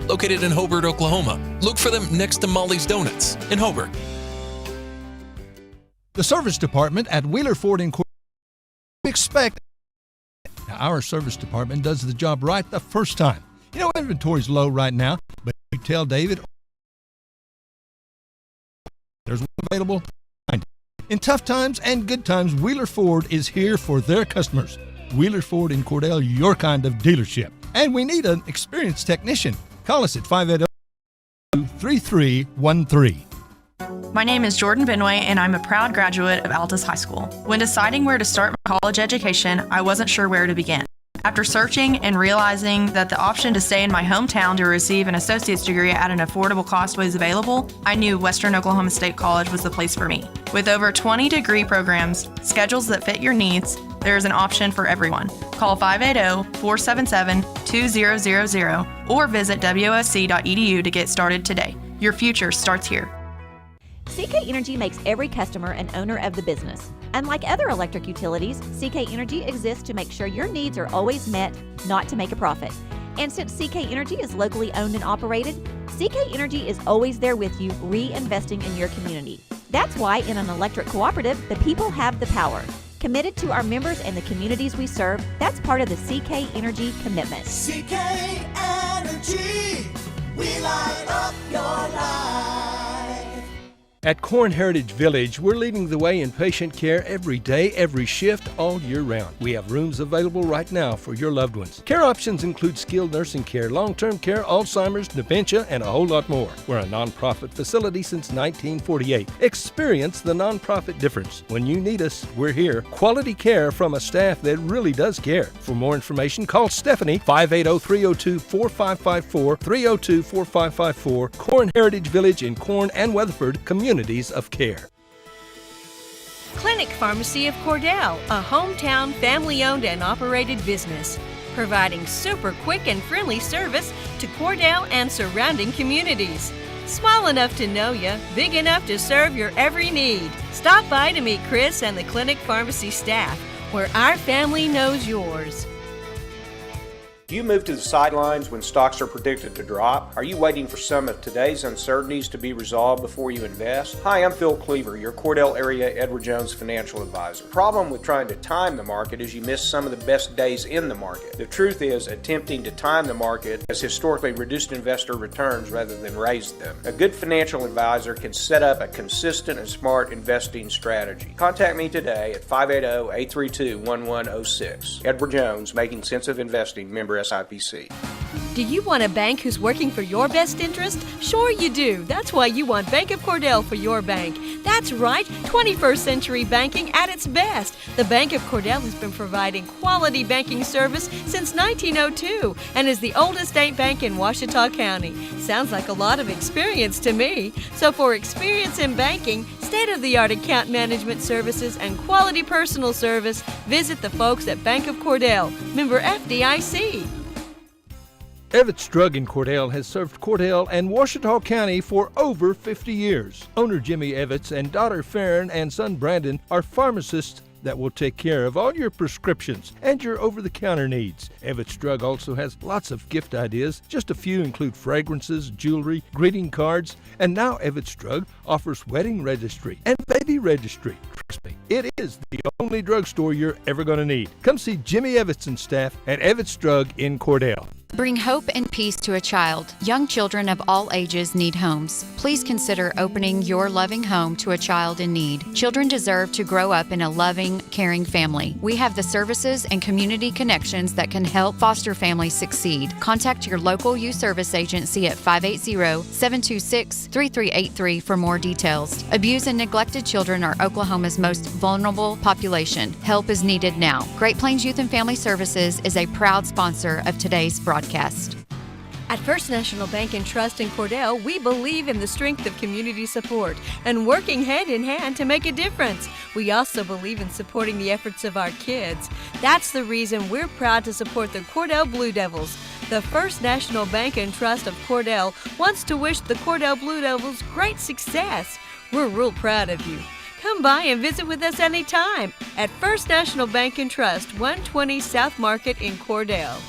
located in Hobart, Oklahoma. Look for them next to Molly's Donuts in Hobart. The service department at Wheeler Ford in Cordell expect. Now, our service department does the job right the first time. You know, inventory's low right now, but you tell David there's one available. In tough times and good times, Wheeler Ford is here for their customers. Wheeler Ford in Cordell, your kind of dealership. And we need an experienced technician. Call us at 580-3313. My name is Jordan Benway, and I'm a proud graduate of Altus High School. When deciding where to start my college education, I wasn't sure where to begin. After searching and realizing that the option to stay in my hometown to receive an associate's degree at an affordable cost was available, I knew Western Oklahoma State College was the place for me. With over 20 degree programs, schedules that fit your needs, there is an option for everyone. Call 580-477-2000 or visit WOSC.edu to get started today. Your future starts here. CK Energy makes every customer an owner of the business. Unlike other electric utilities, CK Energy exists to make sure your needs are always met, not to make a profit. And since CK Energy is locally owned and operated, CK Energy is always there with you, reinvesting in your community. That's why in an electric cooperative, the people have the power. Committed to our members and the communities we serve, that's part of the CK Energy commitment. CK Energy, we light up your life. At Corn Heritage Village, we're leading the way in patient care every day, every shift, all year round. We have rooms available right now for your loved ones. Care options include skilled nursing care, long-term care, Alzheimer's, dementia, and a whole lot more. We're a nonprofit facility since 1948. Experience the nonprofit difference. When you need us, we're here. Quality care from a staff that really does care. For more information, call Stephanie, 580-302-4554, 302-4554, Corn Heritage Village in Corn and Weatherford, Communities of Care. Clinic Pharmacy of Cordell, a hometown family-owned and operated business, providing super quick and friendly service to Cordell and surrounding communities. Small enough to know you, big enough to serve your every need. Stop by to meet Chris and the Clinic Pharmacy staff, where our family knows yours. Do you move to the sidelines when stocks are predicted to drop? Are you waiting for some of today's uncertainties to be resolved before you invest? Hi, I'm Phil Cleaver, your Cordell area Edward Jones financial advisor. The problem with trying to time the market is you miss some of the best days in the market. The truth is, attempting to time the market has historically reduced investor returns rather than raised them. A good financial advisor can set up a consistent and smart investing strategy. Contact me today at 580-832-1106. Edward Jones, Making Sense of Investing, member SIPC. Do you want a bank who's working for your best interest? Sure you do. That's why you want Bank of Cordell for your bank. That's right, 21st century banking at its best. The Bank of Cordell has been providing quality banking service since 1902 and is the oldest state bank in Ouachita County. Sounds like a lot of experience to me. So for experience in banking, state-of-the-art account management services, and quality personal service, visit the folks at Bank of Cordell, member FDIC. Evetts Drug in Cordell has served Cordell and Ouachita County for over 50 years. Owner Jimmy Evetts and daughter Farron and son Brandon are pharmacists that will take care of all your prescriptions and your over-the-counter needs. Evetts Drug also has lots of gift ideas. Just a few include fragrances, jewelry, greeting cards, and now Evetts Drug offers wedding registry and baby registry. Trust me, it is the only drugstore you're ever going to need. Come see Jimmy Evetts and staff at Evetts Drug in Cordell. Bring hope and peace to a child. Young children of all ages need homes. Please consider opening your loving home to a child in need. Children deserve to grow up in a loving, caring family. We have the services and community connections that can help foster families succeed. Contact your local youth service agency at 580-726-3383 for more details. Abused and neglected children are Oklahoma's most vulnerable population. Help is needed now. Great Plains Youth and Family Services is a proud sponsor of today's broadcast. At First National Bank and Trust in Cordell, we believe in the strength of community support and working hand in hand to make a difference. We also believe in supporting the efforts of our kids. That's the reason we're proud to support the Cordell Blue Devils. The First National Bank and Trust of Cordell wants to wish the Cordell Blue Devils great success. We're real proud of you. Come by and visit with us anytime at First National Bank and Trust, 120 South Market in Cordell.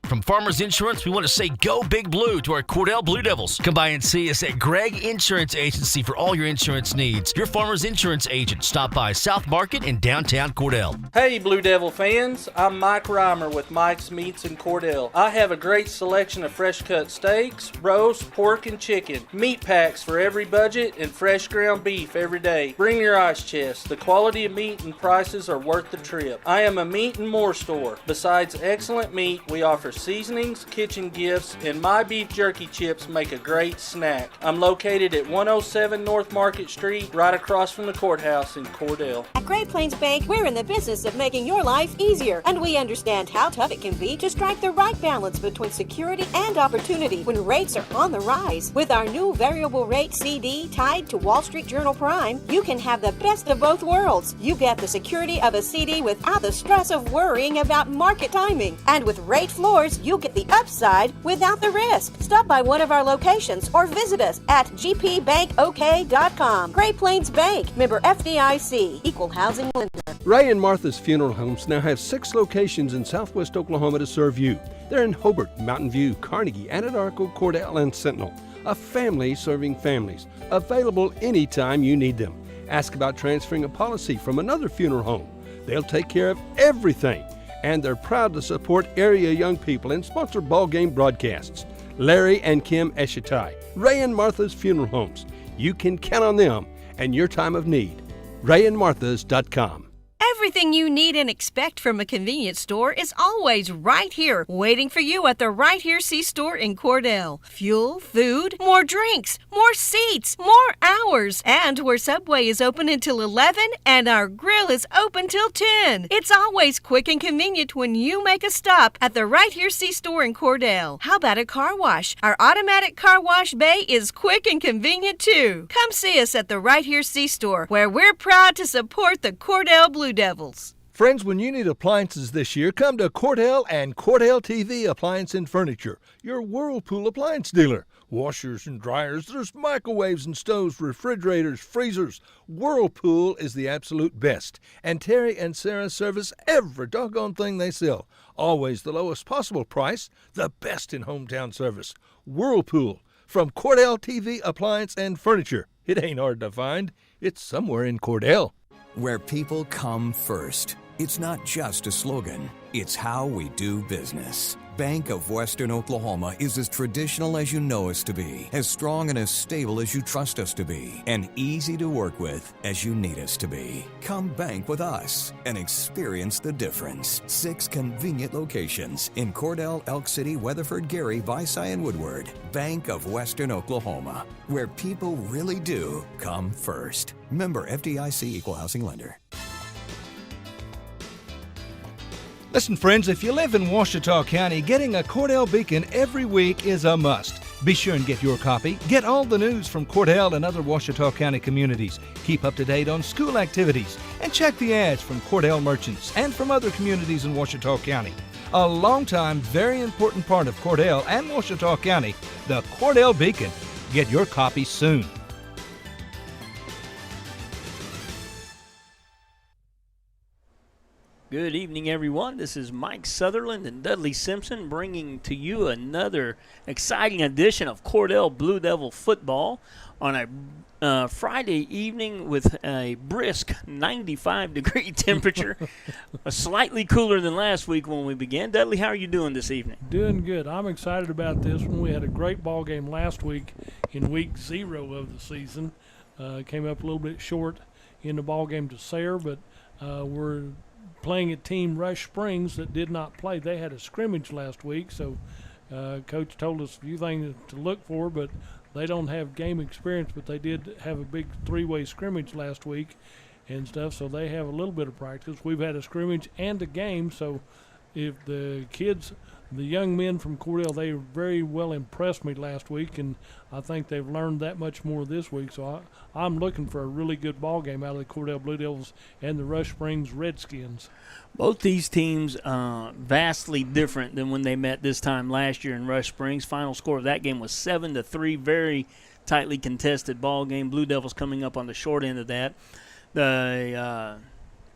From Farmers Insurance, we want to say go Big Blue to our Cordell Blue Devils. Come by and see us at Gregg Insurance Agency for all your insurance needs. Your Farmers Insurance agent. Stop by South Market in downtown Cordell. Hey Blue Devil fans, I'm Mike Reimer with Mike's Meats in Cordell. I have a great selection of fresh cut steaks, roast, pork, and chicken. Meat packs for every budget and fresh ground beef every day. Bring your ice chest. The quality of meat and prices are worth the trip. I am a meat and more store. Besides excellent meat, we offer seasonings, kitchen gifts, and my beef jerky chips make a great snack. I'm located at 107 North Market Street, right across from the courthouse in Cordell. At Great Plains Bank, we're in the business of making your life easier, and we understand how tough it can be to strike the right balance between security and opportunity when rates are on the rise. With our new variable rate CD tied to Wall Street Journal Prime, you can have the best of both worlds. You get the security of a CD without the stress of worrying about market timing. And with rate floors, you get the upside without the risk. Stop by one of our locations or visit us at gpbankok.com. Great Plains Bank, member FDIC, equal housing lender. Ray and Martha's Funeral Homes now have 6 locations in southwest Oklahoma to serve you. They're in Hobart, Mountain View, Carnegie, Anadarko, Cordell, and Sentinel. A family serving families. Available anytime you need them. Ask about transferring a policy from another funeral home. They'll take care of everything. And they're proud to support area young people and sponsor ball game broadcasts. Larry and Kim Eshitai, Ray and Martha's Funeral Homes. You can count on them and your time of need. RayandMarthas.com. Everything you need and expect from a convenience store is always right here, waiting for you at the Right Here C-Store in Cordell. Fuel, food, more drinks, more seats, more hours, and where Subway is open until 11 and our grill is open till 10. It's always quick and convenient when you make a stop at the Right Here C-Store in Cordell. How about a car wash? Our automatic car wash bay is quick and convenient too. Come see us at the Right Here C-Store, where we're proud to support the Cordell Blue Devils. Friends, when you need appliances this year, come to Cordell and Cordell TV Appliance and Furniture, your Whirlpool appliance dealer. Washers and dryers, there's microwaves and stoves, refrigerators, freezers. Whirlpool is the absolute best. And Terry and Sarah service every doggone thing they sell. Always the lowest possible price, the best in hometown service. Whirlpool from Cordell TV Appliance and Furniture. It ain't hard to find. It's somewhere in Cordell. Where people come first. It's not just a slogan, it's how we do business. Bank of Western Oklahoma is as traditional as you know us to be, as strong and as stable as you trust us to be, and easy to work with as you need us to be. Come bank with us and experience the difference. 6 convenient locations in Cordell, Elk City, Weatherford, Gary, Visay, and Woodward. Bank of Western Oklahoma, where people really do come first. Member FDIC, equal housing lender. Listen, friends, if you live in Ouachita County, getting a Cordell Beacon every week is a must. Be sure and get your copy. Get all the news from Cordell and other Ouachita County communities. Keep up to date on school activities. And check the ads from Cordell merchants and from other communities in Ouachita County. A long-time, very important part of Cordell and Ouachita County, the Cordell Beacon. Get your copy soon. Good evening, everyone. This is Mike Sutherland and Dudley Simpson bringing to you another exciting edition of Cordell Blue Devil football on a Friday evening with a brisk 95-degree temperature, slightly cooler than last week when we began. Dudley, how are you doing this evening? Doing good. I'm excited about this one. We had a great ball game last week in week 0 of the season. Came up a little bit short in the ball game to Sayre, but we're playing a team, Rush Springs, that did not play. They had a scrimmage last week, so Coach told us a few things to look for, but they don't have game experience, but they did have a big 3-way scrimmage last week and stuff, so they have a little bit of practice. We've had a scrimmage and a game, so if the kids, the young men from Cordell, they very well impressed me last week, and I think they've learned that much more this week. So I'm looking for a really good ball game out of the Cordell Blue Devils and the Rush Springs Redskins. Both these teams vastly different than when they met this time last year in Rush Springs. Final score of that game was 7-3, very tightly contested ball game. Blue Devils coming up on the short end of that. The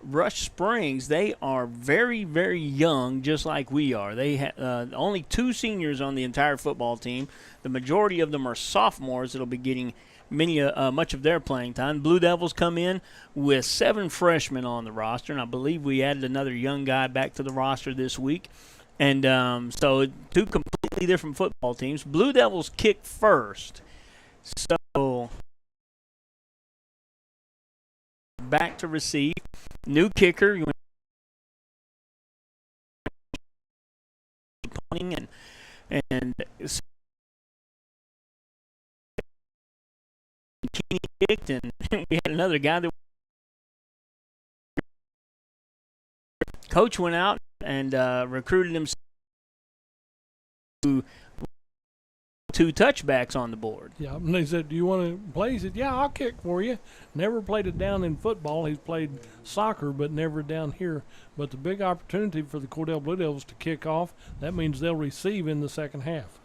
Rush Springs, they are very, very young, just like we are. They have only 2 seniors on the entire football team. The majority of them are sophomores that'll be getting much of their playing time. Blue Devils come in with 7 freshmen on the roster, and I believe we added another young guy back to the roster this week. And so 2 completely different football teams. Blue Devils kick first. So back to receive. New kicker. Punting and Keeney kicked, and we had another guy that coach went out and recruited him to 2 touchbacks on the board. Yeah, and they said, do you want to play? He said, yeah, I'll kick for you. Never played it down in football. He's played soccer, but never down here. But the big opportunity for the Cordell Blue Devils to kick off, that means they'll receive in the second half.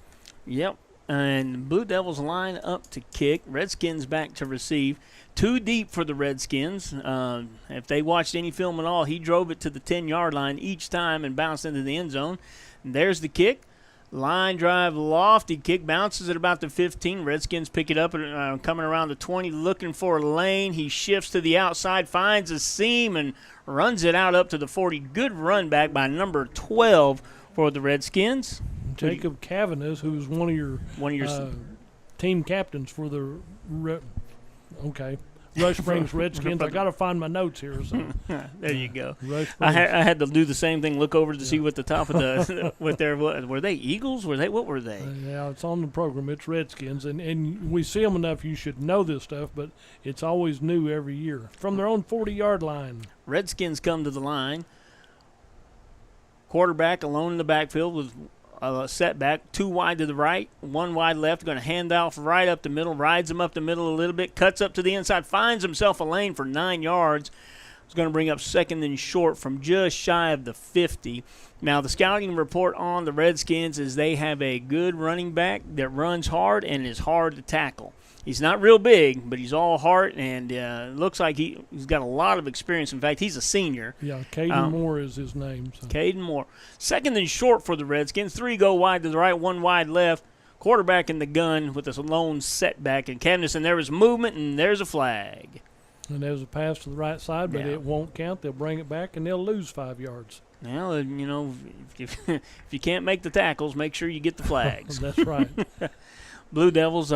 Yep, and Blue Devils line up to kick. Redskins back to receive. 2 deep for the Redskins. If they watched any film at all, he drove it to the 10-yard line each time and bounced into the end zone. And there's the kick. Line drive, lofty kick, bounces at about the 15. Redskins pick it up, coming around the 20, looking for a lane. He shifts to the outside, finds a seam, and runs it out up to the 40. Good run back by number 12 for the Redskins. Jacob Cavanis, who's one of your team captains for the Rush Springs Redskins. I got to find my notes here. So. There you go. I had to do the same thing. Look over to see what the top of the were they Eagles? What were they? Yeah, it's on the program. It's Redskins, and we see them enough. You should know this stuff, but it's always new every year from their own 40-yard line. Redskins come to the line. Quarterback alone in the backfield with a setback, 2 wide to the right, 1 wide left, going to hand off right up the middle, rides him up the middle a little bit, cuts up to the inside, finds himself a lane for 9 yards. It's going to bring up 2nd and short from just shy of the 50. Now, the scouting report on the Redskins is they have a good running back that runs hard and is hard to tackle. He's not real big, but he's all heart, and looks like he's got a lot of experience. In fact, he's a senior. Yeah, Caden Moore is his name. So. Caden Moore. 2nd and short for the Redskins. 3 go wide to the right, 1 wide left. Quarterback in the gun with a lone setback and Cavanis, and there was movement, and there's a flag. And there's a pass to the right side, but it won't count. They'll bring it back, and they'll lose 5 yards. Well, if you can't make the tackles, make sure you get the flags. That's right. Blue Devils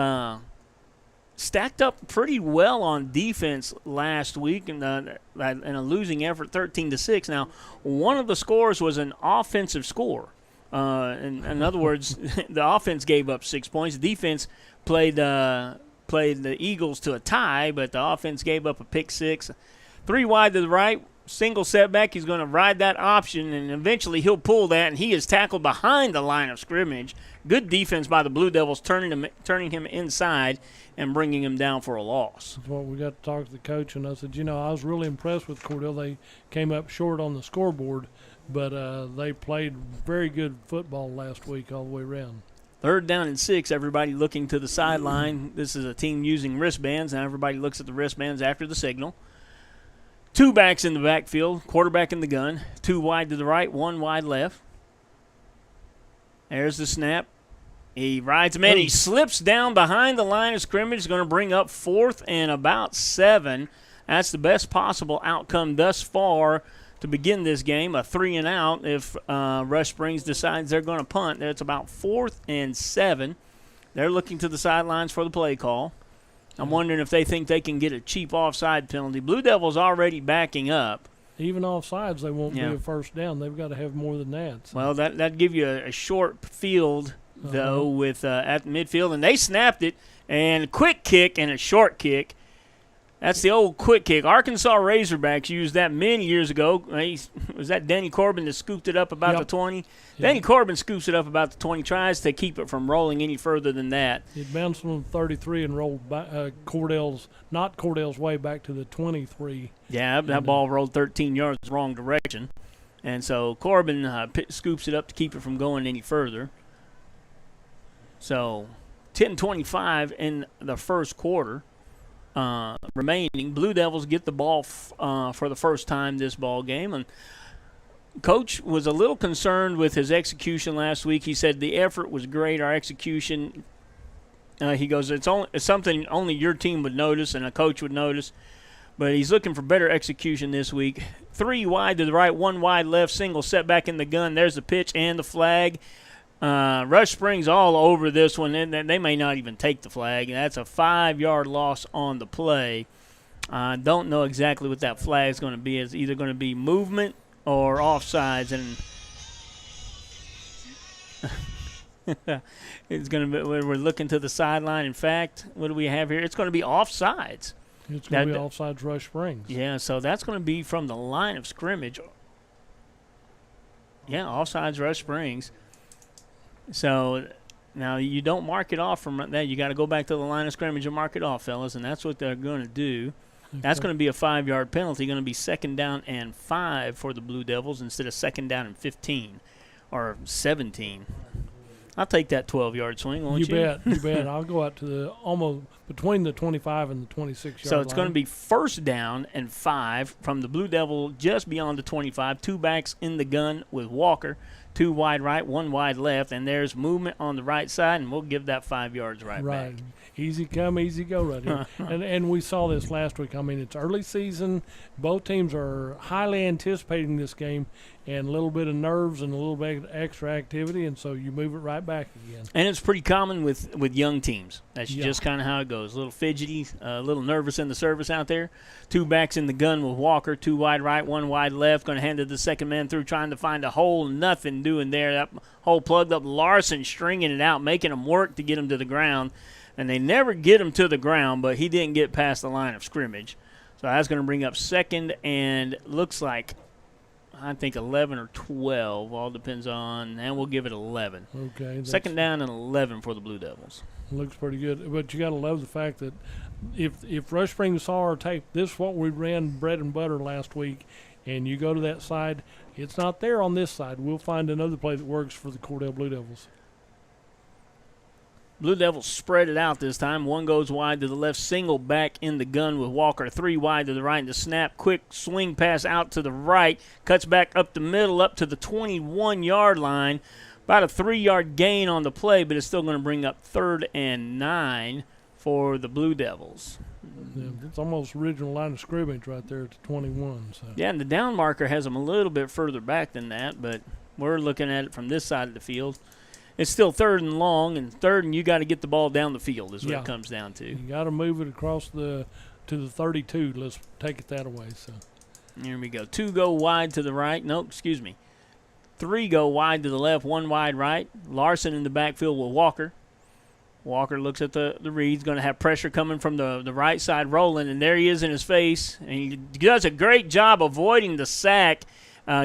stacked up pretty well on defense last week in a losing effort, 13-6. Now, one of the scores was an offensive score. In other words, the offense gave up 6 points. The defense played the Eagles to a tie, but the offense gave up a pick 6. 3 wide to the right, single setback. He's going to ride that option, and eventually he'll pull that, and he is tackled behind the line of scrimmage. Good defense by the Blue Devils, turning him inside and bringing him down for a loss. That's what we got to talk to the coach, and I said, I was really impressed with Cordell. They came up short on the scoreboard, but they played very good football last week all the way around. 3rd down and 6, everybody looking to the sideline. This is a team using wristbands, and everybody looks at the wristbands after the signal. 2 backs in the backfield, quarterback in the gun, 2 wide to the right, 1 wide left. There's the snap. He rides him in. He slips down behind the line of scrimmage. He's going to bring up 4th and about 7. That's the best possible outcome thus far to begin this game. A 3 and out if Rush Springs decides they're going to punt. It's about 4th and 7. They're looking to the sidelines for the play call. I'm wondering if they think they can get a cheap offside penalty. Blue Devils already backing up. Even offsides, they won't be a first down. They've got to have more than that. So. Well, that'd give you a short field, though, with at the midfield. And they snapped it, and a quick kick and a short kick. That's the old quick kick. Arkansas Razorbacks used that many years ago. Was that Danny Corbin that scooped it up about the 20? Yep. Danny Corbin scoops it up about the 20, tries to keep it from rolling any further than that. It bounced from 33 and rolled back, not Cordell's way back to the 23. Yeah, that ball rolled 13 yards the wrong direction. And so Corbin scoops it up to keep it from going any further. So 10-25 in the first quarter. remaining. Blue Devils get the ball for the first time this ball game, and Coach was a little concerned with his execution last week. He said the effort was great, our execution. He goes, it's something only your team would notice and a coach would notice, but he's looking for better execution this week. 3 wide to the right, 1 wide left, single set back in the gun. There's the pitch and the flag. Rush Springs all over this one, and they may not even take the flag. That's a 5-yard loss on the play. Don't know exactly what that flag is going to be. It's either going to be movement or offsides, and it's going to be. We're looking to the sideline. In fact, what do we have here? It's going to be offsides. It's going to be offsides Rush Springs. Yeah, so that's going to be from the line of scrimmage. Yeah, offsides Rush Springs. So now you don't mark it off from that. You got to go back to the line of scrimmage and mark it off, fellas, and that's what they're going to do. Okay. That's going to be a 5-yard penalty. Going to be 2nd down and 5 for the Blue Devils instead of 2nd down and 15 or 17. I'll take that 12-yard swing, won't you? You bet. I'll go out to the almost between the 25 and the 26-yard line. So it's going to be 1st down and 5 from the Blue Devil just beyond the 25. 2 backs in the gun with Walker. 2 wide right, 1 wide left, and there's movement on the right side, and we'll give that 5 yards right back. Easy come, easy go right here. and we saw this last week. I mean, it's early season. Both teams are highly anticipating this game, and a little bit of nerves and a little bit of extra activity, and so you move it right back again. And it's pretty common with young teams. That's just kind of how it goes. A little fidgety, a little nervous in the service out there. 2 backs in the gun with Walker, 2 wide right, 1 wide left. Going to hand it to the second man through, trying to find a hole. Nothing doing there. That hole plugged up. Larson stringing it out, making him work to get him to the ground. And they never get him to the ground, but he didn't get past the line of scrimmage. So that's going to bring up 2nd and looks like, I think 11 or 12. All depends on, and we'll give it 11. Okay. 2nd down and 11 for the Blue Devils. Looks pretty good. But you got to love the fact that if Rush Springs saw our tape, this is what we ran bread and butter last week, and you go to that side, it's not there on this side. We'll find another play that works for the Cordell Blue Devils. Blue Devils spread it out this time. 1 goes wide to the left, single back in the gun with Walker. 3 wide to the right, and the snap, quick swing pass out to the right. Cuts back up the middle, up to the 21-yard line. About a 3-yard gain on the play, but it's still going to bring up 3rd and 9 for the Blue Devils. Yeah, it's almost original line of scrimmage right there at the 21. So. Yeah, and the down marker has them a little bit further back than that, but we're looking at it from this side of the field. It's still 3rd and long, and 3rd and you got to get the ball down the field is what it comes down to. You got to move it across to the 32. Let's take it that way. So here we go. 2 go wide to the right. No, excuse me. 3 go wide to the left, 1 wide right. Larson in the backfield with Walker. Walker looks at the read. He's going to have pressure coming from the right side rolling, and there he is in his face. And he does a great job avoiding the sack.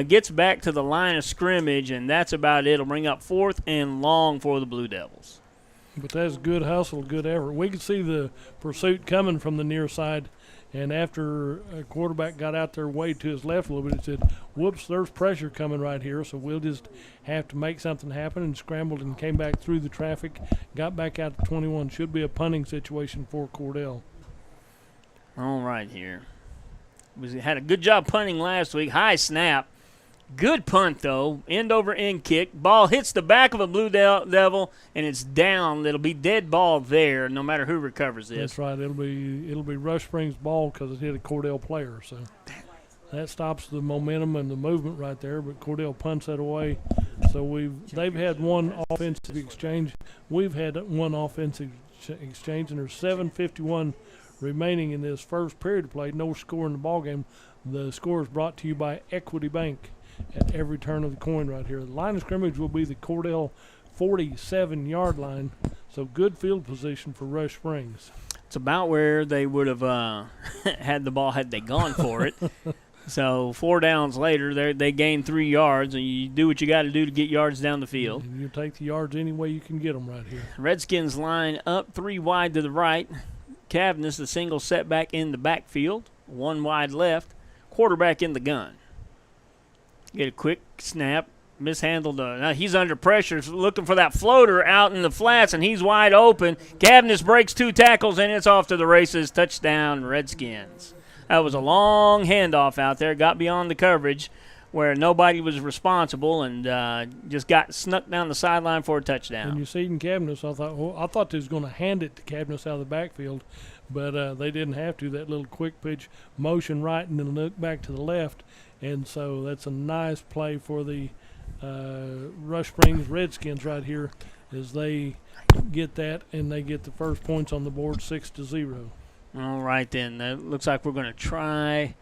Gets back to the line of scrimmage, and that's about it. It'll bring up 4th and long for the Blue Devils. But that's good hustle, good effort. We could see the pursuit coming from the near side, and after a quarterback got out there way to his left a little bit, he said, whoops, there's pressure coming right here, so we'll just have to make something happen, and scrambled and came back through the traffic, got back out to 21. Should be a punting situation for Cordell. All right here. We had a good job punting last week. High snap. Good punt, though. End over end kick. Ball hits the back of a Blue Devil, and it's down. It'll be dead ball there, no matter who recovers this. That's right. It'll be Rush Springs' ball because it hit a Cordell player. So that stops the momentum and the movement right there. But Cordell punts that away. So they've had one offensive exchange. We've had one offensive exchange, and there's 7:51 remaining in this first period of play. No score in the ball game. The score is brought to you by Equity Bank. At every turn of the coin right here. The line of scrimmage will be the Cordell 47-yard line, so good field position for Rush Springs. It's about where they would have had the ball had they gone for it. So 4 downs later, they gain 3 yards, and you do what you got to do to get yards down the field. You take the yards any way you can get them right here. Redskins line up 3 wide to the right. Cavness, the single setback in the backfield, 1 wide left. Quarterback in the gun. Get a quick snap, mishandled. Now he's under pressure, looking for that floater out in the flats, and he's wide open. Cavness breaks 2 tackles, and it's off to the races. Touchdown, Redskins. That was a long handoff out there. Got beyond the coverage where nobody was responsible, and just got snuck down the sideline for a touchdown. And you see in Cavness, I thought they was going to hand it to Cavness out of the backfield, but they didn't have to. That little quick pitch motion right and then look back to the left, and so that's a nice play for the Rush Springs Redskins right here as they get that, and they get the first points on the board, 6-0. All right, then. It looks like we're going to try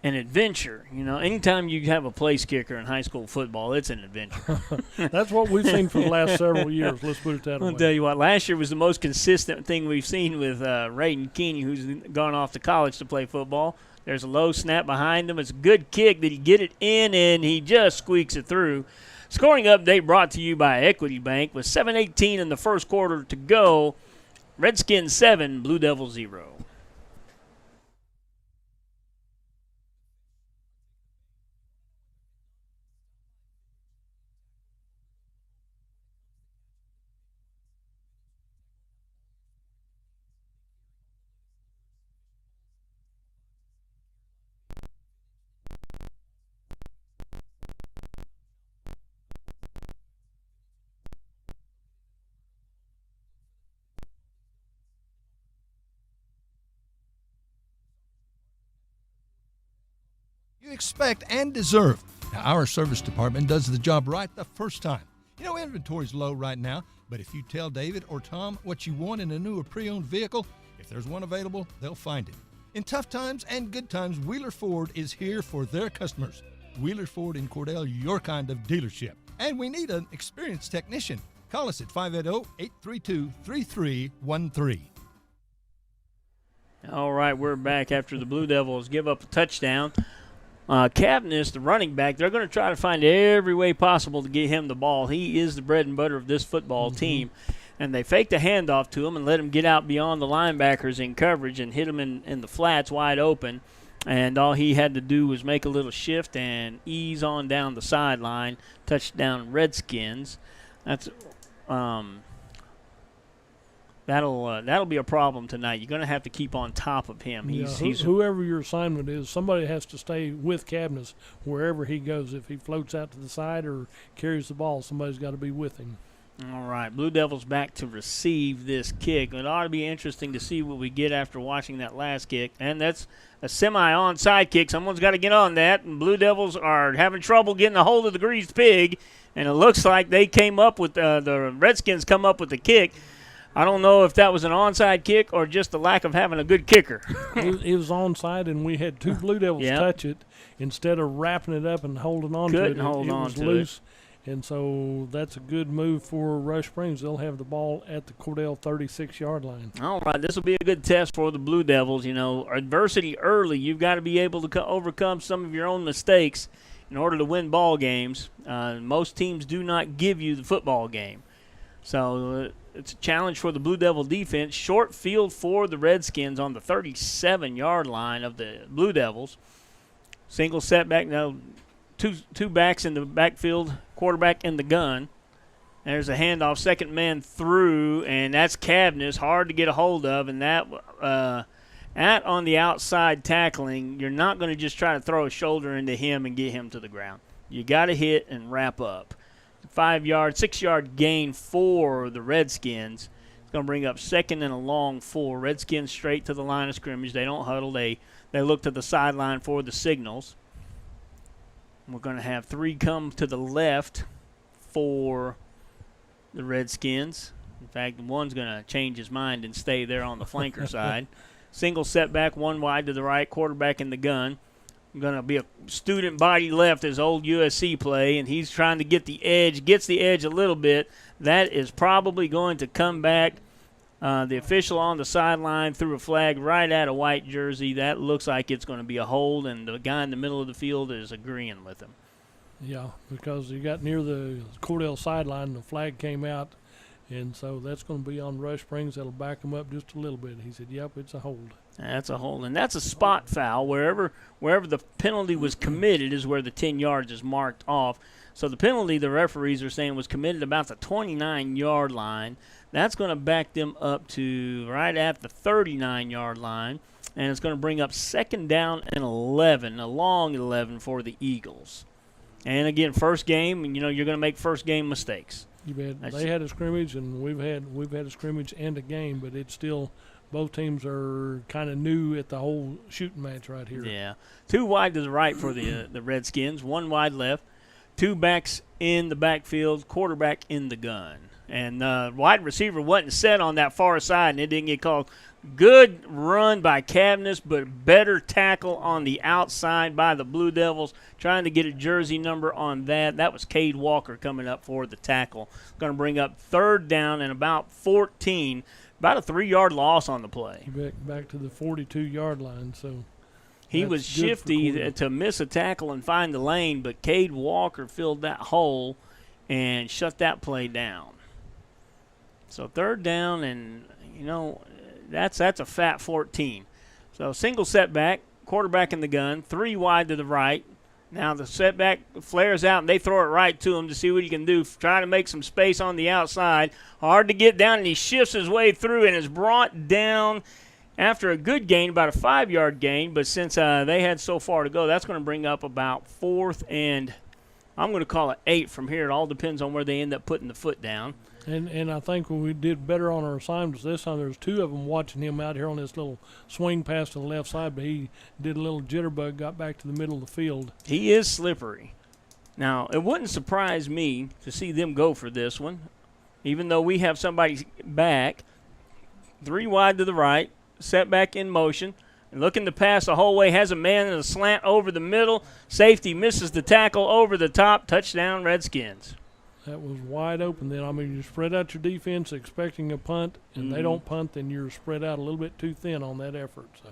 an adventure. You know, anytime you have a place kicker in high school football, it's an adventure. That's what we've seen for the last several years. Let's put it that way. I'll tell you what, last year was the most consistent thing we've seen with Rayton Keeney, who's gone off to college to play football. There's a low snap behind him. It's a good kick. Did he get it in, and he just squeaks it through. Scoring update brought to you by Equity Bank. With 7:18 in the first quarter to go, Redskins 7, Blue Devils 0. You expect and deserve. Now, our service department does the job right the first time. You know, inventory's low right now, but if you tell David or Tom what you want in a new or pre-owned vehicle, if there's one available, they'll find it. In tough times and good times, Wheeler Ford is here for their customers. Wheeler Ford in Cordell, your kind of dealership. And we need an experienced technician. Call us at 580-832-3313. All right, we're back after the Blue Devils give up a touchdown. Cavness, the running back, they're going to try to find every way possible to get him the ball. He is the bread and butter of this football team. And they faked a handoff to him and let him get out beyond the linebackers in coverage and hit him in the flats wide open. And all he had to do was make a little shift and ease on down the sideline. Touchdown, Redskins. That's that'll be a problem tonight. You're going to have to keep on top of him. He's whoever your assignment is, somebody has to stay with Cavness wherever he goes. If he floats out to the side or carries the ball, somebody's got to be with him. All right, Blue Devils back to receive this kick. It ought to be interesting to see what we get after watching that last kick. And that's a semi-onside kick. Someone's got to get on that. And Blue Devils are having trouble getting a hold of the greased pig. And it looks like they came up with the Redskins come up with the kick. I don't know if that was an onside kick or just the lack of having a good kicker. It was onside, and we had two Blue Devils touch it instead of wrapping it up and holding on to it. Couldn't hold on to loose. And so that's a good move for Rush Springs. They'll have the ball at the Cordell 36-yard line. All right, this will be a good test for the Blue Devils. You know, adversity early, you've got to be able to overcome some of your own mistakes in order to win ball games. Most teams do not give you the football game. So it's a challenge for the Blue Devil defense. Short field for the Redskins on the 37-yard line of the Blue Devils. Single setback. Now, two backs in the backfield, quarterback in the gun. There's a handoff, second man through, and that's Cavness, hard to get a hold of. And that on the outside tackling, you're not going to just try to throw a shoulder into him and get him to the ground. You got to hit and wrap up. 6-yard gain for the Redskins. It's going to bring up second and a long 4. Redskins straight to the line of scrimmage. They don't huddle. They look to the sideline for the signals. We're going to have 3 come to the left for the Redskins. In fact, one's going to change his mind and stay there on the flanker side. Single setback, 1 wide to the right, quarterback in the gun. Going to be a student body left as old USC play, and he's trying to get the edge, gets the edge a little bit. That is probably going to come back. The official on the sideline threw a flag right at a white jersey. That looks like it's going to be a hold, and the guy in the middle of the field is agreeing with him. Yeah, because he got near the Cordell sideline, and the flag came out, And so that's going to be on Rush Springs. That'll back them up just a little bit. He said, yep, it's a hold. That's a hold, and that's a spot foul. Wherever the penalty was committed is where the 10 yards is marked off. So the penalty, the referees are saying, was committed about the 29-yard line. That's going to back them up to right at the 39-yard line, and it's going to bring up 2nd down and 11, a long 11 for the Eagles. And again, first game, and you're going to make first game mistakes. You bet. They had a scrimmage, and we've had a scrimmage and a game, but it's still both teams are kind of new at the whole shooting match right here. Yeah, 2 wide to the right for the Redskins, 1 wide left, 2 backs in the backfield, quarterback in the gun. And wide receiver wasn't set on that far side, and it didn't get called. Good run by Cavness, but better tackle on the outside by the Blue Devils, trying to get a jersey number on that. That was Cade Walker coming up for the tackle. Going to bring up 3rd down and about 14, about a 3-yard loss on the play. Back to the 42-yard line, so he was shifty to miss a tackle and find the lane, but Cade Walker filled that hole and shut that play down. So 3rd down, and that's a fat 14. So single setback, quarterback in the gun, 3 wide to the right. Now the setback flares out, and they throw it right to him to see what he can do, trying to make some space on the outside. Hard to get down, and he shifts his way through and is brought down after a good gain, about a 5-yard gain. But since they had so far to go, that's going to bring up about 4th and I'm going to call it 8 from here. It all depends on where they end up putting the foot down. And I think when we did better on our assignments this time, there's 2 of them watching him out here on this little swing pass to the left side, but he did a little jitterbug, got back to the middle of the field. He is slippery. Now, it wouldn't surprise me to see them go for this one, even though we have somebody back. 3 wide to the right, setback in motion, and looking to pass the whole way, has a man in a slant over the middle. Safety misses the tackle over the top. Touchdown, Redskins. That was wide open then. I mean, you spread out your defense expecting a punt, and they don't punt, then you're spread out a little bit too thin on that effort. So,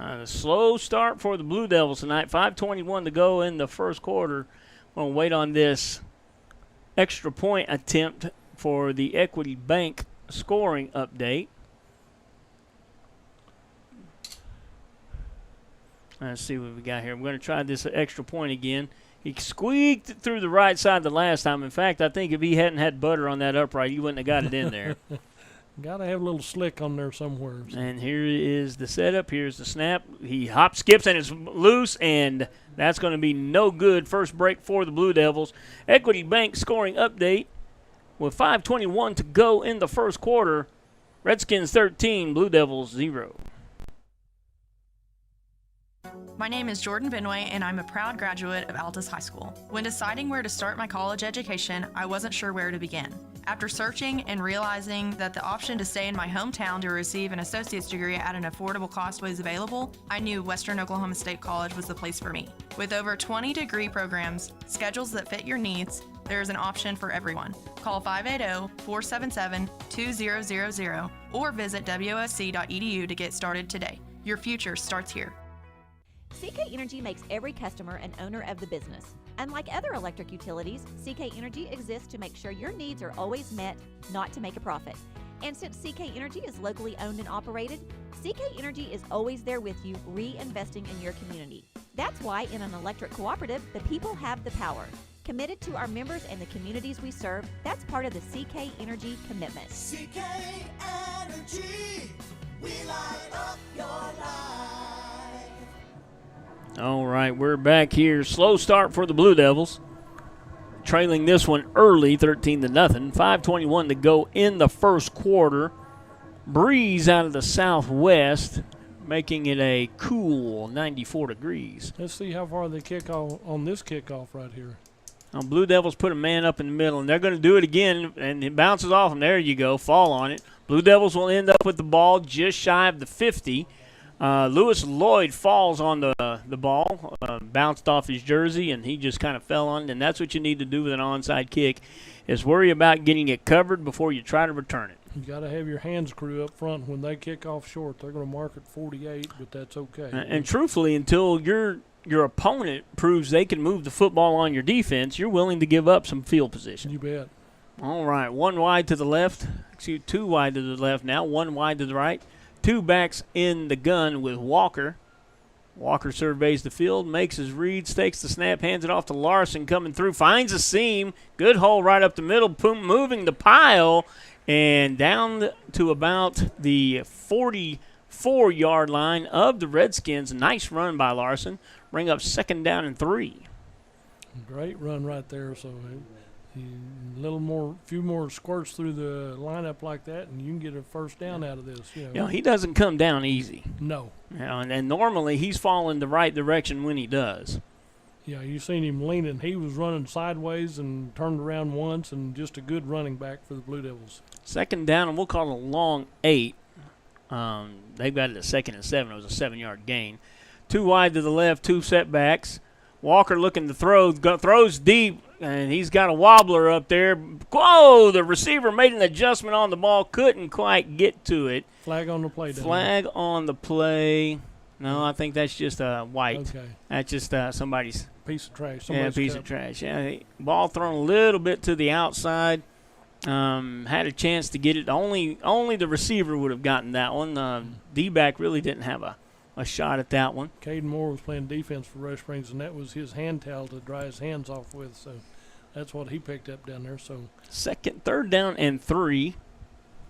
a slow start for the Blue Devils tonight. 5:21 to go in the first quarter. We'll wait on this extra point attempt for the Equity Bank scoring update. Let's see what we got here. We're going to try this extra point again. He squeaked it through the right side the last time. In fact, I think if he hadn't had butter on that upright, he wouldn't have got it in there. Got to have a little slick on there somewhere. And here is the setup. Here's the snap. He hop, skips, and it's loose, and that's going to be no good. First break for the Blue Devils. Equity Bank scoring update with 5:21 to go in the first quarter. Redskins 13, Blue Devils 0. My name is Jordan Benway, and I'm a proud graduate of Altus High School. When deciding where to start my college education, I wasn't sure where to begin. After searching and realizing that the option to stay in my hometown to receive an associate's degree at an affordable cost was available, I knew Western Oklahoma State College was the place for me. With over 20 degree programs, schedules that fit your needs, there is an option for everyone. Call 580-477-2000 or visit wosc.edu to get started today. Your future starts here. CK Energy makes every customer an owner of the business. Unlike other electric utilities, CK Energy exists to make sure your needs are always met, not to make a profit. And since CK Energy is locally owned and operated, CK Energy is always there with you, reinvesting in your community. That's why in an electric cooperative, the people have the power. Committed to our members and the communities we serve, that's part of the CK Energy commitment. CK Energy, we light up your life. All right, we're back here. Slow start for the Blue Devils. Trailing this one early, 13-0. 5:21 to go in the first quarter. Breeze out of the southwest, making it a cool 94 degrees. Let's see how far they kick off on this kickoff right here. Now, Blue Devils put a man up in the middle, and they're going to do it again, and it bounces off them. There you go, fall on it. Blue Devils will end up with the ball just shy of the 50. Lewis Lloyd falls on the ball, bounced off his jersey, and he just kind of fell on it. And that's what you need to do with an onside kick, is worry about getting it covered before you try to return it. You got to have your hands crew up front when they kick off short. They're going to mark it 48, but that's okay. And truthfully, until your opponent proves they can move the football on your defense, you're willing to give up some field position. You bet. All right, one wide to the left. Excuse, two wide to the left now, one wide to the right. Two backs in the gun with Walker. Walker surveys the field, makes his reads, takes the snap, hands it off to Larson, coming through, finds a seam. Good hole right up the middle, moving the pile, and down to about the 44-yard line of the Redskins. Nice run by Larson. Bring up 2nd down and 3. Great run right there. So few more squirts through the lineup like that, and you can get a first down out of this. You know, he doesn't come down easy. No. You know, and normally he's falling the right direction when he does. Yeah, you seen him leaning. He was running sideways and turned around once, and just a good running back for the Blue Devils. 2nd down, and we'll call it a long 8. They've got it at 2nd and 7. It was a 7-yard gain. Two wide to the left, two setbacks. Walker looking to throw, throws deep, and he's got a wobbler up there. Whoa, the receiver made an adjustment on the ball, couldn't quite get to it. Flag on the play. Flag on the play. No, I think that's just white. Okay. That's just somebody's piece of trash. Piece of trash. Yeah, ball thrown a little bit to the outside. Had a chance to get it. Only the receiver would have gotten that one. D-back really didn't have a shot at that one. Caden Moore was playing defense for Rush Springs, and that was his hand towel to dry his hands off with. So that's what he picked up down there. So 3rd down and 3,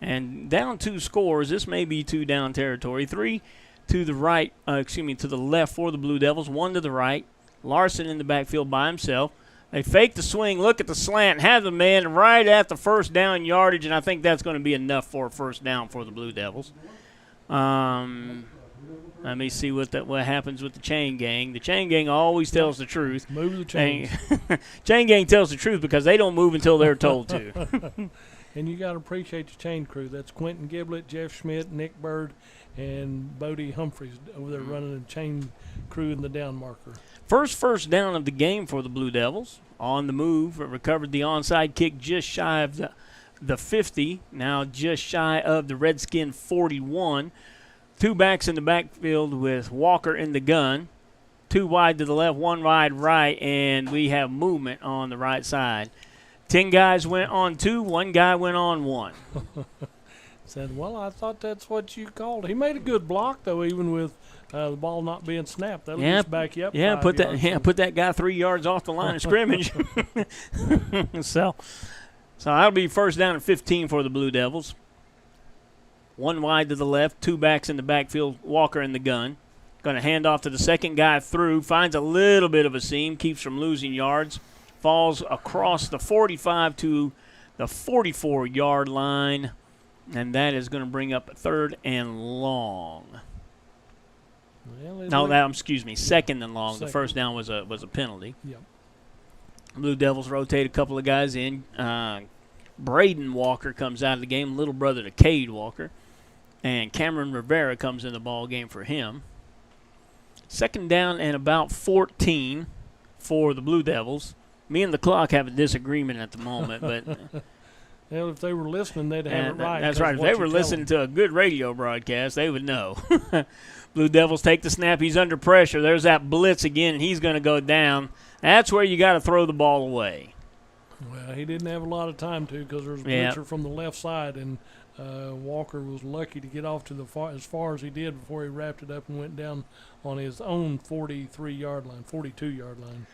and down 2 scores. This may be 2 down territory. 3 to the right, to the left for the Blue Devils. 1 to the right. Larson in the backfield by himself. They fake the swing, look at the slant, have the man right at the 1st down yardage, and I think that's going to be enough for a 1st down for the Blue Devils. Let me see what happens with the chain gang. The chain gang always tells the truth. Move the chain. Chain gang tells the truth because they don't move until they're told to. And you got to appreciate your chain crew. That's Quentin Giblett, Jeff Schmidt, Nick Bird, and Bodie Humphreys over there running the chain crew in the down marker. First down of the game for the Blue Devils. On the move, recovered the onside kick just shy of the 50. Now just shy of the Redskin 41. 2 backs in the backfield with Walker in the gun. 2 wide to the left, 1 wide right, and we have movement on the right side. 10 guys went on 2, 1 guy went on 1. Said, well, I thought that's what you called. He made a good block, though, even with the ball not being snapped. That'll just back you up. Yeah, put that guy 3 yards off the line of scrimmage. So that'll be 1st down and 15 for the Blue Devils. 1 wide to the left, 2 backs in the backfield, Walker in the gun. Going to hand off to the 2nd guy through, finds a little bit of a seam, keeps from losing yards, falls across the 45 to the 44-yard line, and that is going to bring up 3rd and long. Well, 2nd and long. The 1st down was a penalty. Yep. Blue Devils rotate a couple of guys in. Braden Walker comes out of the game, little brother to Cade Walker. And Cameron Rivera comes in the ball game for him. 2nd down and about 14 for the Blue Devils. Me and the clock have a disagreement at the moment, but well, if they were listening, they'd have it right. That's right. If they were listening to a good radio broadcast, they would know. Blue Devils take the snap. He's under pressure. There's that blitz again, and he's going to go down. That's where you got to throw the ball away. Well, he didn't have a lot of time to because there's a blitzer from the left side, and Walker was lucky to get off to as far as he did before he wrapped it up and went down on his own 43-yard line, 42-yard line.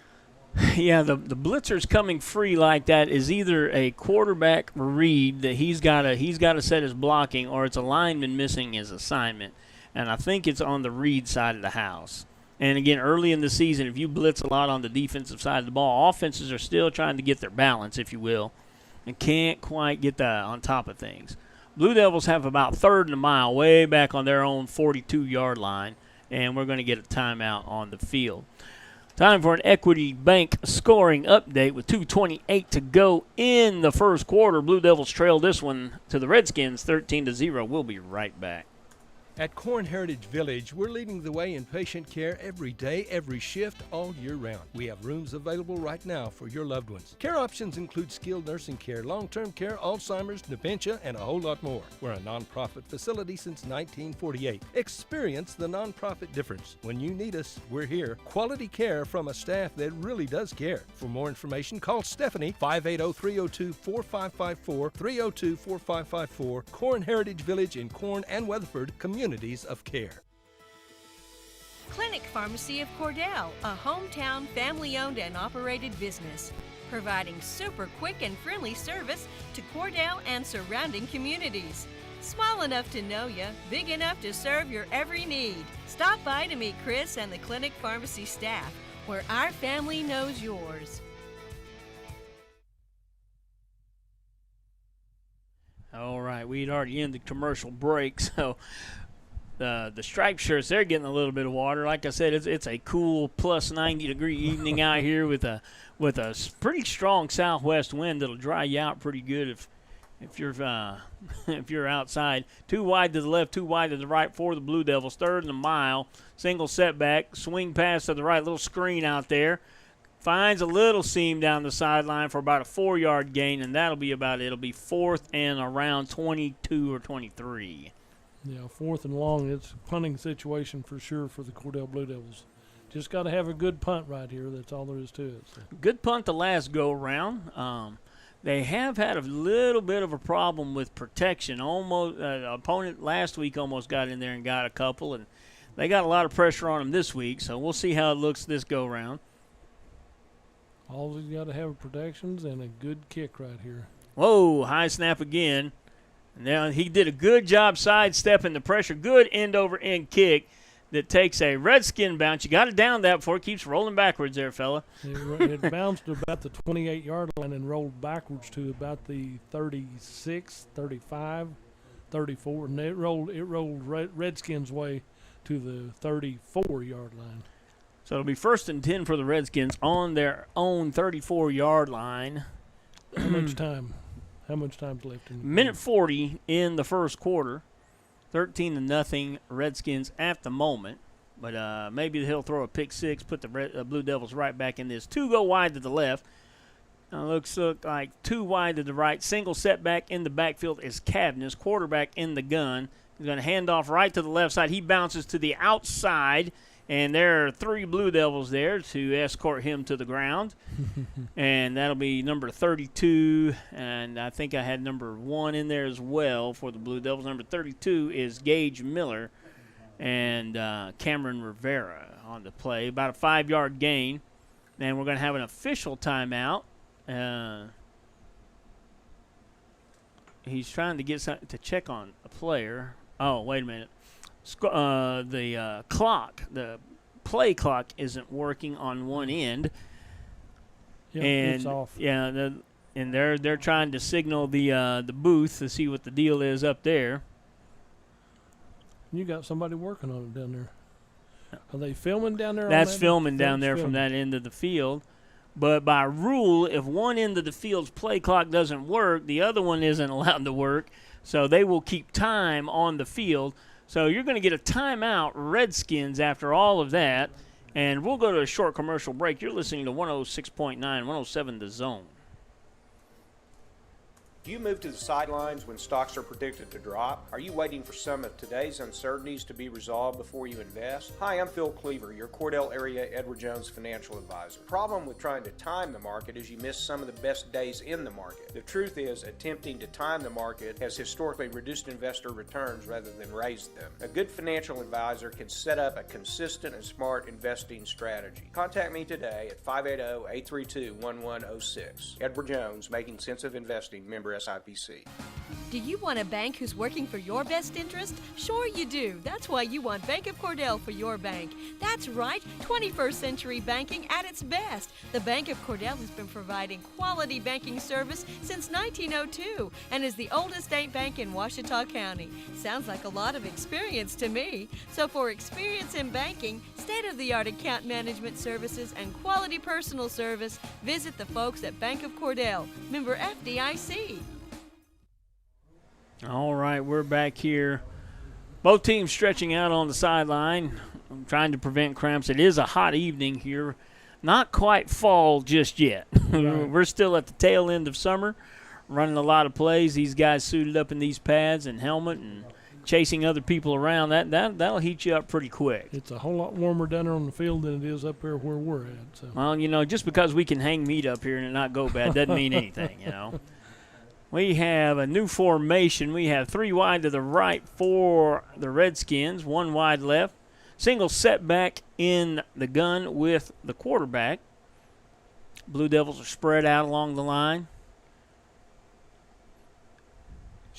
Yeah, the blitzer's coming free like that is either a quarterback read that he's got to set his blocking, or it's a lineman missing his assignment, and I think it's on the read side of the house. And again, early in the season, if you blitz a lot on the defensive side of the ball, offenses are still trying to get their balance, if you will, and can't quite get that on top of things. Blue Devils have about 3rd and a mile way back on their own 42-yard line, and we're going to get a timeout on the field. Time for an Equity Bank scoring update with 2:28 to go in the 1st quarter. Blue Devils trail this one to the Redskins 13-0. We'll be right back. At Corn Heritage Village, we're leading the way in patient care every day, every shift, all year round. We have rooms available right now for your loved ones. Care options include skilled nursing care, long-term care, Alzheimer's, dementia, and a whole lot more. We're a nonprofit facility since 1948. Experience the nonprofit difference. When you need us, we're here. Quality care from a staff that really does care. For more information, call Stephanie, 580-302-4554, 302-4554, Corn Heritage Village in Corn and Weatherford, communities of care. Clinic Pharmacy of Cordell, a hometown family-owned and operated business, providing super quick and friendly service to Cordell and surrounding communities. Small enough to know you, big enough to serve your every need. Stop by to meet Chris and the Clinic Pharmacy staff, where our family knows yours. All right, we'd already ended the commercial break, so the striped shirts, they're getting a little bit of water. Like I said, it's a cool plus 90-degree evening out here with a pretty strong southwest wind that'll dry you out pretty good if you're if you're outside. Too wide to the left, too wide to the right for the Blue Devils. Third and a mile, single setback, swing pass to the right, little screen out there. Finds a little seam down the sideline for about a 4-yard gain, and that'll be about it. It'll be fourth and around 22 or 23. Yeah, fourth and long. It's a punting situation for sure for the Cordell Blue Devils. Just got to have a good punt right here. That's all there is to it. So. Good punt the last go-around. They have had a little bit of a problem with protection. Almost opponent last week almost got in there and got a couple, and they got a lot of pressure on them this week, so we'll see how it looks this go-round. All he's got to have are protections and a good kick right here. Whoa, high snap again. Now he did a good job sidestepping the pressure. Good end-over-end kick that takes a Redskin bounce. You got to down that before it keeps rolling backwards there, fella. It bounced about the 28-yard line and rolled backwards to about the 36, 35, 34, and it rolled Redskins' way to the 34-yard line. So it'll be 1st and 10 for the Redskins on their own 34-yard line. How much time? How much time's left in the minute 40 in the first quarter. 13-0 Redskins at the moment. But maybe he'll throw a pick six, put the Blue Devils right back in this. 2 go wide to the left. Now looks like 2 wide to the right. Single setback in the backfield is Cavness. Quarterback in the gun. He's going to hand off right to the left side. He bounces to the outside. And there are 3 Blue Devils there to escort him to the ground. And that'll be number 32. And I think I had number 1 in there as well for the Blue Devils. Number 32 is Gage Miller and Cameron Rivera on the play. About a 5-yard gain. And we're going to have an official timeout. He's trying to get to check on a player. Oh, wait a minute. The play clock isn't working on one end. Yep, and it's off. Yeah, and they're trying to signal the booth to see what the deal is up there. You got somebody working on it down there. Are they filming down there? That's filming down there from that end of the field. But by rule, if one end of the field's play clock doesn't work, the other one isn't allowed to work. So they will keep time on the field. So you're going to get a timeout, Redskins, after all of that. And we'll go to a short commercial break. You're listening to 106.9, 107 The Zone. Do you move to the sidelines when stocks are predicted to drop? Are you waiting for some of today's uncertainties to be resolved before you invest? Hi, I'm Phil Cleaver, your Cordell area Edward Jones financial advisor. The problem with trying to time the market is you miss some of the best days in the market. The truth is, attempting to time the market has historically reduced investor returns rather than raised them. A good financial advisor can set up a consistent and smart investing strategy. Contact me today at 580-832-1106. Edward Jones, Making Sense of Investing, member SIPC. Do you want a bank who's working for your best interest? Sure you do. That's why you want Bank of Cordell for your bank. That's right, 21st century banking at its best. The Bank of Cordell has been providing quality banking service since 1902 and is the oldest state bank in Ouachita County. Sounds like a lot of experience to me. So for experience in banking, state-of-the-art account management services, and quality personal service, visit the folks at Bank of Cordell, member FDIC. All right, we're back here Both teams stretching out on the sideline, trying to prevent cramps. It is a hot evening here. Not quite fall just yet. We're still at the tail end of summer, running a lot of plays. These guys suited up in these pads and helmet and chasing other people around. That'll heat you up pretty quick. It's a whole lot warmer down there on the field than it is up here where we're at. So. Well, just because we can hang meat up here and it not go bad doesn't mean anything, We have a new formation. We have 3 wide to the right for the Redskins, 1 wide left. Single setback in the gun with the quarterback. Blue Devils are spread out along the line.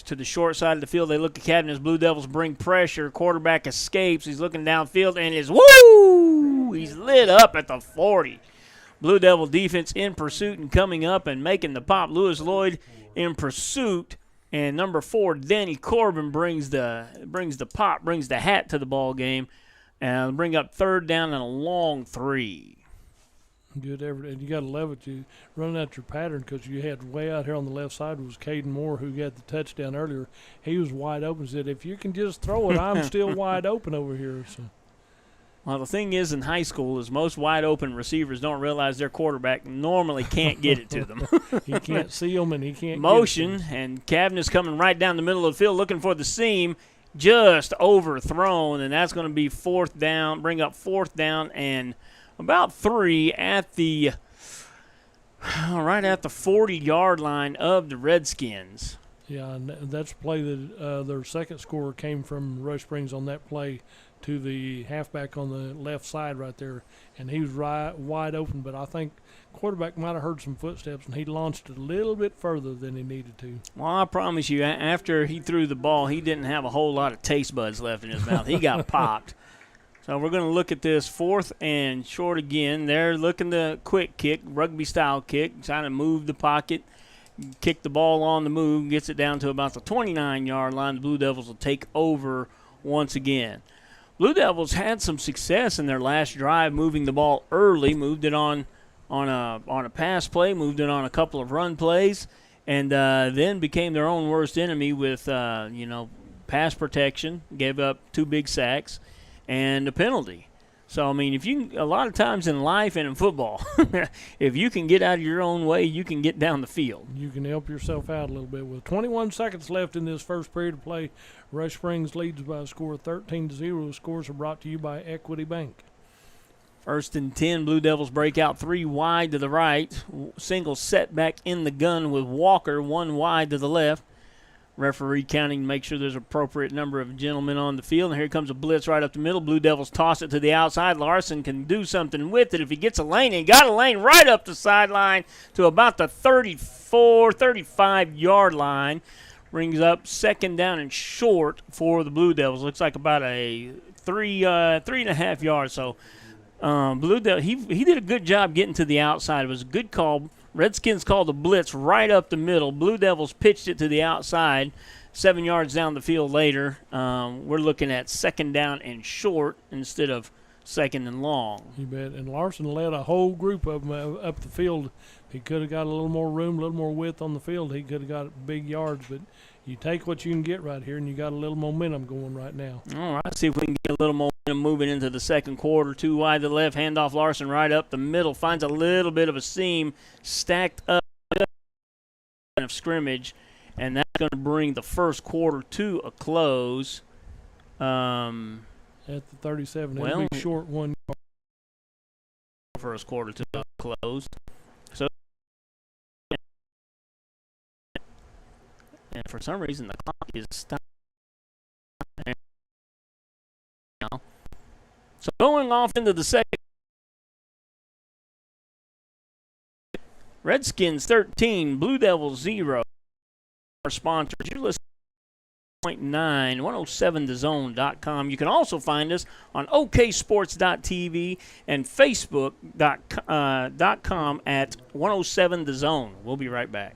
To the short side of the field, they look at Cadden as Blue Devils bring pressure. Quarterback escapes. He's looking downfield and is he's lit up at the 40. Blue Devil defense in pursuit and coming up and making the pop. Lewis Lloyd in pursuit, and number 4, Danny Corbin brings the pop, brings the hat to the ball game, and bring up 3rd down and a long 3. Good effort, and you got to love it. You running out your pattern because you had way out here on the left side was Caden Moore, who got the touchdown earlier. He was wide open. Said, "If you can just throw it, I'm still wide open over here." So. Well, the thing is in high school is most wide open receivers don't realize their quarterback normally can't get it to them. He can't see them and he can't motion, get it. And Cabinet's coming right down the middle of the field looking for the seam, just overthrown, and that's going to be 4th down, bring up 4th down and about 3 at the right at the 40-yard line of the Redskins. Yeah, and that's a play that their second score came from Rush Springs on that play to the halfback on the left side right there, and he was wide open, but I think quarterback might have heard some footsteps, and he launched it a little bit further than he needed to. Well, I promise you, after he threw the ball, he didn't have a whole lot of taste buds left in his mouth. He got popped. So we're going to look at this 4th and short again. They're looking the quick kick, rugby-style kick, trying to move the pocket, kick the ball on the move, gets it down to about the 29-yard line. The Blue Devils will take over once again. Blue Devils had some success in their last drive moving the ball early, moved it on a pass play, moved it on a couple of run plays, and then became their own worst enemy with, pass protection, gave up 2 big sacks, and a penalty. So, I mean, a lot of times in life and in football, if you can get out of your own way, you can get down the field. You can help yourself out a little bit. With 21 seconds left in this first period of play, Rush Springs leads by a score of 13-0. Scores are brought to you by Equity Bank. 1st and 10, Blue Devils break out 3 wide to the right. Single setback in the gun with Walker, 1 wide to the left. Referee counting to make sure there's an appropriate number of gentlemen on the field. And here comes a blitz right up the middle. Blue Devils toss it to the outside. Larson can do something with it if he gets a lane. And got a lane right up the sideline to about the 34, 35-yard line. Brings up 2nd down and short for the Blue Devils. Looks like about a 3.5 yards. So Blue Devils, he did a good job getting to the outside. It was a good call. Redskins called the blitz right up the middle. Blue Devils pitched it to the outside. 7 yards down the field later, we're looking at 2nd down and short instead of 2nd and long. You bet. And Larson led a whole group of them up the field. He could have got a little more room, a little more width on the field. He could have got big yards, but you take what you can get right here, and you got a little momentum going right now. All right, see if we can get a little momentum moving into the second quarter. 2 wide to the left, handoff Larson right up the middle, finds a little bit of a seam, stacked up of scrimmage, and that's going to bring the first quarter to a close. At the 37, it'll be short 1 yard. First quarter to a close. So, and for some reason the clock is stopped. So going off into the second, Redskins 13, Blue Devils 0. Our sponsors, you're listening to 107thezone.com. You can also find us on oksports.tv and facebook.com at 107thezone. We'll be right back.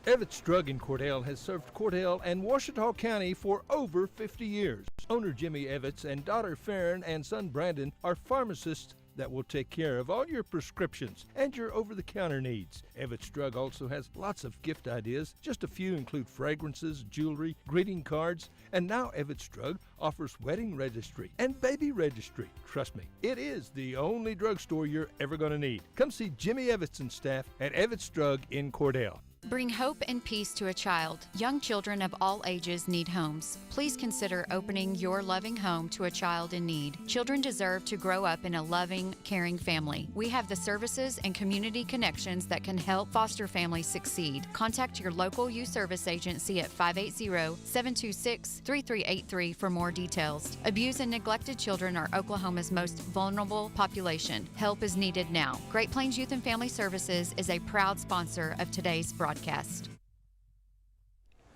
Evetts Drug in Cordell has served Cordell and Washita County for over 50 years. Owner Jimmy Evetts and daughter Farron and son Brandon are pharmacists that will take care of all your prescriptions and your over-the-counter needs. Evans Drug also has lots of gift ideas. Just a few include fragrances, jewelry, greeting cards, and now Evans Drug offers wedding registry and baby registry. Trust me, it is the only drugstore you're ever going to need. Come see Jimmy Evans and staff at Evans Drug in Cordell. Bring hope and peace to a child. Young children of all ages need homes. Please consider opening your loving home to a child in need. Children deserve to grow up in a loving, caring family. We have the services and community connections that can help foster families succeed. Contact your local youth service agency at 580-726-3383 for more details. Abused and neglected children are Oklahoma's most vulnerable population. Help is needed now. Great Plains Youth and Family Services is a proud sponsor of today's broadcast.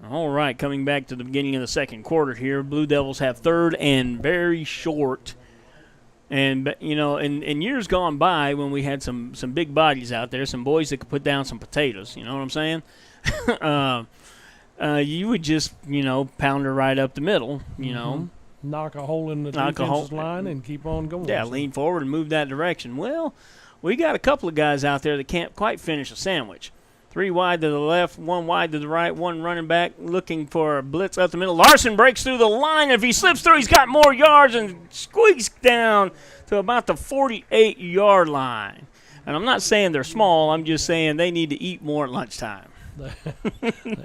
All right, coming back to the beginning of the second quarter here, Blue Devils have third and very short. And, you know, in years gone by when we had some big bodies out there, some boys that could put down some potatoes, you know what I'm saying? You would just, you know, pound her right up the middle, you know. Knock a hole in the defense's line and keep on going. Yeah, lean forward and move that direction. Well, we got a couple of guys out there that can't quite finish a sandwich. 3 wide to the left, 1 wide to the right, 1 running back looking for a blitz up the middle. Larson breaks through the line. If he slips through, he's got more yards and squeaks down to about the 48-yard line. And I'm not saying they're small. I'm just saying they need to eat more at lunchtime.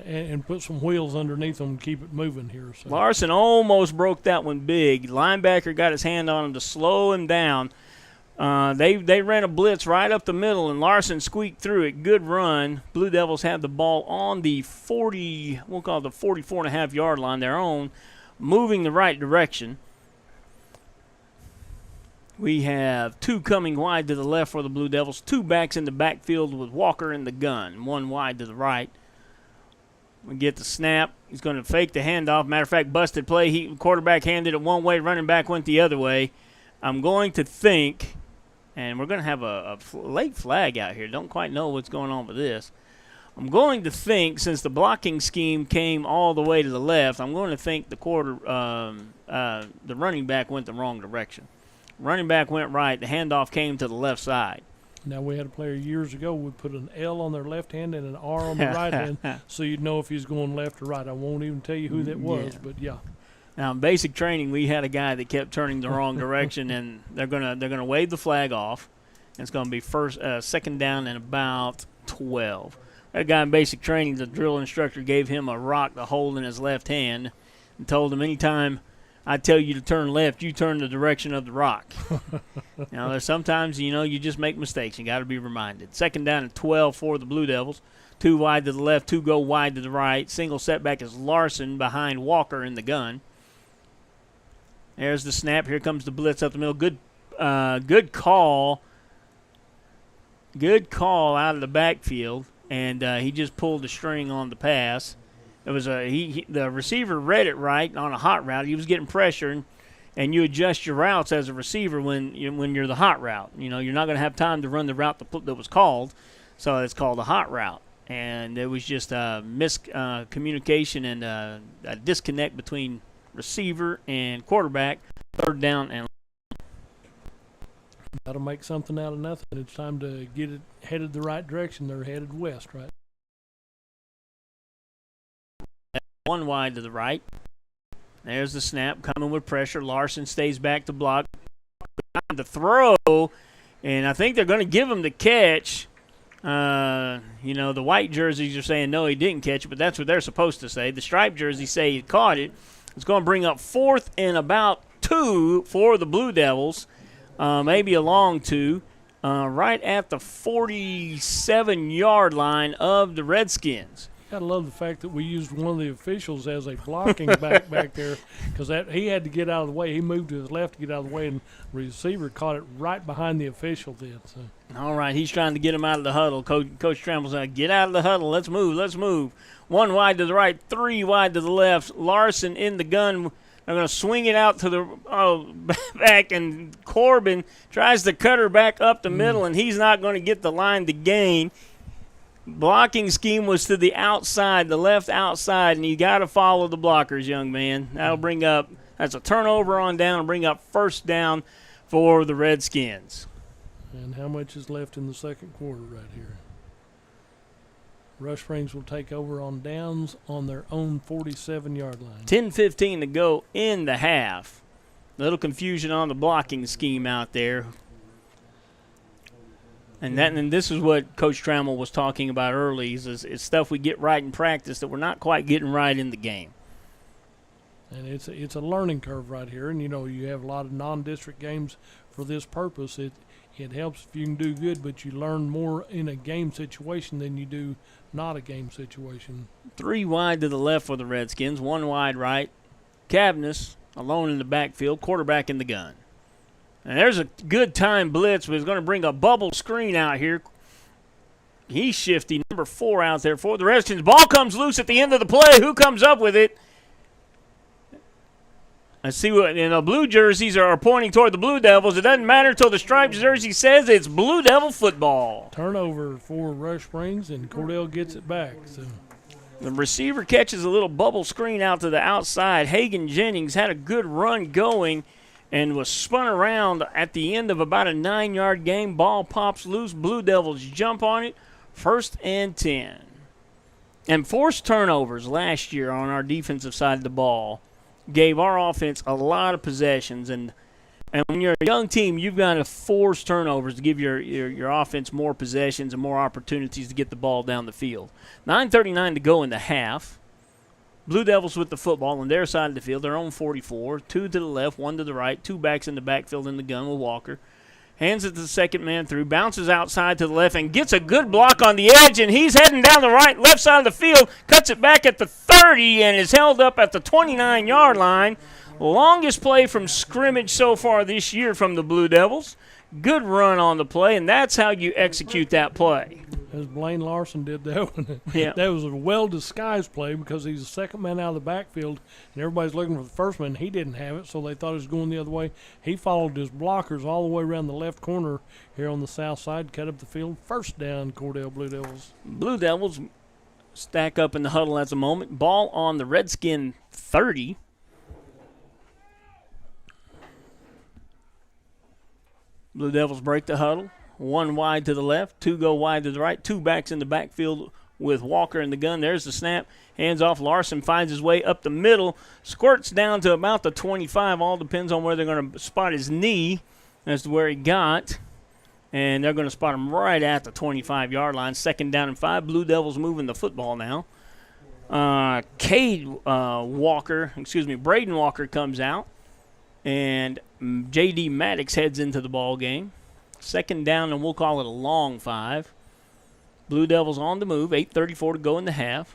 and put some wheels underneath them and keep it moving here. So. Larson almost broke that one big. Linebacker got his hand on him to slow him down. They ran a blitz right up the middle, and Larson squeaked through it. Good run. Blue Devils had the ball on the 44.5-yard line, their own, moving the right direction. We have 2 coming wide to the left for the Blue Devils, 2 backs in the backfield with Walker in the gun, 1 wide to the right. We get the snap. He's going to fake the handoff. Matter of fact, busted play. Quarterback handed it one way, running back went the other way. I'm going to think... And we're going to have a late flag out here. Don't quite know what's going on with this. I'm going to think, since the blocking scheme came all the way to the left, I'm going to think the running back went the wrong direction. Running back went right. The handoff came to the left side. Now, we had a player years ago would put an L on their left hand and an R on the right hand so you'd know if he's going left or right. I won't even tell you who that was, but yeah. Now, in basic training, we had a guy that kept turning the wrong direction, and they're gonna wave the flag off. And it's gonna be second down and about 12. That guy in basic training, the drill instructor gave him a rock to hold in his left hand, and told him, anytime I tell you to turn left, you turn the direction of the rock. Now, there's sometimes you just make mistakes. You got to be reminded. Second down and 12 for the Blue Devils. 2 wide to the left, 2 go wide to the right. Single setback is Larson behind Walker in the gun. There's the snap. Here comes the blitz up the middle. Good call. Good call out of the backfield, and he just pulled the string on the pass. It was the receiver read it right on a hot route. He was getting pressure, and you adjust your routes as a receiver when you're the hot route. You're not going to have time to run the route that was called, so it's called a hot route. And it was just a miscommunication and a disconnect between receiver and quarterback. Third down and got to make something out of nothing. It's time to get it headed the right direction. They're headed west, right? 1 wide to the right. There's the snap coming with pressure. Larson stays back to block. The throw, and I think they're going to give him the catch. The white jerseys are saying no, he didn't catch it, but that's what they're supposed to say. The striped jerseys say he caught it. It's going to bring up 4th and about 2 for the Blue Devils, maybe a long 2, right at the 47-yard line of the Redskins. I love the fact that we used one of the officials as a blocking back there because he had to get out of the way. He moved to his left to get out of the way, and the receiver caught it right behind the official then. So. All right, he's trying to get him out of the huddle. Coach Trammell's like, get out of the huddle. Let's move. 1 wide to the right, 3 wide to the left. Larson in the gun. They're going to swing it out to the back, and Corbin tries to cut her back up the middle, and he's not going to get the line to gain. Blocking scheme was to the outside, the left outside, and you got to follow the blockers, young man. That's a turnover on down and bring up first down for the Redskins. And how much is left in the second quarter right here? Rush Springs will take over on downs on their own 47-yard line. 10:15 to go in the half. Little confusion on the blocking scheme out there. And this is what Coach Trammell was talking about early. Is stuff we get right in practice that we're not quite getting right in the game. And it's a learning curve right here. And, you have a lot of non-district games for this purpose. It helps if you can do good, but you learn more in a game situation than you do not a game situation. 3 wide to the left for the Redskins, 1 wide right. Cavness alone in the backfield, quarterback in the gun. And there's a good time blitz, but he's going to bring a bubble screen out here. He's shifty, number 4 out there for the Redskins. Ball comes loose at the end of the play. Who comes up with it? I see what blue jerseys are pointing toward the Blue Devils. It doesn't matter until the striped jersey says it's Blue Devil football. Turnover for Rush Springs, and Cordell gets it back. So the receiver catches a little bubble screen out to the outside. Hagan Jennings had a good run going and was spun around at the end of about a 9-yard game. Ball pops loose. Blue Devils jump on it. 1st and 10. And forced turnovers last year on our defensive side of the ball gave our offense a lot of possessions. And when you're a young team, you've got to force turnovers to give your offense more possessions and more opportunities to get the ball down the field. 9:39 to go in the half. Blue Devils with the football on their side of the field, their own 44. 2 to the left, 1 to the right. 2 backs in the backfield in the gun with Walker. Hands it to the second man through, bounces outside to the left, and gets a good block on the edge, and he's heading down the left side of the field, cuts it back at the 30, and is held up at the 29-yard line. Longest play from scrimmage so far this year from the Blue Devils. Good run on the play, and that's how you execute that play. As Blaine Larson did that one. Yeah. That was a well-disguised play because he's the second man out of the backfield, and everybody's looking for the first man. He didn't have it, so they thought he was going the other way. He followed his blockers all the way around the left corner here on the south side, cut up the field. 1st down, Cordell Blue Devils. Blue Devils stack up in the huddle at the moment. Ball on the Redskin 30. Blue Devils break the huddle. 1 wide to the left, 2 go wide to the right, 2 backs in the backfield with Walker in the gun. There's the snap. Hands off. Larson finds his way up the middle, squirts down to about the 25. All depends on where they're going to spot his knee as to where he got. And they're going to spot him right at the 25-yard line. 2nd down and 5. Blue Devils moving the football now. Braden Walker comes out. And J.D. Maddox heads into the ball game. 2nd down, and we'll call it a long 5. Blue Devils on the move. 8:34 to go in the half.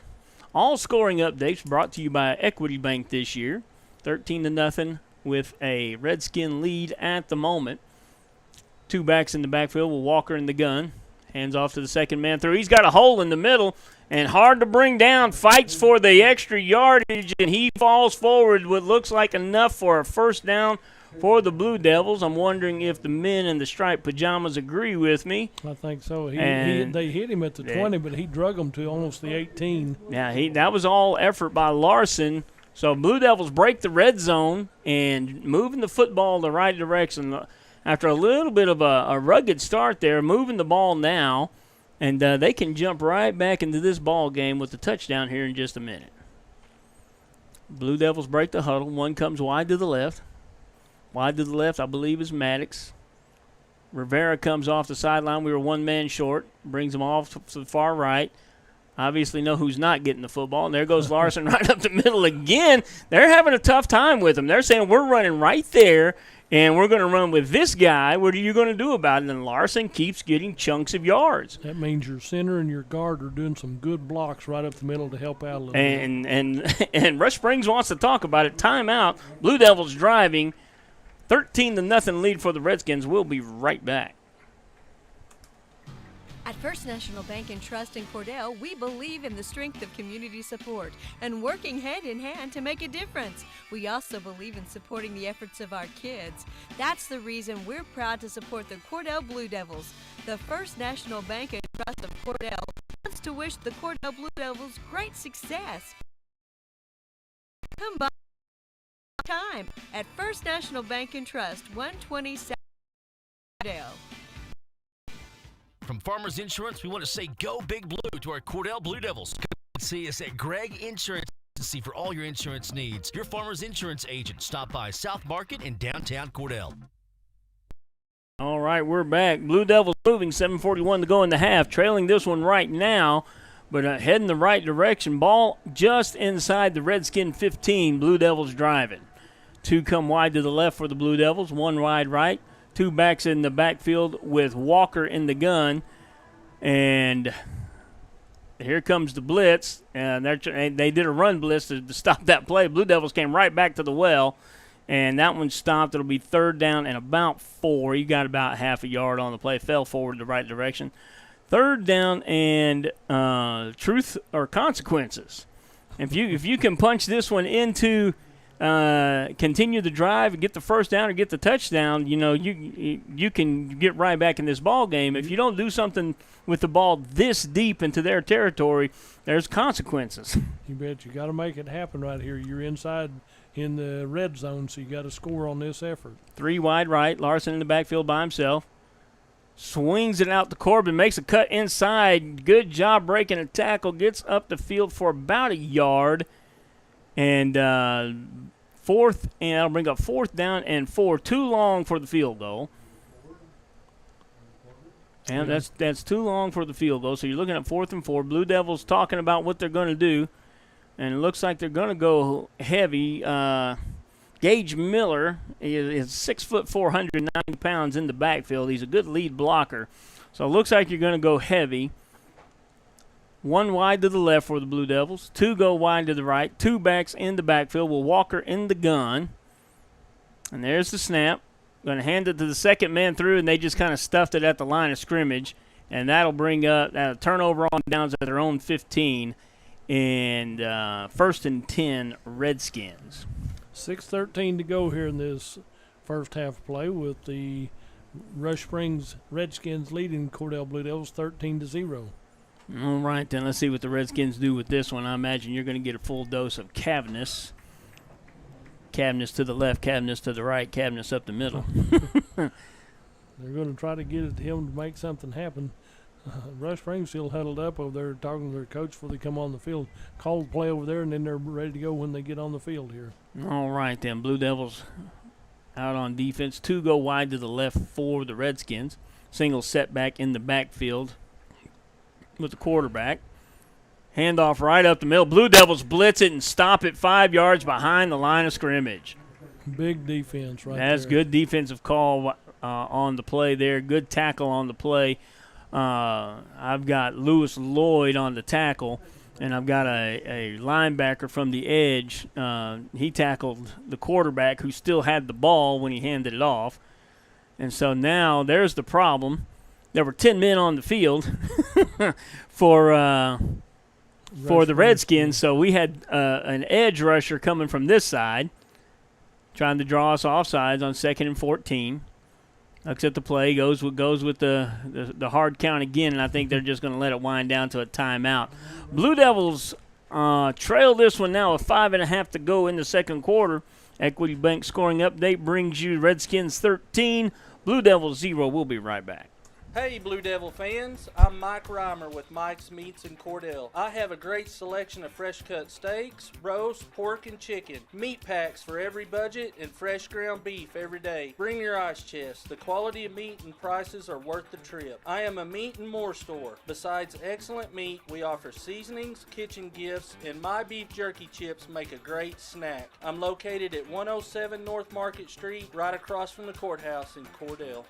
All scoring updates brought to you by Equity Bank this year. 13-0 with a Redskin lead at the moment. 2 backs in the backfield with Walker in the gun. Hands off to the second man through. He's got a hole in the middle and hard to bring down. Fights for the extra yardage, and he falls forward what looks like enough for a 1st down for the Blue Devils. I'm wondering if the men in the striped pajamas agree with me. I think so. They hit him at the 20, but he drug them to almost the 18. Yeah, that was all effort by Larson. So Blue Devils break the red zone and moving the football in the right direction. After a little bit of a rugged start there, moving the ball now, and they can jump right back into this ball game with the touchdown here in just a minute. Blue Devils break the huddle. 1 comes wide to the left. Wide to the left, I believe, is Maddox. Rivera comes off the sideline. We were 1 man short. Brings him off to the far right. Obviously know who's not getting the football. And there goes Larson right up the middle again. They're having a tough time with him. They're saying, we're running right there, and we're going to run with this guy. What are you going to do about it? And Larson keeps getting chunks of yards. That means your center and your guard are doing some good blocks right up the middle to help out a little bit. And Rush Springs wants to talk about it. Timeout. Blue Devils driving. 13-0 lead for the Redskins. We'll be right back. At First National Bank and Trust in Cordell, we believe in the strength of community support and working hand in hand to make a difference. We also believe in supporting the efforts of our kids. That's the reason we're proud to support the Cordell Blue Devils. The First National Bank and Trust of Cordell wants to wish the Cordell Blue Devils great success. Come by time at First National Bank and Trust, 120 South Cordell. From Farmers Insurance, we want to say go Big Blue to our Cordell Blue Devils. Come see us at Gregg Insurance Agency for all your insurance needs. Your Farmers Insurance agent. Stop by South Market in downtown Cordell. All right, we're back. Blue Devils moving, 7:41 to go in the half. Trailing this one right now, but heading the right direction. Ball just inside the Redskin 15. Blue Devils driving. 2 come wide to the left for the Blue Devils, 1 wide right. 2 backs in the backfield with Walker in the gun. And here comes the blitz. And they did a run blitz to stop that play. Blue Devils came right back to the well. And that one stopped. It'll be 3rd down and about 4. You got about half a yard on the play. Fell forward the right direction. 3rd down and truth or consequences. If you can punch this one into continue the drive and get the 1st down or get the touchdown, you can get right back in this ball game. If you don't do something with the ball this deep into their territory, there's consequences. You bet. You got to make it happen right here. You're inside in the red zone, so you got to score on this effort. 3 wide right. Larson in the backfield by himself. Swings it out to Corbin. Makes a cut inside. Good job breaking a tackle. Gets up the field for about a yard. And 4th, and that'll bring up 4th down and 4. Too long for the field goal. And that's too long for the field goal. So you're looking at 4th and 4. Blue Devils talking about what they're going to do. And it looks like they're going to go heavy. Gage Miller is 6 foot 490 pounds in the backfield. He's a good lead blocker. So it looks like you're going to go heavy. 1 wide to the left for the Blue Devils. 2 go wide to the right. 2 backs in the backfield with Walker in the gun. And there's the snap. Going to hand it to the second man through, and they just kind of stuffed it at the line of scrimmage. And that'll bring up a turnover on downs at their own 15. And 1st and 10 Redskins. 6:13 to go here in this first half of play with the Rush Springs Redskins leading Cordell Blue Devils 13-0. All right, then let's see what the Redskins do with this one. I imagine you're going to get a full dose of Cavness. Cavness to the left, Cavness to the right, Cavness up the middle. They're going to try to get it to him to make something happen. Rush Springs still huddled up over there talking to their coach before they come on the field. Called the play over there, and then they're ready to go when they get on the field here. All right, then. Blue Devils out on defense. 2 go wide to the left for the Redskins. Single setback in the backfield with the quarterback. Handoff right up the middle. Blue Devils blitz it and stop it 5 yards behind the line of scrimmage. Big defense right there. That's good defensive call on the play there. Good tackle on the play. I've got Lewis Lloyd on the tackle, and I've got a linebacker from the edge. He tackled the quarterback who still had the ball when he handed it off. And so now there's the problem. There were 10 men on the field for the Redskins, so we had an edge rusher coming from this side trying to draw us offsides on 2nd and 14. Looks at the play, goes with the hard count again, and I think they're just going to let it wind down to a timeout. Blue Devils trail this one now with 5.5 to go in the second quarter. Equity Bank scoring update brings you Redskins 13, Blue Devils 0. We'll be right back. Hey Blue Devil fans, I'm Mike Reimer with Mike's Meats in Cordell. I have a great selection of fresh cut steaks, roast, pork, and chicken. Meat packs for every budget and fresh ground beef every day. Bring your ice chest. The quality of meat and prices are worth the trip. I am a meat and more store. Besides excellent meat, we offer seasonings, kitchen gifts, and my beef jerky chips make a great snack. I'm located at 107 North Market Street, right across from the courthouse in Cordell.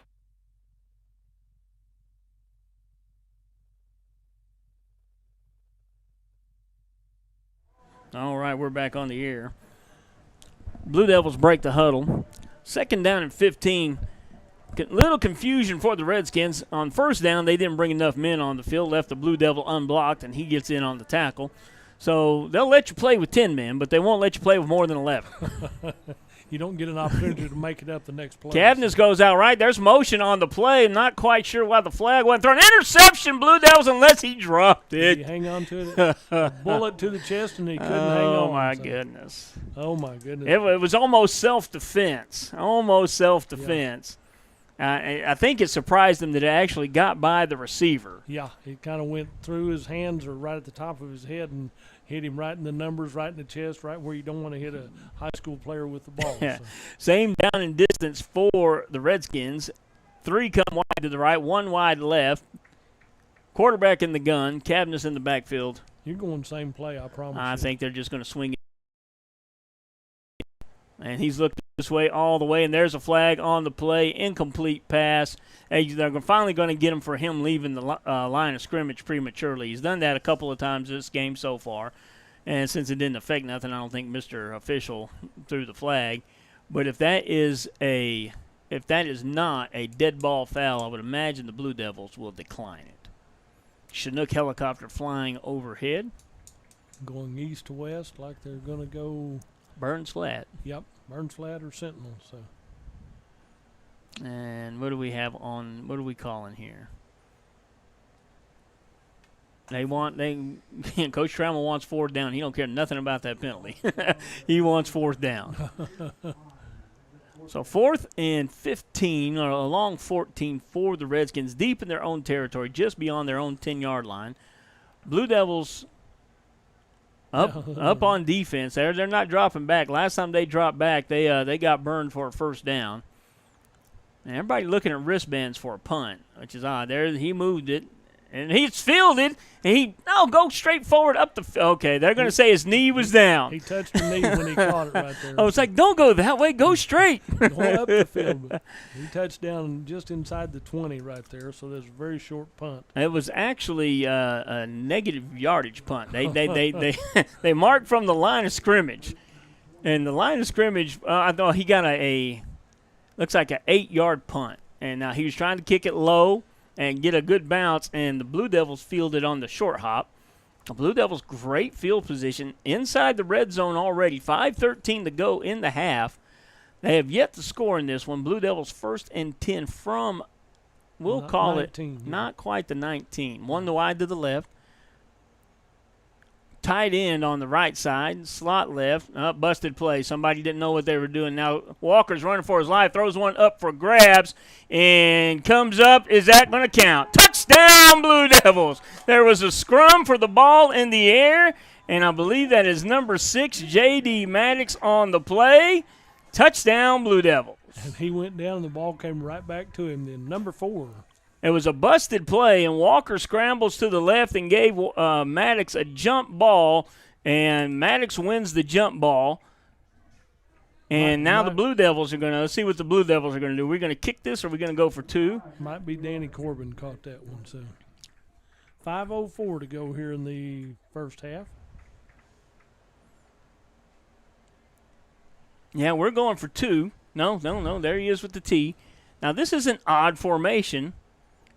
All right, we're back on the air. Blue Devils break the huddle. 2nd down and 15. Little confusion for the Redskins. On 1st down, they didn't bring enough men on the field, left the Blue Devil unblocked, and he gets in on the tackle. So they'll let you play with 10 men, but they won't let you play with more than 11. You don't get an opportunity to make it up the next play. Cavness goes out right. There's motion on the play. I'm not quite sure why the flag wasn't thrown. Interception, Blue Devils, unless he dropped it. Did he hang on to it? Bullet to the chest, and he couldn't hang on. Oh, my goodness. Oh, my goodness. It was almost self-defense. Almost self-defense. I think it surprised him that it actually got by the receiver. Yeah, it kind of went through his hands or right at the top of his head and hit him right in the numbers, right in the chest, right where you don't want to hit a high school player with the ball. So. Same down and distance for the Redskins. 3 come wide to the right, 1 wide left. Quarterback in the gun, Cavness in the backfield. You're going same play, I promise I you. think they're just going to swing it. And he's looked this way all the way, and there's a flag on the play. Incomplete pass. They're finally going to get him for him leaving the line of scrimmage prematurely. He's done that a couple of times this game so far. And since it didn't affect nothing, I don't think Mr. Official threw the flag. But if that is not a dead ball foul, I would imagine the Blue Devils will decline it. Chinook helicopter flying overhead. Going east to west like they're going to go. Burns Flat. Yep, Burns Flat or Sentinel. So. And what do we have on? What are we calling here? Coach Trammell wants 4th down. He don't care nothing about that penalty. He wants 4th down. So 4th and 15, or a long 14 for the Redskins, deep in their own territory, just beyond their own 10-yard line. Blue Devils up on defense. They're not dropping back. Last time they dropped back, they got burned for a 1st down. And everybody looking at wristbands for a punt, which is odd. There he moved it, and he's fielded. And go straight forward up the. Okay, they're going to say his knee was down. He touched the knee when he caught it right there. Oh, it's like, don't go that way. Go straight. Going up the field. But he touched down just inside the 20 right there, so there's a very short punt. It was actually a negative yardage punt. They marked from the line of scrimmage, and the line of scrimmage. I thought he got looks like an 8-yard punt, and he was trying to kick it low and get a good bounce, and the Blue Devils fielded on the short hop. The Blue Devils, great field position inside the red zone already. 5:13 to go in the half. They have yet to score in this one. Blue Devils 1st and 10 from, we'll call 19, it, not quite the 19. 1 wide to the left. Tight end on the right side, slot left, busted play. Somebody didn't know what they were doing. Now Walker's running for his life, throws one up for grabs, and comes up. Is that going to count? Touchdown, Blue Devils. There was a scrum for the ball in the air, and I believe that is number 6, J.D. Maddox on the play. Touchdown, Blue Devils. And he went down, and the ball came right back to him. Then number 4. It was a busted play, and Walker scrambles to the left and gave Maddox a jump ball, and Maddox wins the jump ball. And now the Blue Devils are going to – let's see what the Blue Devils are going to do. We're going to kick this, or we're going to go for 2? Might be Danny Corbin caught that one. So 5:04 to go here in the first half. Yeah, we're going for 2. No, there he is with the T. Now, this is an odd formation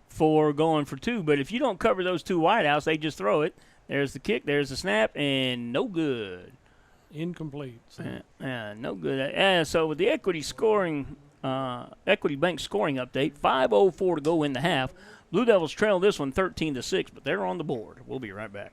for going for 2, but if you don't cover those 2 wideouts, they just throw it. There's the kick, there's the snap, and no good. Incomplete. So. No good. So with the Equity Bank scoring update, 5:04 to go in the half. Blue Devils trail this one 13-6, but they're on the board. We'll be right back.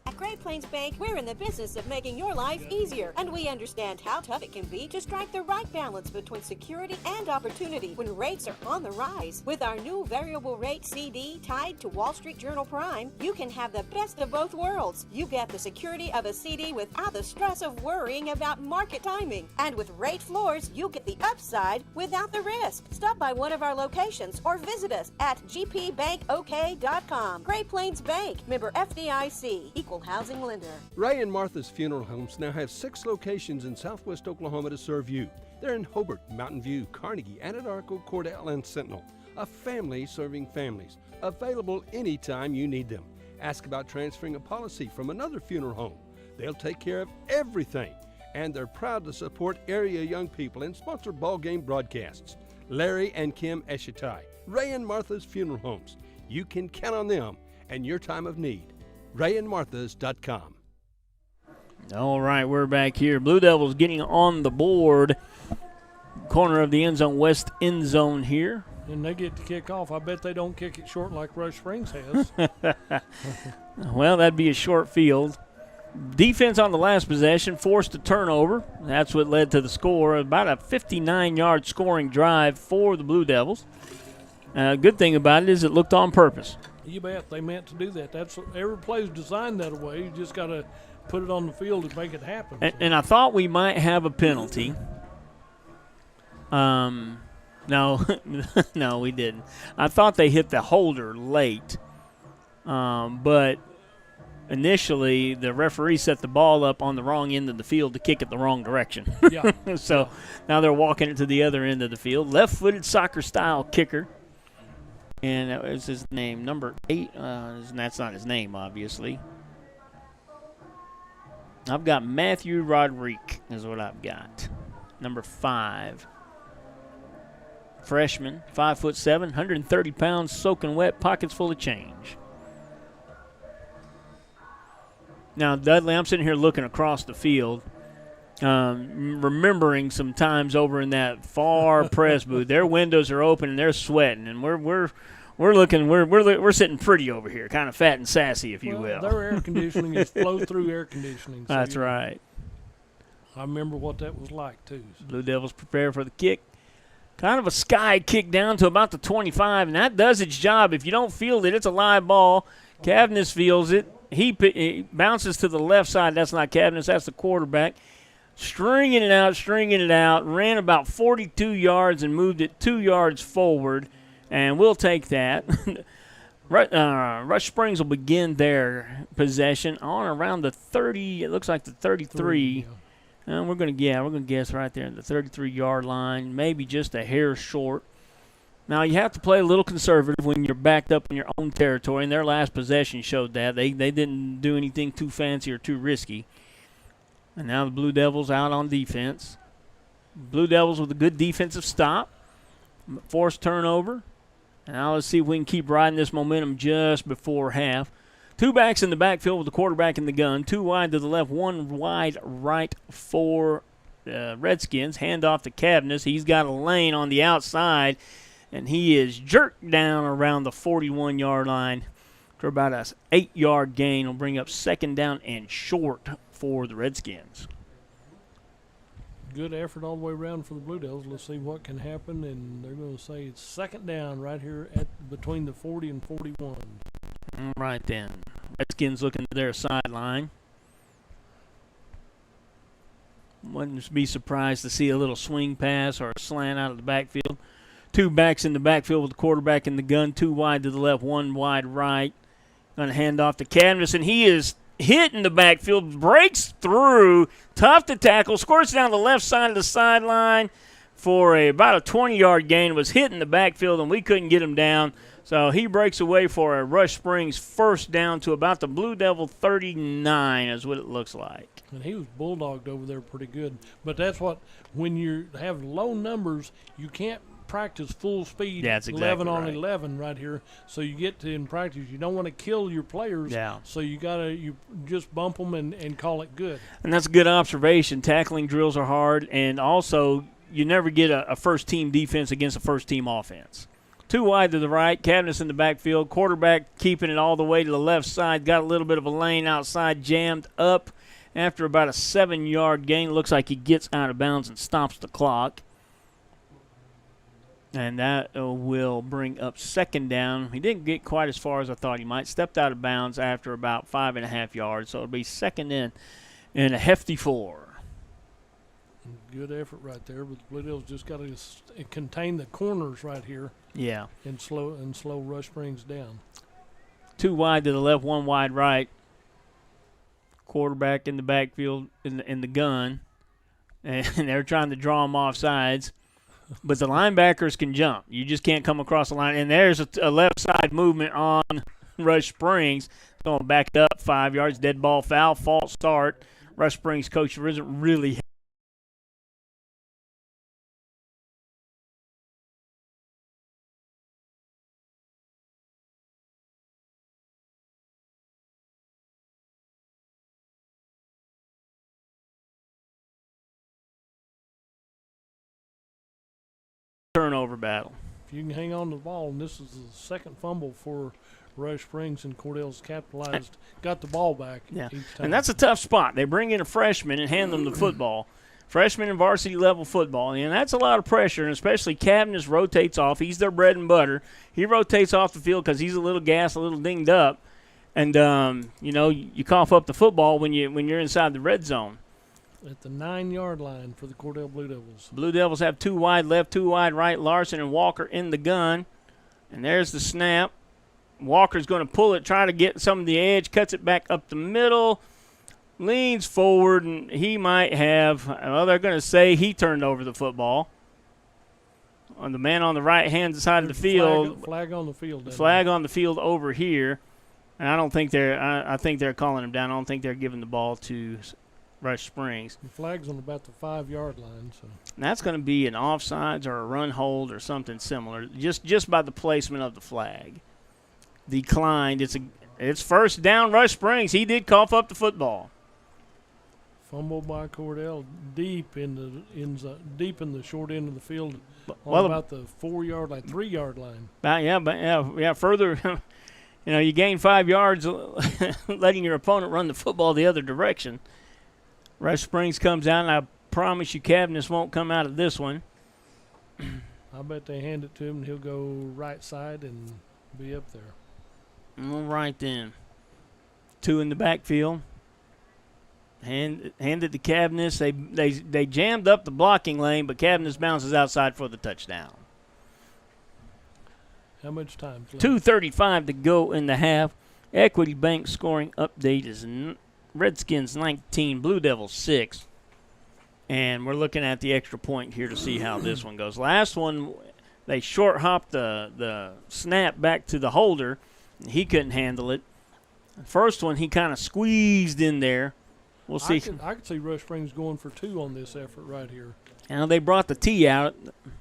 At Great Plains Bank, we're in the business of making your life easier, and we understand how tough it can be to strike the right balance between security and opportunity when rates are on the rise. With our new variable rate CD tied to Wall Street Journal Prime, you can have the best of both worlds. You get the security of a CD without the stress of worrying about market timing. And with rate floors, you get the upside without the risk. Stop by one of our locations or visit us at gpbankok.com. Great Plains Bank, member FDIC, equal housing lender. Ray and Martha's Funeral Homes now have 6 locations in southwest Oklahoma to serve you. They're in Hobart, Mountain View, Carnegie, Anadarko, Cordell, and Sentinel. A family serving families. Available anytime you need them. Ask about transferring a policy from another funeral home. They'll take care of everything. And they're proud to support area young people and sponsor ball game broadcasts. Larry and Kim Eshitai, Ray and Martha's Funeral Homes. You can count on them and your time of need. RayandMarthas.com. All right, we're back here. Blue Devils getting on the board. Corner of the end zone, west end zone here. And they get to kick off. I bet they don't kick it short like Rush Springs has. Well, that'd be a short field. Defense on the last possession forced a turnover. That's what led to the score. About a 59-yard scoring drive for the Blue Devils. Good thing about it is it looked on purpose. You bet. They meant to do that. That's every play's designed that way. You just got to put it on the field and make it happen. And I thought we might have a penalty. No, no, we didn't. I thought they hit the holder late, but initially the referee set the ball up on the wrong end of the field to kick it the wrong direction. Yeah. So now they're walking it to the other end of the field. Left-footed soccer-style kicker. And that was his name, number 8. That's not his name, obviously. I've got Matthew Rodriguez is what I've got. Number 5. Freshman, 5'7", 130 pounds, soaking wet, pockets full of change. Now, Dudley, I'm sitting here looking across the field, remembering some times over in that far press booth. Their windows are open and they're sweating, and we're sitting pretty over here, kind of fat and sassy, if you will. Their air conditioning is flow-through air conditioning. So That's right. I remember what that was like, too. So. Blue Devils prepare for the kick. Kind of a sky kick down to about the 25, and that does its job. If you don't field it, it's a live ball. Cavness fields it. He bounces to the left side. That's not Cavness. That's the quarterback. Stringing it out. Ran about 42 yards and moved it 2 yards forward, and we'll take that. Rush Springs will begin their possession on around the 30. It looks like the 33. We're gonna guess right there in the 33-yard line, maybe just a hair short. Now you have to play a little conservative when you're backed up in your own territory, and their last possession showed that they didn't do anything too fancy or too risky. And now the Blue Devils out on defense. Blue Devils with a good defensive stop, forced turnover. And now let's see if we can keep riding this momentum just before half. 2 backs in the backfield with the quarterback in the gun. 2 wide to the left, 1 wide right for Redskins. Hand off to Cavness. He's got a lane on the outside, and he is jerked down around the 41-yard line for about a 8-yard gain. Will bring up 2nd down and short for the Redskins. Good effort all the way around for the Blue Devils. Let's see what can happen, and they're going to say it's 2nd down right here between the 40 and 41. All right, then. Redskins looking to their sideline. Wouldn't be surprised to see a little swing pass or a slant out of the backfield. 2 backs in the backfield with the quarterback in the gun. 2 wide to the left, 1 wide right. Going to hand off to Cavness, and he is hit in the backfield, breaks through, tough to tackle, squirts down the left side of the sideline for about a 20-yard gain, was hit in the backfield, and we couldn't get him down. So he breaks away for a Rush Springs 1st down to about the Blue Devil 39 is what it looks like. And he was bulldogged over there pretty good. But that's what, when you have low numbers, you can't practice full speed. That's exactly 11 on right. 11 right here. So you get to, in practice, you don't want to kill your players. Yeah. So you just bump them and call it good. And that's a good observation. Tackling drills are hard, and also you never get a first-team defense against a first-team offense. 2 wide to the right, Cavness in the backfield, quarterback keeping it all the way to the left side, got a little bit of a lane outside, jammed up after about a 7-yard gain. Looks like he gets out of bounds and stops the clock. And that will bring up 2nd down. He didn't get quite as far as I thought he might. Stepped out of bounds after about 5.5 yards, so it'll be 2nd in a hefty 4. Good effort right there, but the Blue Devils just got to contain the corners right here. Yeah. And slow Rush Springs down. 2 wide to the left, 1 wide right. Quarterback in the backfield in the gun, and they're trying to draw him off sides. But the linebackers can jump. You just can't come across the line. And there's a left side movement on Rush Springs. Going to back it up 5 yards, dead ball foul, false start. Rush Springs coach isn't really turnover battle. If you can hang on to the ball, and this is the 2nd fumble for Rush Springs and Cordell's capitalized, got the ball back each time. And that's a tough spot. They bring in a freshman and hand them the football. Freshman and varsity level football, and that's a lot of pressure, and especially Cavness rotates off. He's their bread and butter. He rotates off the field because he's a little gassed, a little dinged up, and you cough up the football when you're inside the red zone. At the 9-yard line for the Cordell Blue Devils. Blue Devils have 2 wide left, 2 wide right. Larson and Walker in the gun, and there's the snap. Walker's going to pull it, try to get some of the edge, cuts it back up the middle. Leans forward, and he might have, well, they're going to say he turned over the football. On the man on the right-hand side of the field. Flag on the field. Flag on the field over here. And I don't think I think they're calling him down. I don't think they're giving the ball to Rush Springs. The flag's on about the 5-yard line. So and that's going to be an offsides or a run hold or something similar, just by the placement of the flag. Declined. It's first down, Rush Springs. He did cough up the football. Fumble by Cordell deep in the short end of the field, about the 4-yard line, 3-yard line. Further, you gain 5 yards, letting your opponent run the football the other direction. Rush Springs comes out, and I promise you, Cavness won't come out of this one. I bet they hand it to him, and he'll go right side and be up there. All right then. 2 in the backfield. Handed to Cavness. They jammed up the blocking lane, but Cavness bounces outside for the touchdown. How much time? 2:35 to go in the half. Equity Bank scoring update is Redskins 19, Blue Devils 6. And we're looking at the extra point here to see how this one goes. Last one, they short hopped the snap back to the holder. He couldn't handle it. The first one, he kind of squeezed in there. We'll see. I could see Rush Springs going for 2 on this effort right here. Now they brought the tee out,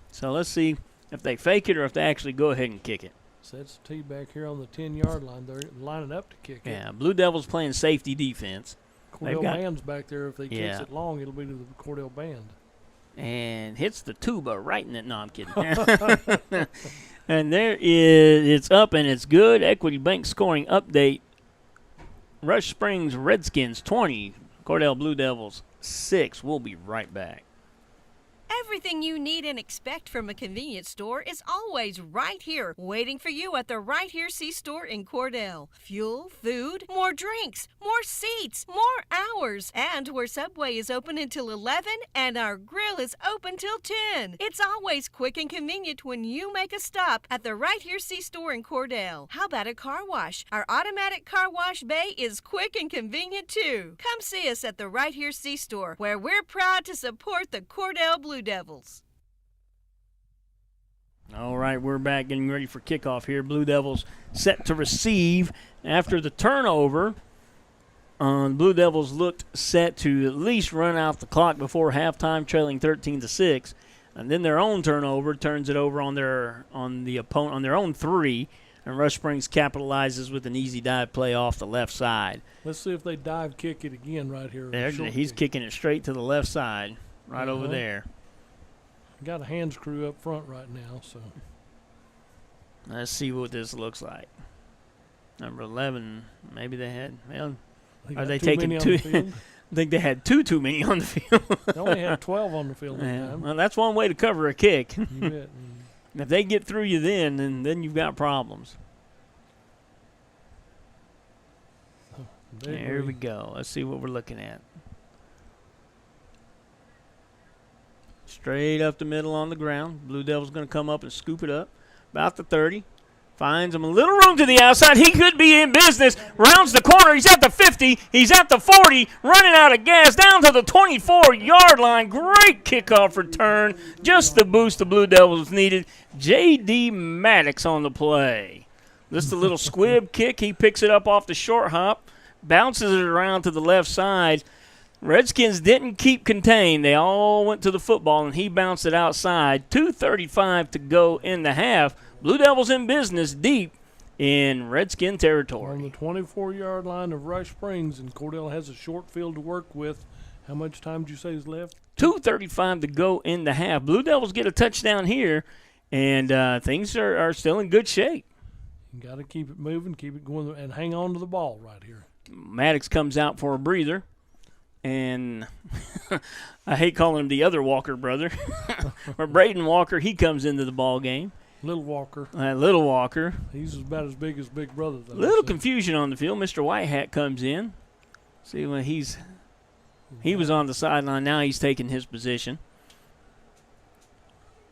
so let's see if they fake it or if they actually go ahead and kick it. So that's the tee back here on the 10-yard line. They're lining up to kick it. Yeah, Blue Devils playing safety defense. Cordell Band's back there. If they kicks it long, it'll be to the Cordell Band. And hits the tuba right in it. No, I'm kidding. And it's up and it's good. Equity Bank scoring update. Rush Springs Redskins 20, Cordell Blue Devils 6. We'll be right back. Everything you need and expect from a convenience store is always right here, waiting for you at the Right Here C-Store in Cordell. Fuel, food, more drinks, more seats, more hours, and where Subway is open until 11 and our grill is open till 10. It's always quick and convenient when you make a stop at the Right Here C-Store in Cordell. How about a car wash? Our automatic car wash bay is quick and convenient too. Come see us at the Right Here C-Store, where we're proud to support the Cordell Blue Devils. All right, we're back getting ready for kickoff here. Blue Devils set to receive after the turnover. Blue Devils looked set to at least run out the clock before halftime, trailing 13-6, and then their own turnover turns it over on their own 3, and Rush Springs capitalizes with an easy dive play off the left side. Let's see if they dive kick it again right here. He's kicking it straight to the left side, right over there. Got a hands crew up front right now, so let's see what this looks like. Number 11, maybe they had. Well, are they taking 2? I think they had too many on the field. They only had 12 on the field. Yeah. Well, that's one way to cover a kick. You bet. If they get through you, then you've got problems. There we go. Let's see what we're looking at. Straight up the middle on the ground. Blue Devil's going to come up and scoop it up. About the 30. Finds him a little room to the outside. He could be in business. Rounds the corner. He's at the 50. He's at the 40. Running out of gas. Down to the 24-yard line. Great kickoff return. Just the boost the Blue Devils needed. J.D. Maddox on the play. Just a little squib kick. He picks it up off the short hop. Bounces it around to the left side. Redskins didn't keep contained. They all went to the football, and he bounced it outside. 2:35 to go in the half. Blue Devils in business deep in Redskin territory. On the 24-yard line of Rush Springs, and Cordell has a short field to work with. How much time did you say is left? 2:35 to go in the half. Blue Devils get a touchdown here, and things are still in good shape. You got to keep it moving, keep it going, and hang on to the ball right here. Maddox comes out for a breather, and I hate calling him the other Walker brother. Or Braden Walker, he comes into the ball game. Little Walker. Little Walker. He's about as big as Big Brother. Though, Little confusion on the field. Mr. Whitehat comes in. See, when he was on the sideline. Now he's taking his position.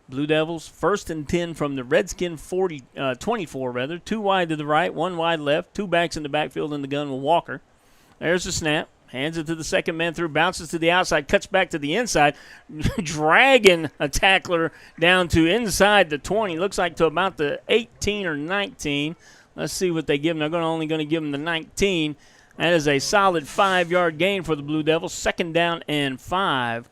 Blue Devils, 1st and 10 from the Redskin 24, rather. 2 wide to the right, 1 wide left, 2 backs in the backfield in the gun with Walker. There's the snap. Hands it to the second man through, bounces to the outside, cuts back to the inside, dragging a tackler down to inside the 20. Looks like to about the 18 or 19. Let's see what they give him. They're only going to give him the 19. That is a solid 5-yard gain for the Blue Devils. 2nd down and 5.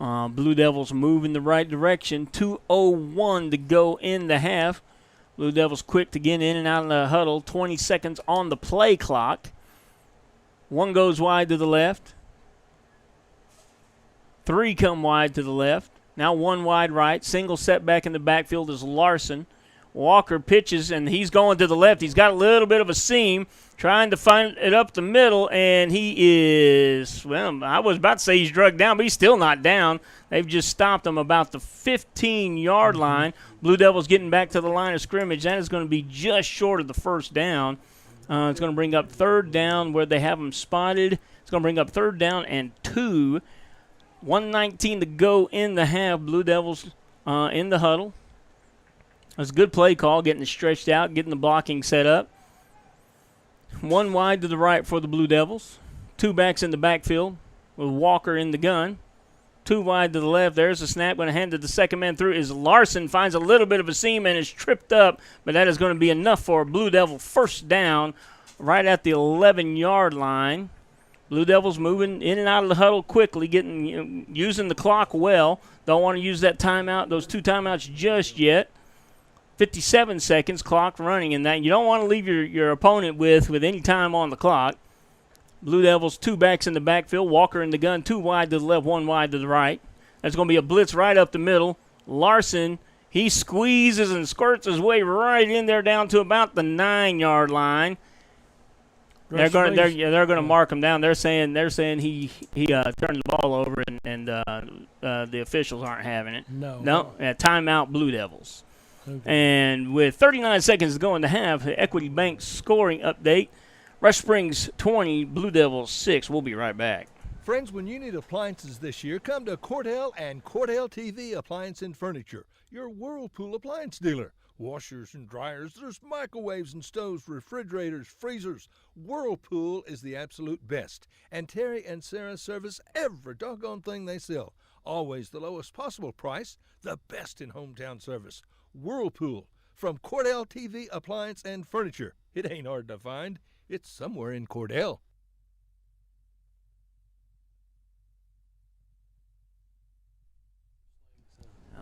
Blue Devils move in the right direction. 2:01 to go in the half. Blue Devils quick to get in and out of the huddle. 20 seconds on the play clock. 1 goes wide to the left. 3 come wide to the left. Now 1 wide right. Single setback in the backfield is Larson. Walker pitches, and he's going to the left. He's got a little bit of a seam, trying to find it up the middle, and he is, well, I was about to say he's drugged down, but he's still not down. They've just stopped him about the 15-yard line. Blue Devils getting back to the line of scrimmage. That is going to be just short of the 1st down. It's going to bring up 3rd down where they have him spotted. It's going to bring up 3rd down and 2. 1:19 to go in the half. Blue Devils in the huddle. That's a good play call, getting it stretched out, getting the blocking set up. 1 wide to the right for the Blue Devils. 2 backs in the backfield with Walker in the gun. 2 wide to the left. There's the snap. Going to hand it to the second man through is Larson. Finds a little bit of a seam and is tripped up, but that is going to be enough for a Blue Devil 1st down right at the 11-yard line. Blue Devils moving in and out of the huddle quickly, using the clock well. Don't want to use that timeout, those 2 timeouts just yet. 57 seconds, clock running, and that you don't want to leave your opponent with any time on the clock. Blue Devils, 2 backs in the backfield. Walker in the gun, 2 wide to the left, 1 wide to the right. There's going to be a blitz right up the middle. Larson, he squeezes and squirts his way right in there down to about the 9-yard line. They're going to mark him down. They're saying he turned the ball over and the officials aren't having it. No. Timeout, Blue Devils. Okay. And with 39 seconds to go in the half, the Equity Bank scoring update. Rush Springs 20, Blue Devils 6. We'll be right back. Friends, when you need appliances this year, come to Cordell and Cordell TV Appliance and Furniture, your Whirlpool appliance dealer. Washers and dryers, there's microwaves and stoves, refrigerators, freezers. Whirlpool is the absolute best. And Terry and Sarah service every doggone thing they sell. Always the lowest possible price, the best in hometown service. Whirlpool from Cordell TV Appliance and Furniture. It ain't hard to find. It's somewhere in Cordell.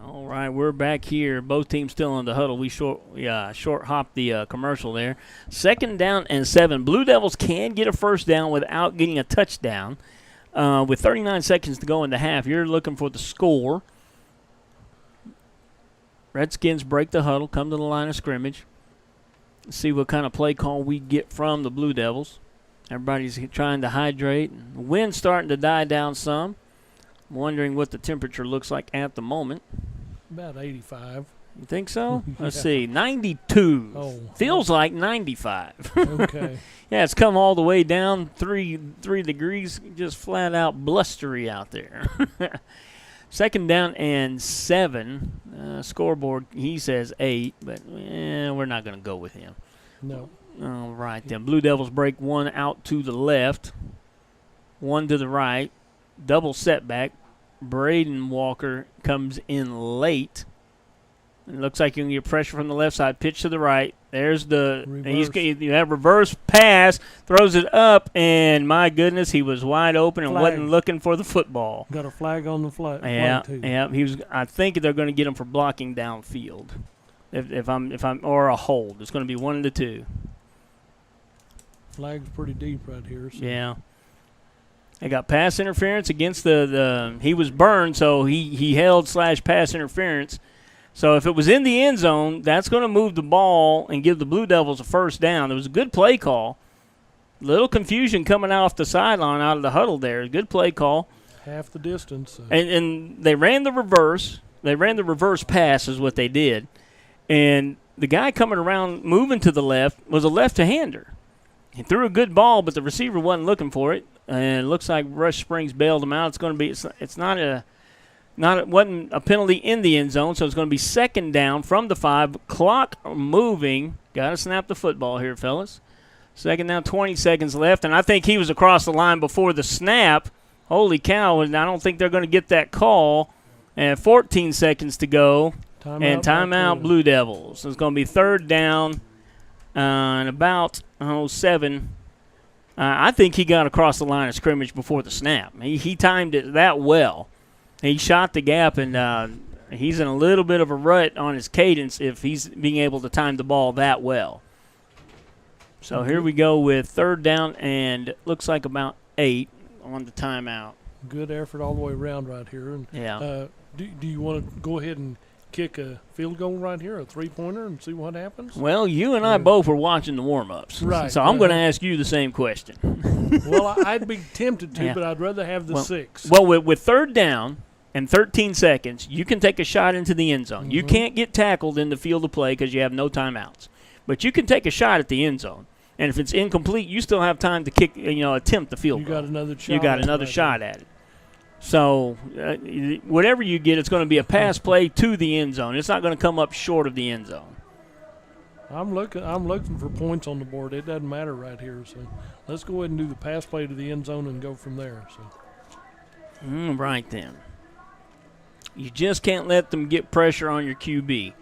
All right, we're back here. Both teams still in the huddle. We short hopped the commercial there. 2nd down and 7. Blue Devils can get a 1st down without getting a touchdown. With 39 seconds to go in the half, you're looking for the score. Redskins break the huddle, come to the line of scrimmage. See what kind of play call we get from the Blue Devils. Everybody's trying to hydrate. The wind's starting to die down some. I'm wondering what the temperature looks like at the moment. About 85. You think so? Yeah. Let's see. 92. Oh. Feels like 95. Okay. Yeah, it's come all the way down 3 degrees, just flat out blustery out there. 2nd down and 7. Scoreboard, he says 8, but we're not going to go with him. No. All right, then. Blue Devils break 1 out to the left, 1 to the right. Double setback. Braden Walker comes in late. It looks like you can get pressure from the left side. Pitch to the right. There's the reverse pass. Throws it up, and my goodness, he was wide open and wasn't looking for the football. Got a flag on the flag. Yeah. He was. I think they're going to get him for blocking downfield. If I'm or a hold. It's going to be 1 of the 2. Flag's pretty deep right here. So. Yeah. They got pass interference against the he was burned, so he held /pass interference. So if it was in the end zone, that's going to move the ball and give the Blue Devils a first down. It was a good play call. Little confusion coming off the sideline out of the huddle there. Good play call. Half the distance. And they ran the reverse. They ran the reverse pass is what they did. And the guy coming around moving to the left was a left-hander. He threw a good ball, but the receiver wasn't looking for it. And it looks like Rush Springs bailed him out. It's going to be it wasn't a penalty in the end zone, so it's going to be second down from the 5. Clock moving. Got to snap the football here, fellas. Second down, 20 seconds left, and I think he was across the line before the snap. Holy cow, and I don't think they're going to get that call. And 14 seconds to go, and timeout Blue Devils. So it's going to be third down and about 7. I think he got across the line of scrimmage before the snap. He timed it that well. He shot the gap, and he's in a little bit of a rut on his cadence if he's being able to time the ball that well. So here we go with third down and looks like about 8 on the timeout. Good effort all the way around right here. And, yeah. Do you want to go ahead and kick a field goal right here, a three-pointer, and see what happens? Well, you and I both were watching the warm-ups. Right. So I'm going to ask you the same question. Well, I'd be tempted to, but I'd rather have the 6. Well, with third down and 13 seconds, you can take a shot into the end zone. You can't get tackled in the field of play because you have no timeouts. But you can take a shot at the end zone. And if it's incomplete, you still have time to kick, attempt the field goal. You got another shot. You got another shot at it. So whatever you get, it's going to be a pass play to the end zone. It's not going to come up short of the end zone. I'm looking for points on the board. It doesn't matter right here. So let's go ahead and do the pass play to the end zone and go from there. So. Right then. You just can't let them get pressure on your QB.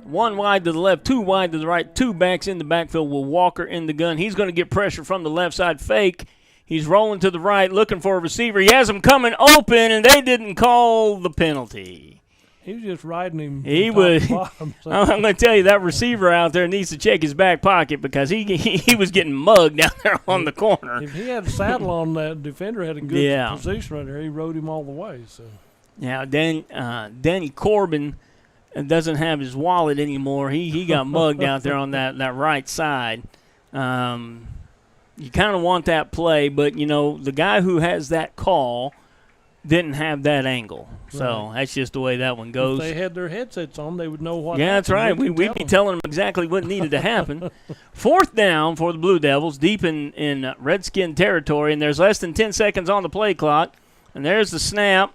1 wide to the left, 2 wide to the right, 2 backs in the backfield with Walker in the gun. He's going to get pressure from the left side fake. He's rolling to the right, looking for a receiver. He has him coming open, and they didn't call the penalty. He was just riding him. He was. I'm going to tell you, that receiver out there needs to check his back pocket because he was getting mugged down there on the corner. If he had a saddle on, that defender had a good position right there. He rode him all the way. So. Now, Danny Corbin doesn't have his wallet anymore. He got mugged out there on that right side. You kind of want that play, but, the guy who has that call didn't have that angle. So that's just the way that one goes. If they had their headsets on, they would know what happened. That's right. We'd be telling them exactly what needed to happen. Fourth down for the Blue Devils, deep in Redskin territory, and there's less than 10 seconds on the play clock. And there's the snap.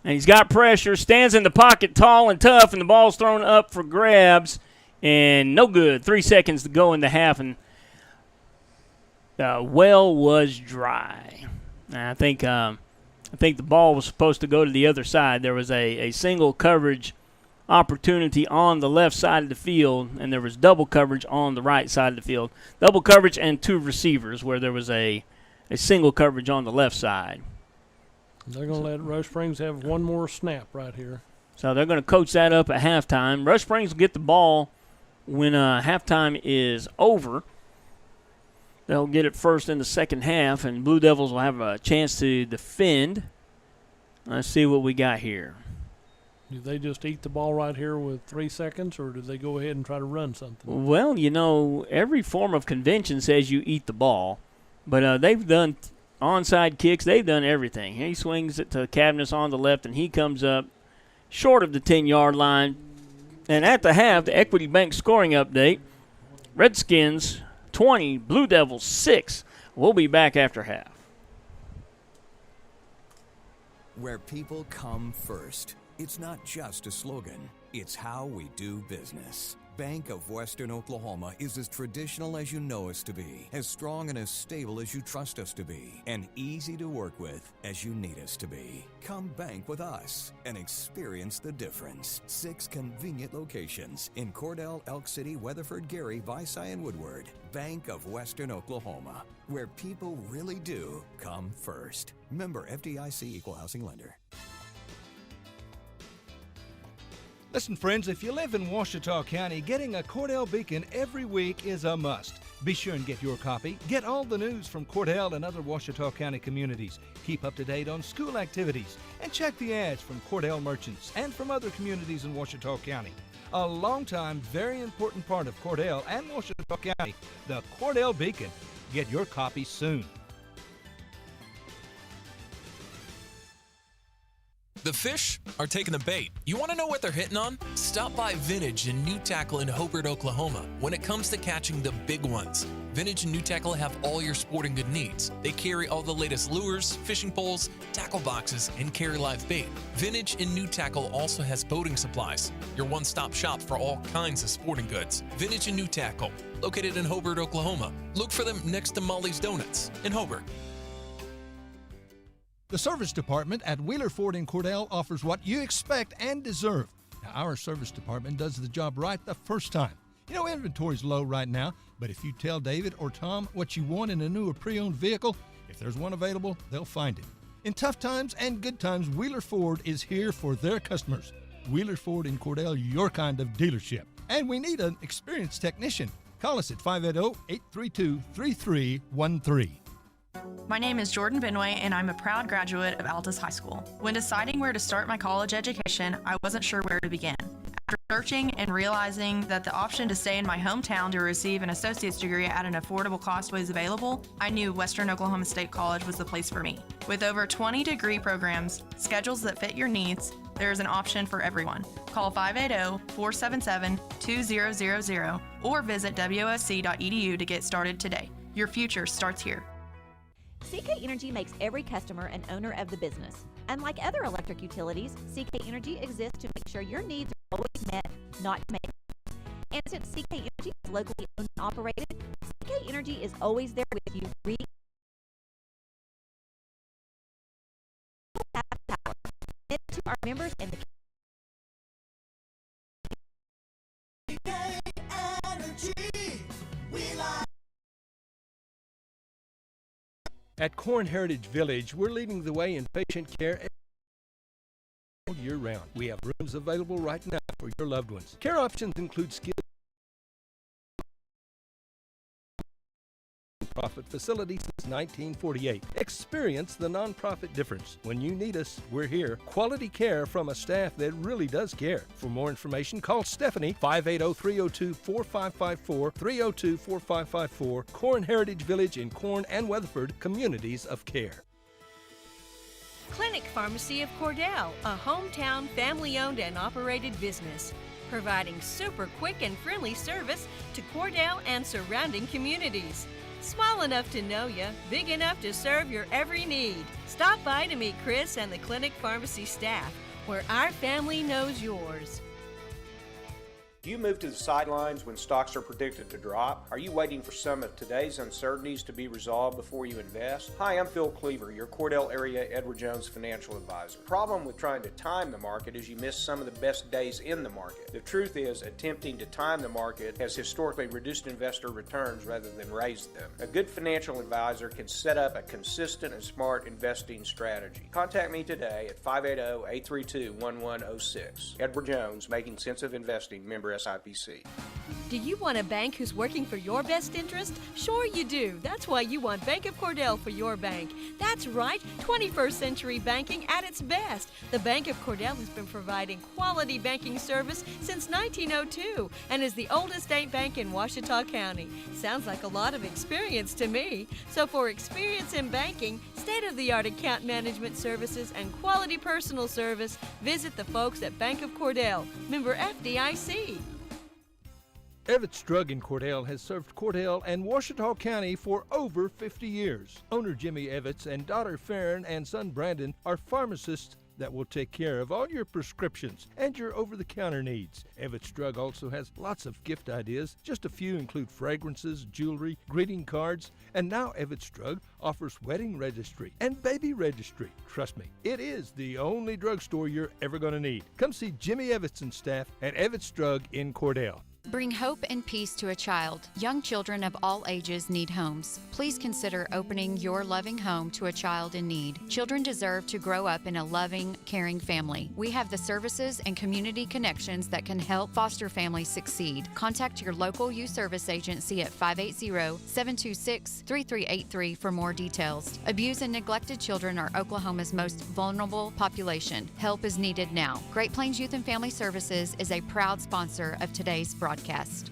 And he's got pressure, stands in the pocket tall and tough, and the ball's thrown up for grabs. And no good. 3 seconds to go in the half, and well was dry. And I think the ball was supposed to go to the other side. There was a single coverage opportunity on the left side of the field, and there was double coverage on the right side of the field. Double coverage and 2 receivers where there was a single coverage on the left side. They're going to let Rush Springs have one more snap right here. So they're going to coach that up at halftime. Rush Springs will get the ball when halftime is over. They'll get it first in the second half, and Blue Devils will have a chance to defend. Let's see what we got here. Do they just eat the ball right here with 3 seconds, or do they go ahead and try to run something? Well, every form of convention says you eat the ball, but they've done onside kicks. They've done everything. He swings it to Cavness on the left, and he comes up short of the 10-yard line. And at the half, the Equity Bank scoring update, Redskins 20, Blue Devils 6. We'll be back after half. Where people come first. It's not just a slogan, it's how we do business. Bank of Western Oklahoma is as traditional as you know us to be, as strong and as stable as you trust us to be, and easy to work with as you need us to be. Come bank with us and experience the difference. 6 convenient locations in Cordell, Elk City, Weatherford, Gary, Visay, and Woodward. Bank of Western Oklahoma, where people really do come first. Member FDIC Equal Housing Lender. Listen, friends, if you live in Ouachita County, getting a Cordell Beacon every week is a must. Be sure and get your copy. Get all the news from Cordell and other Ouachita County communities. Keep up to date on school activities and check the ads from Cordell merchants and from other communities in Ouachita County. A long-time, very important part of Cordell and Ouachita County, the Cordell Beacon. Get your copy soon. The fish are taking the bait. You want to know what they're hitting on? Stop by Vintage and New Tackle in Hobart, Oklahoma. When it comes to catching the big ones, Vintage and New Tackle have all your sporting good needs. They carry all the latest lures, fishing poles, tackle boxes, and carry live bait. Vintage and New Tackle also has boating supplies, your one-stop shop for all kinds of sporting goods. Vintage and New Tackle, located in Hobart, Oklahoma. Look for them next to Molly's Donuts in Hobart. The service department at Wheeler Ford in Cordell offers what you expect and deserve. Now, our service department does the job right the first time. You know, inventory's low right now, but if you tell David or Tom what you want in a new or pre-owned vehicle, if there's one available, they'll find it. In tough times and good times, Wheeler Ford is here for their customers. Wheeler Ford in Cordell, your kind of dealership. And we need an experienced technician. Call us at 580-832-3313. My name is Jordan Benway, and I'm a proud graduate of Altus High School. When deciding where to start my college education, I wasn't sure where to begin. After searching and realizing that the option to stay in my hometown to receive an associate's degree at an affordable cost was available, I knew Western Oklahoma State College was the place for me. With over 20 degree programs, schedules that fit your needs, there is an option for everyone. Call 580-477-2000 or visit wosc.edu to get started today. Your future starts here. CK Energy makes every customer an owner of the business. Unlike other electric utilities, CK Energy exists to make sure your needs are always met, not to make profit. And since CK Energy is locally owned and operated, CK Energy is always there with you. And to our members and the CK Energy, we like. At Corn Heritage Village, we're leading the way in patient care all year round. We have rooms available right now for your loved ones. Care options include skilled nonprofit facility since 1948. Experience the nonprofit difference. When you need us, we're here. Quality care from a staff that really does care. For more information, call Stephanie, 580-302-4554, 302-4554, Corn Heritage Village in Corn and Weatherford, Communities of Care. Clinic Pharmacy of Cordell, a hometown family-owned and operated business, providing super quick and friendly service to Cordell and surrounding communities. Small enough to know you, big enough to serve your every need. Stop by to meet Chris and the Clinic Pharmacy staff, where our family knows yours. Do you move to the sidelines when stocks are predicted to drop? Are you waiting for some of today's uncertainties to be resolved before you invest? Hi, I'm Phil Cleaver, your Cordell area Edward Jones financial advisor. The problem with trying to time the market is you miss some of the best days in the market. The truth is, attempting to time the market has historically reduced investor returns rather than raised them. A good financial advisor can set up a consistent and smart investing strategy. Contact me today at 580-832-1106. Edward Jones, Making Sense of Investing, member SIPC. Do you want a bank who's working for your best interest? Sure you do. That's why you want Bank of Cordell for your bank. That's right, 21st century banking at its best. The Bank of Cordell has been providing quality banking service since 1902 and is the oldest state bank in Ouachita County. Sounds like a lot of experience to me. So for experience in banking, state-of-the-art account management services, and quality personal service, visit the folks at Bank of Cordell, member FDIC. Evetts Drug in Cordell has served Cordell and Ouachita County for over 50 years. Owner Jimmy Evetts and daughter Farron and son Brandon are pharmacists that will take care of all your prescriptions and your over-the-counter needs. Evetts Drug also has lots of gift ideas. Just a few include fragrances, jewelry, greeting cards, and now Evetts Drug offers wedding registry and baby registry. Trust me, it is the only drugstore you're ever going to need. Come see Jimmy Evetts and staff at Evetts Drug in Cordell. Bring hope and peace to a child. Young children of all ages need homes. Please consider opening your loving home to a child in need. Children deserve to grow up in a loving, caring family. We have the services and community connections that can help foster families succeed. Contact your local youth service agency at 580-726-3383 for more details. Abused and neglected children are Oklahoma's most vulnerable population. Help is needed now. Great Plains Youth and Family Services is a proud sponsor of today's broadcast.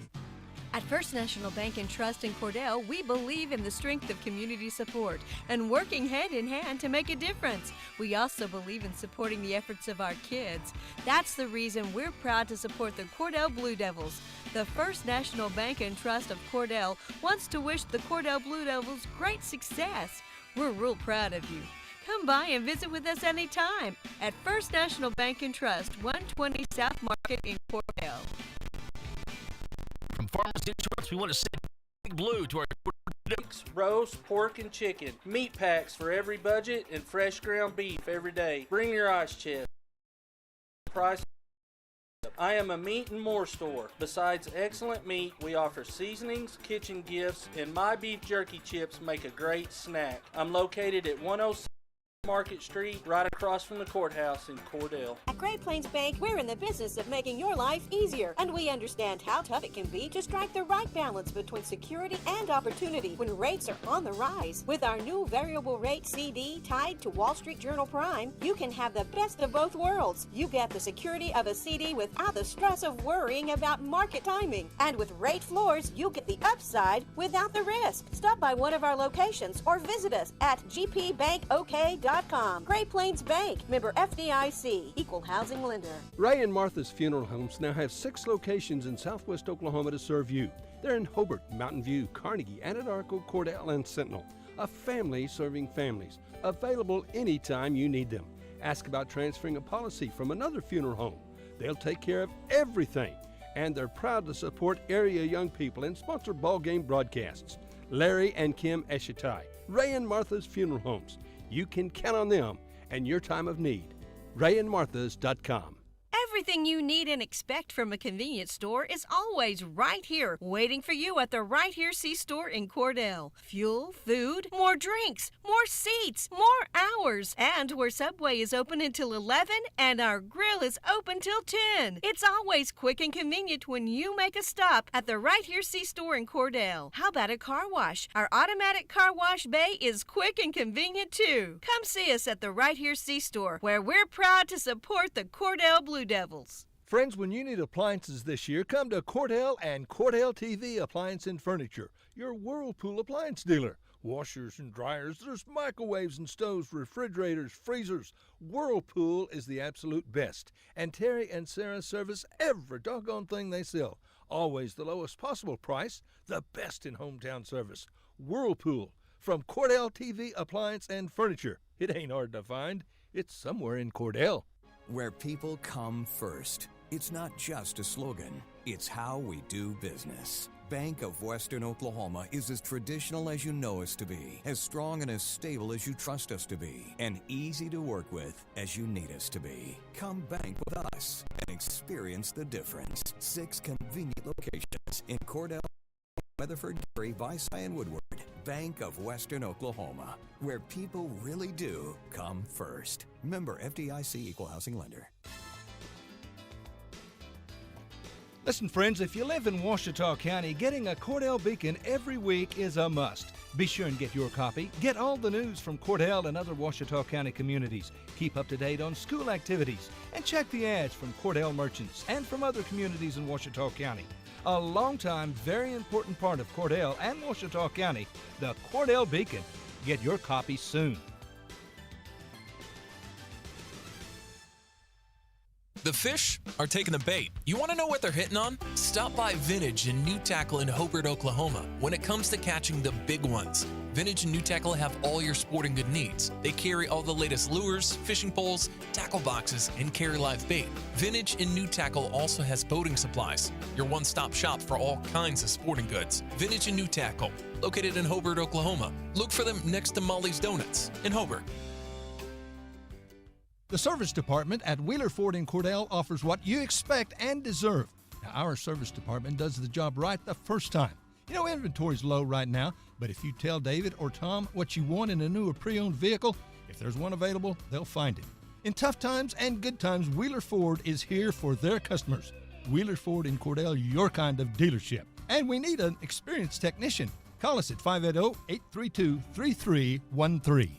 At First National Bank and Trust in Cordell, we believe in the strength of community support and working hand in hand to make a difference. We also believe in supporting the efforts of our kids. That's the reason we're proud to support the Cordell Blue Devils. The First National Bank and Trust of Cordell wants to wish the Cordell Blue Devils great success. We're real proud of you. Come by and visit with us anytime at First National Bank and Trust, 120 South Market in Cordell. From Farmers Insurance, we want to say Big Blue to our roast, pork, and chicken. Meat packs for every budget and fresh ground beef every day. Bring your ice chest. Price. I am a meat and more store. Besides excellent meat, we offer seasonings, kitchen gifts, and my beef jerky chips make a great snack. I'm located at 106 Market Street, right across from the courthouse in Cordell. At Great Plains Bank, we're in the business of making your life easier, and we understand how tough it can be to strike the right balance between security and opportunity when rates are on the rise. With our new variable rate CD tied to Wall Street Journal Prime, you can have the best of both worlds. You get the security of a CD without the stress of worrying about market timing. And with rate floors, you get the upside without the risk. Stop by one of our locations or visit us at gpbankok.com. Great Plains Bank, member FDIC, equal housing lender. Ray and Martha's Funeral Homes now have 6 locations in southwest Oklahoma to serve you. They're in Hobart, Mountain View, Carnegie, Anadarko, Cordell, and Sentinel. A family serving families. Available anytime you need them. Ask about transferring a policy from another funeral home. They'll take care of everything. And they're proud to support area young people and sponsor ball game broadcasts. Larry and Kim Eshitai, Ray and Martha's Funeral Homes. You can count on them and your time of need. RayandMarthas.com. Everything you need and expect from a convenience store is always right here, waiting for you at the Right Here C-Store in Cordell. Fuel, food, more drinks, more seats, more hours, and where Subway is open until 11 and our grill is open till 10. It's always quick and convenient when you make a stop at the Right Here C-Store in Cordell. How about a car wash? Our automatic car wash bay is quick and convenient too. Come see us at the Right Here C-Store, where we're proud to support the Cordell Blue Devils. Friends, when you need appliances this year, come to Cordell and Cordell TV Appliance and Furniture, your Whirlpool appliance dealer. Washers and dryers, there's microwaves and stoves, refrigerators, freezers. Whirlpool is the absolute best. And Terry and Sarah service every doggone thing they sell. Always the lowest possible price, the best in hometown service. Whirlpool from Cordell TV Appliance and Furniture. It ain't hard to find. It's somewhere in Cordell. Where people come first. It's not just a slogan, it's how we do business. Bank of Western Oklahoma is as traditional as you know us to be, as strong and as stable as you trust us to be, and easy to work with as you need us to be. Come bank with us and experience the difference. 6 convenient locations in Cordell, Weatherford, Gary, Vici, and Woodward. Bank of Western Oklahoma, where people really do come first. Member FDIC, equal housing lender. Listen, friends, if you live in Ouachita County, getting a Cordell Beacon every week is a must. Be sure and get your copy. Get all the news from Cordell and other Ouachita County communities. Keep up to date on school activities. And check the ads from Cordell merchants and from other communities in Ouachita County. A long-time, very important part of Cordell and Ouachita County, the Cordell Beacon. Get your copy soon. The fish are taking the bait. You want to know what they're hitting on? Stop by Vintage and New Tackle in Hobart, Oklahoma. When it comes to catching the big ones, Vintage and New Tackle have all your sporting good needs. They carry all the latest lures, fishing poles, tackle boxes, and carry live bait. Vintage and New Tackle also has boating supplies, your one-stop shop for all kinds of sporting goods. Vintage and New Tackle, located in Hobart, Oklahoma. Look for them next to Molly's Donuts in Hobart. The service department at Wheeler Ford in Cordell offers what you expect and deserve. Now, our service department does the job right the first time. You know, inventory's low right now, but if you tell David or Tom what you want in a new or pre-owned vehicle, if there's one available, they'll find it. In tough times and good times, Wheeler Ford is here for their customers. Wheeler Ford in Cordell, your kind of dealership. And we need an experienced technician. Call us at 580-832-3313.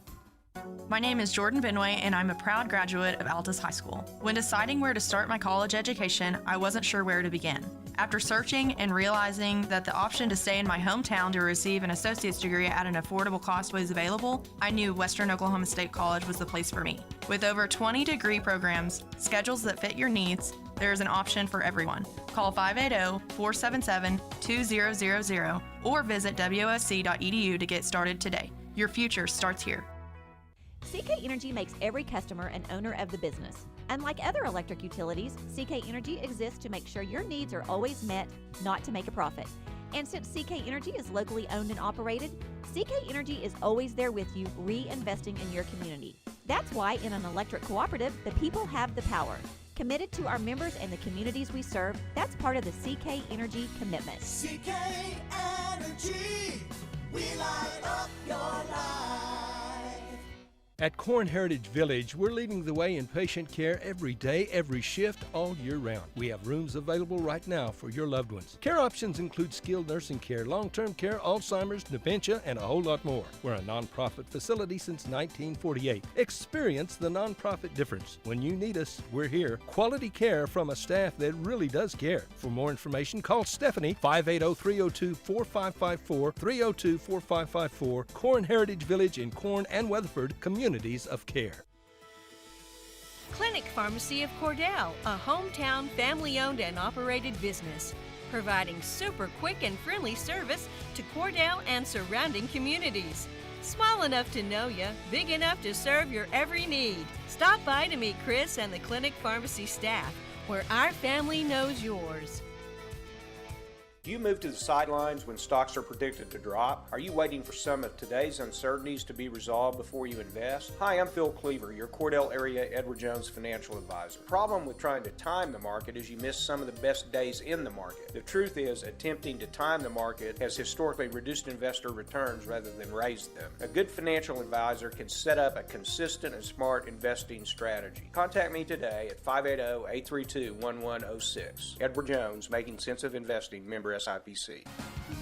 My name is Jordan Benway, and I'm a proud graduate of Altus High School. When deciding where to start my college education, I wasn't sure where to begin. After searching and realizing that the option to stay in my hometown to receive an associate's degree at an affordable cost was available, I knew Western Oklahoma State College was the place for me. With over 20 degree programs, schedules that fit your needs, there is an option for everyone. Call 580-477-2000 or visit wosc.edu to get started today. Your future starts here. CK Energy makes every customer an owner of the business. Unlike other electric utilities, CK Energy exists to make sure your needs are always met, not to make a profit. And since CK Energy is locally owned and operated, CK Energy is always there with you, reinvesting in your community. That's why in an electric cooperative, the people have the power. Committed to our members and the communities we serve, that's part of the CK Energy commitment. CK Energy, we light up your life. At Corn Heritage Village, we're leading the way in patient care every day, every shift, all year round. We have rooms available right now for your loved ones. Care options include skilled nursing care, long-term care, Alzheimer's, dementia, and a whole lot more. We're a nonprofit facility since 1948. Experience the nonprofit difference. When you need us, we're here. Quality care from a staff that really does care. For more information, call Stephanie, 580-302-4554, 302-4554, Corn Heritage Village in Corn and Weatherford, communities of care. Clinic Pharmacy of Cordell, a hometown family-owned and operated business, providing super quick and friendly service to Cordell and surrounding communities. Small enough to know you, big enough to serve your every need. Stop by to meet Chris and the Clinic Pharmacy staff, where our family knows yours. Do you move to the sidelines when stocks are predicted to drop? Are you waiting for some of today's uncertainties to be resolved before you invest? Hi, I'm Phil Cleaver, your Cordell area Edward Jones financial advisor. The problem with trying to time the market is you miss some of the best days in the market. The truth is, attempting to time the market has historically reduced investor returns rather than raised them. A good financial advisor can set up a consistent and smart investing strategy. Contact me today at 580-832-1106. Edward Jones, Making Sense of Investing, member SIPC.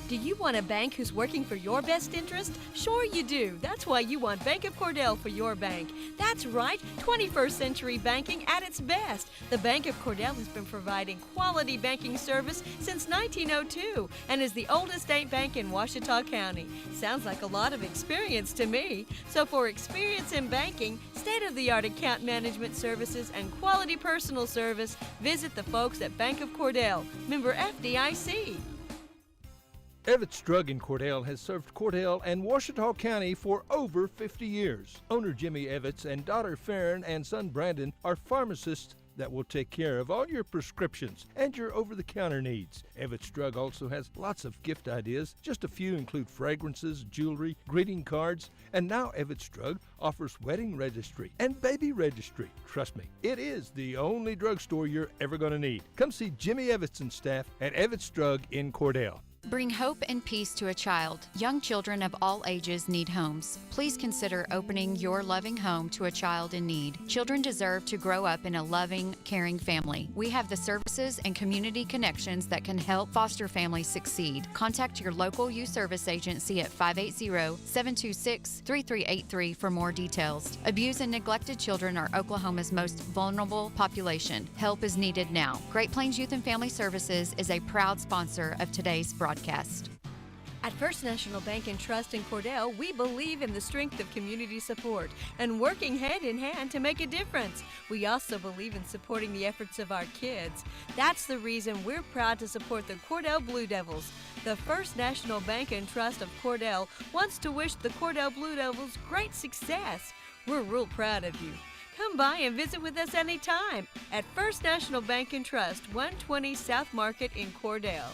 Do you want a bank who's working for your best interest? Sure you do. That's why you want Bank of Cordell for your bank. That's right, 21st century banking at its best. The Bank of Cordell has been providing quality banking service since 1902 and is the oldest state bank in Ouachita County. Sounds like a lot of experience to me. So for experience in banking, state-of-the-art account management services, and quality personal service, visit the folks at Bank of Cordell, member FDIC. Evetts Drug in Cordell has served Cordell and Ouachita County for over 50 years. Owner Jimmy Evetts and daughter Farron and son Brandon are pharmacists that will take care of all your prescriptions and your over-the-counter needs. Evetts Drug also has lots of gift ideas. Just a few include fragrances, jewelry, greeting cards, and now Evetts Drug offers wedding registry and baby registry. Trust me, it is the only drugstore you're ever going to need. Come see Jimmy Evetts and staff at Evetts Drug in Cordell. Bring hope and peace to a child. Young children of all ages need homes. Please consider opening your loving home to a child in need. Children deserve to grow up in a loving, caring family. We have the services and community connections that can help foster families succeed. Contact your local youth service agency at 580-726-3383 for more details. Abused and neglected children are Oklahoma's most vulnerable population. Help is needed now. Great Plains Youth and Family Services is a proud sponsor of today's broadcast. At First National Bank and Trust in Cordell, we believe in the strength of community support and working hand in hand to make a difference. We also believe in supporting the efforts of our kids. That's the reason we're proud to support the Cordell Blue Devils. The First National Bank and Trust of Cordell wants to wish the Cordell Blue Devils great success. We're real proud of you. Come by and visit with us anytime at First National Bank and Trust, 120 South Market in Cordell.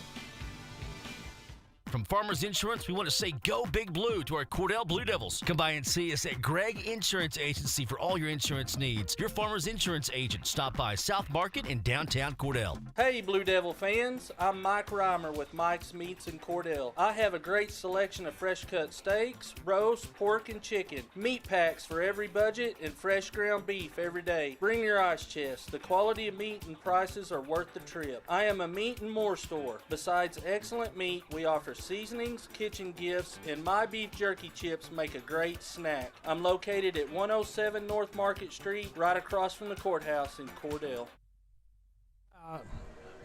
From Farmers Insurance, we want to say go Big Blue to our Cordell Blue Devils. Come by and see us at Gregg Insurance Agency for all your insurance needs. Your Farmers Insurance agent. Stop by South Market in downtown Cordell. Hey, Blue Devil fans. I'm Mike Reimer with Mike's Meats in Cordell. I have a great selection of fresh cut steaks, roast, pork, and chicken. Meat packs for every budget and fresh ground beef every day. Bring your ice chest. The quality of meat and prices are worth the trip. I am a meat and more store. Besides excellent meat, we offer seasonings, kitchen gifts, and my beef jerky chips make a great snack. I'm located at 107 North Market Street, right across from the courthouse in Cordell.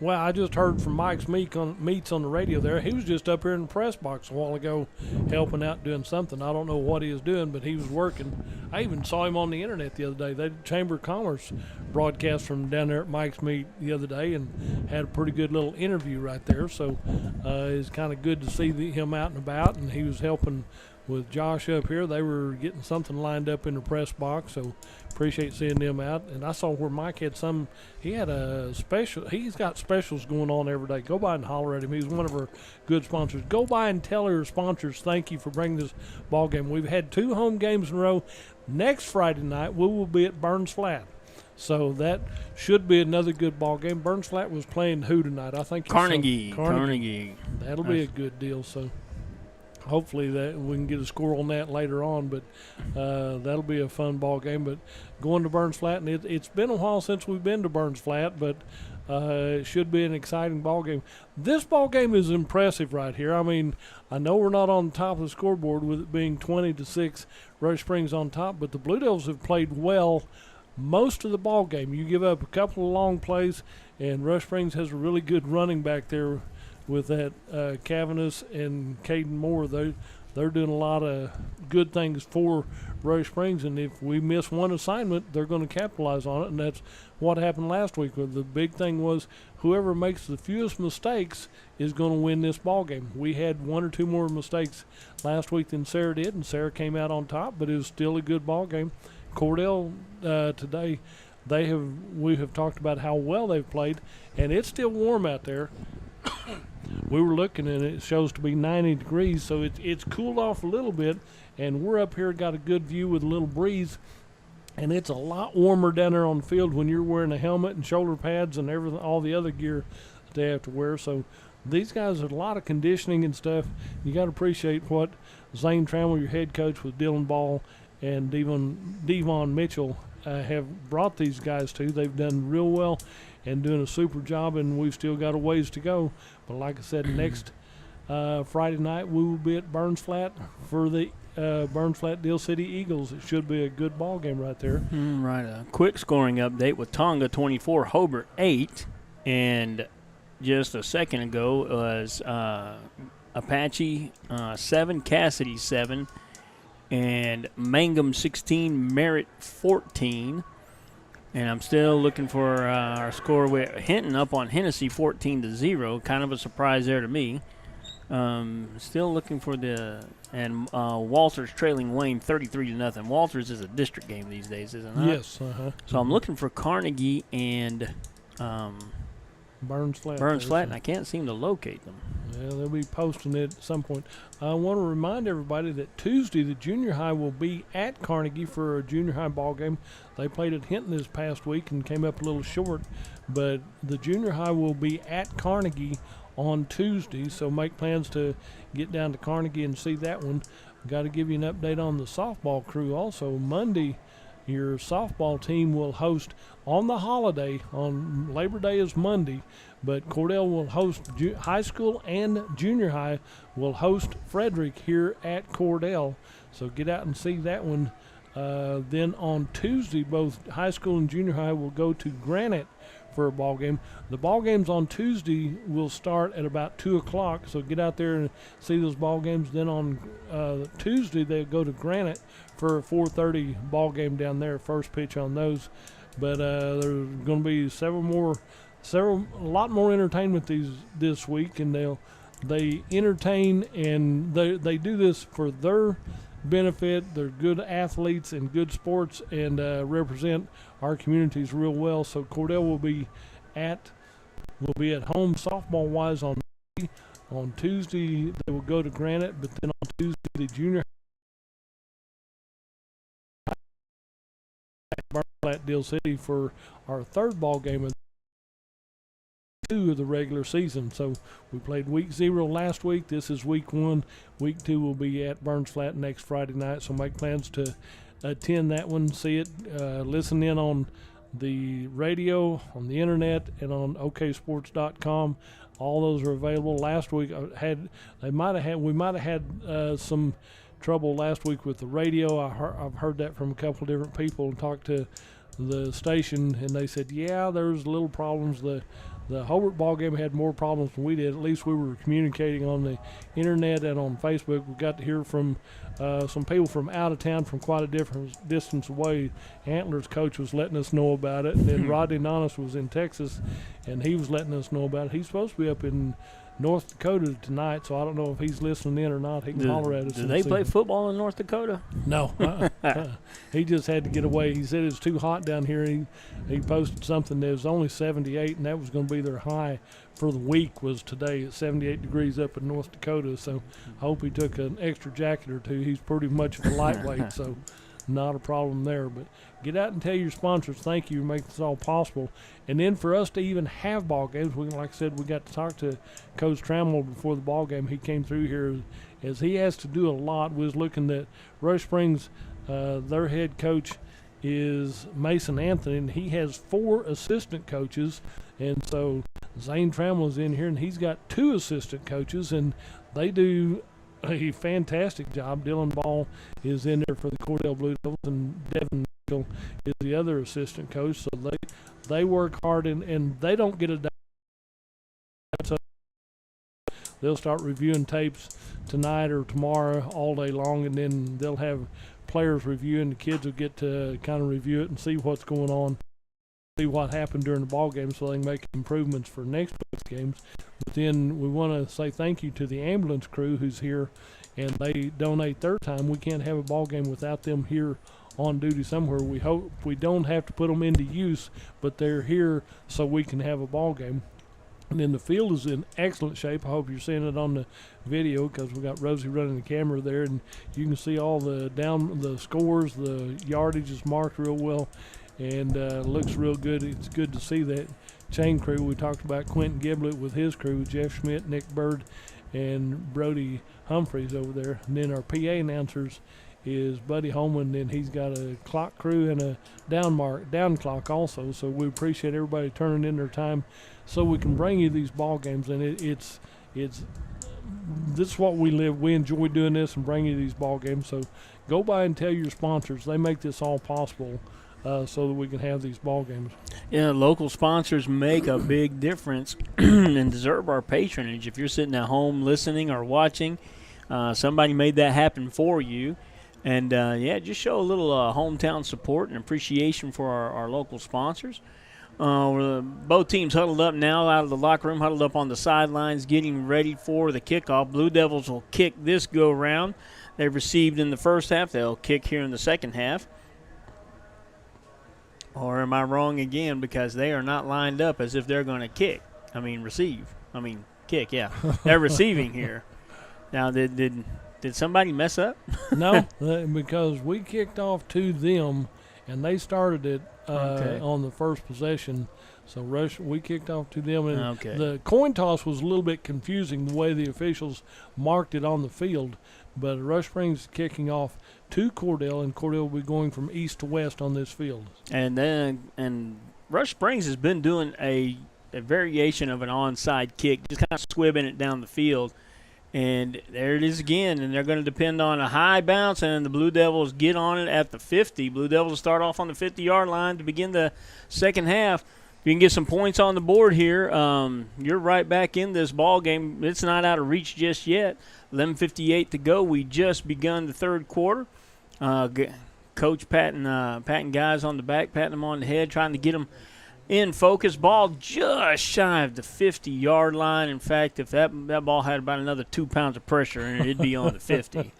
Well, I just heard from Mike's Meats on the radio there. He was just up here in the press box a while ago helping out doing something. I don't know what he was doing, but he was working. I even saw him on the internet the other day. The Chamber of Commerce broadcast from down there at Mike's Meat the other day and had a pretty good little interview right there. So it's kind of good to see him out and about, and he was helping with Josh up here. They were getting something lined up in the press box, so appreciate seeing them out. And I saw where Mike had he had a special, he's got specials going on every day. Go by and holler at him. He's one of our good sponsors. Go by and tell our sponsors thank you for bringing this ball game. We've had 2 home games in a row. Next Friday night, we will be at Burns Flat. So that should be another good ball game. Burns Flat was playing who tonight? I think Carnegie. That'll be a good deal. So hopefully that we can get a score on that later on, but that'll be a fun ball game. But going to Burns Flat, and it's been a while since we've been to Burns Flat, but it should be an exciting ball game. This ball game is impressive right here. I mean, I know we're not on the top of the scoreboard with it being 20-6, Rush Springs on top, but the Blue Devils have played well most of the ball game. You give up a couple of long plays, and Rush Springs has a really good running back there with that Cavanis and Caden Moore. They're doing a lot of good things for Rush Springs, and if we miss one assignment, they're going to capitalize on it, and that's what happened last week. The big thing was whoever makes the fewest mistakes is going to win this ball game. We had 1 or 2 more mistakes last week than Sarah did, and Sarah came out on top, but it was still a good ball game. Cordell today, we have talked about how well they've played, and it's still warm out there. We were looking, and it shows to be 90 degrees, so it's cooled off a little bit, and we're up here, got a good view with a little breeze, and it's a lot warmer down there on the field when you're wearing a helmet and shoulder pads and everything, all the other gear that they have to wear. So these guys have a lot of conditioning and stuff. You got to appreciate what Zane Trammell, your head coach, with Dylan Ball and Devon Mitchell have brought these guys to. They've done real well and doing a super job, and we've still got a ways to go. But like I said, next Friday night we will be at Burns Flat for the Burns Flat Deal City Eagles. It should be a good ball game right there. Right, a quick scoring update with Tonga 24, Hobart 8, and just a second ago was Apache 7, Cassidy 7, and Mangum 16, Merritt 14. And I'm still looking for our score with Hinton up on Hennessy 14-0. Kind of a surprise there to me. Still looking for Walters trailing Wayne 33-0. Walters is a district game these days, isn't it? Yes. So I'm looking for Carnegie and Burns Flat. And I can't seem to locate them. Yeah, they'll be posting it at some point. I want to remind everybody that Tuesday the junior high will be at Carnegie for a junior high ball game. They played at Hinton this past week and came up a little short, but the junior high will be at Carnegie on Tuesday, so make plans to get down to Carnegie and see that one. Got to give you an update on the softball crew also. Monday, your softball team will host on the holiday. On Labor Day is Monday, but Cordell will host high school and junior high will host Frederick here at Cordell. So get out and see that one. Then on Tuesday, both high school and junior high will go to Granite for a ball game. The ball games on Tuesday will start at about 2 o'clock, so get out there and see those ball games. Then on Tuesday, they'll go to Granite for a 4:30 ball game down there, first pitch on those. But there's going to be a lot more entertainment this week, and they entertain, and they do this for their benefit. They're good athletes and good sports, and represent our communities real well. So Cordell will be at home softball wise on On Tuesday, they will go to Granite, but then on Tuesday, the junior at Deal City for our third ball game of 2 of the regular season. So we played week 0 last week. This is week 1. Week 2 will be at Burns Flat next Friday night. So make plans to attend that one, see it, listen in on the radio, on the internet, and on oksports.com. All those are available. Last week we might have had some trouble last week with the radio. I've heard that from a couple of different people and talked to the station, and they said, yeah, there's little problems. The Hobart ball game had more problems than we did. At least we were communicating on the internet and on Facebook. We got to hear from some people from out of town from quite a different distance away. Antlers coach was letting us know about it, and then Rodney Nonis was in Texas, and he was letting us know about it. He's supposed to be up in North Dakota tonight, so I don't know if he's listening in or not. He can holler at us. Do they play football in North Dakota? No. He just had to get away. He said it's too hot down here. He posted something that was only 78, and that was going to be their high for the week was today at 78 degrees up in North Dakota. So I hope he took an extra jacket or two. He's pretty much of a lightweight, so not a problem there. But get out and tell your sponsors thank you for making this all possible. And then for us to even have ball games, like I said, we got to talk to Coach Trammell before the ball game. He came through here as he has to do a lot. We was looking at Rush Springs, their head coach is Mason Anthony, and he has 4 assistant coaches. And so Zane Trammell is in here, and he's got 2 assistant coaches, and they do a fantastic job. Dylan Ball is in there for the Cordell Blue Devils, and Devin Mitchell is the other assistant coach. So they work hard, and they don't get a day. So they'll start reviewing tapes tonight or tomorrow all day long, and then they'll have players review, and the kids will get to kind of review it and see what's going on, see what happened during the ball game, so they can make improvements for next week's games. But then we want to say thank you to the ambulance crew who's here, and they donate their time. We can't have a ball game without them here on duty somewhere. We hope we don't have to put them into use, but they're here so we can have a ball game. And then the field is in excellent shape. I hope you're seeing it on the video because we got Rosie running the camera there, and you can see all the scores. The yardage is marked real well, and looks real good. It's good to see that chain crew. We talked about Quentin Giblett with his crew, Jeff Schmidt, Nick Bird, and Brody Humphreys over there. And then our PA announcers is Buddy Holman, and he's got a clock crew and a down clock also. So we appreciate everybody turning in their time so we can bring you these ball games. And it's this is what we live. We enjoy doing this and bring you these ball games. So go by and tell your sponsors. They make this all possible so that we can have these ball games. Yeah, local sponsors make a big difference and deserve our patronage. If you're sitting at home listening or watching, somebody made that happen for you. And, just show a little hometown support and appreciation for our local sponsors. Both teams huddled up now out of the locker room, huddled up on the sidelines, getting ready for the kickoff. Blue Devils will kick this go-round. They've received in the first half. They'll kick here in the second half. Or am I wrong again? Because they are not lined up as if they're going to kick, yeah. They're receiving here. Now, did somebody mess up? No, because we kicked off to them, and they started it on the first possession. So we kicked off to them, and the coin toss was a little bit confusing the way the officials marked it on the field. But Rush Springs is kicking off to Cordell, and Cordell will be going from east to west on this field. And Rush Springs has been doing a variation of an onside kick, just kind of swibbing it down the field. And there it is again, and they're going to depend on a high bounce, and the Blue Devils get on it at the 50. Blue Devils start off on the 50-yard line to begin the second half. If you can get some points on the board here, you're right back in this ball game. It's not out of reach just yet. 11:58 to go. We just begun the third quarter. Coach patting guys on the back, patting them on the head, trying to get them in focus. Ball just shy of the 50-yard line. In fact, if that ball had about another 2 pounds of pressure in it, it'd be on the 50.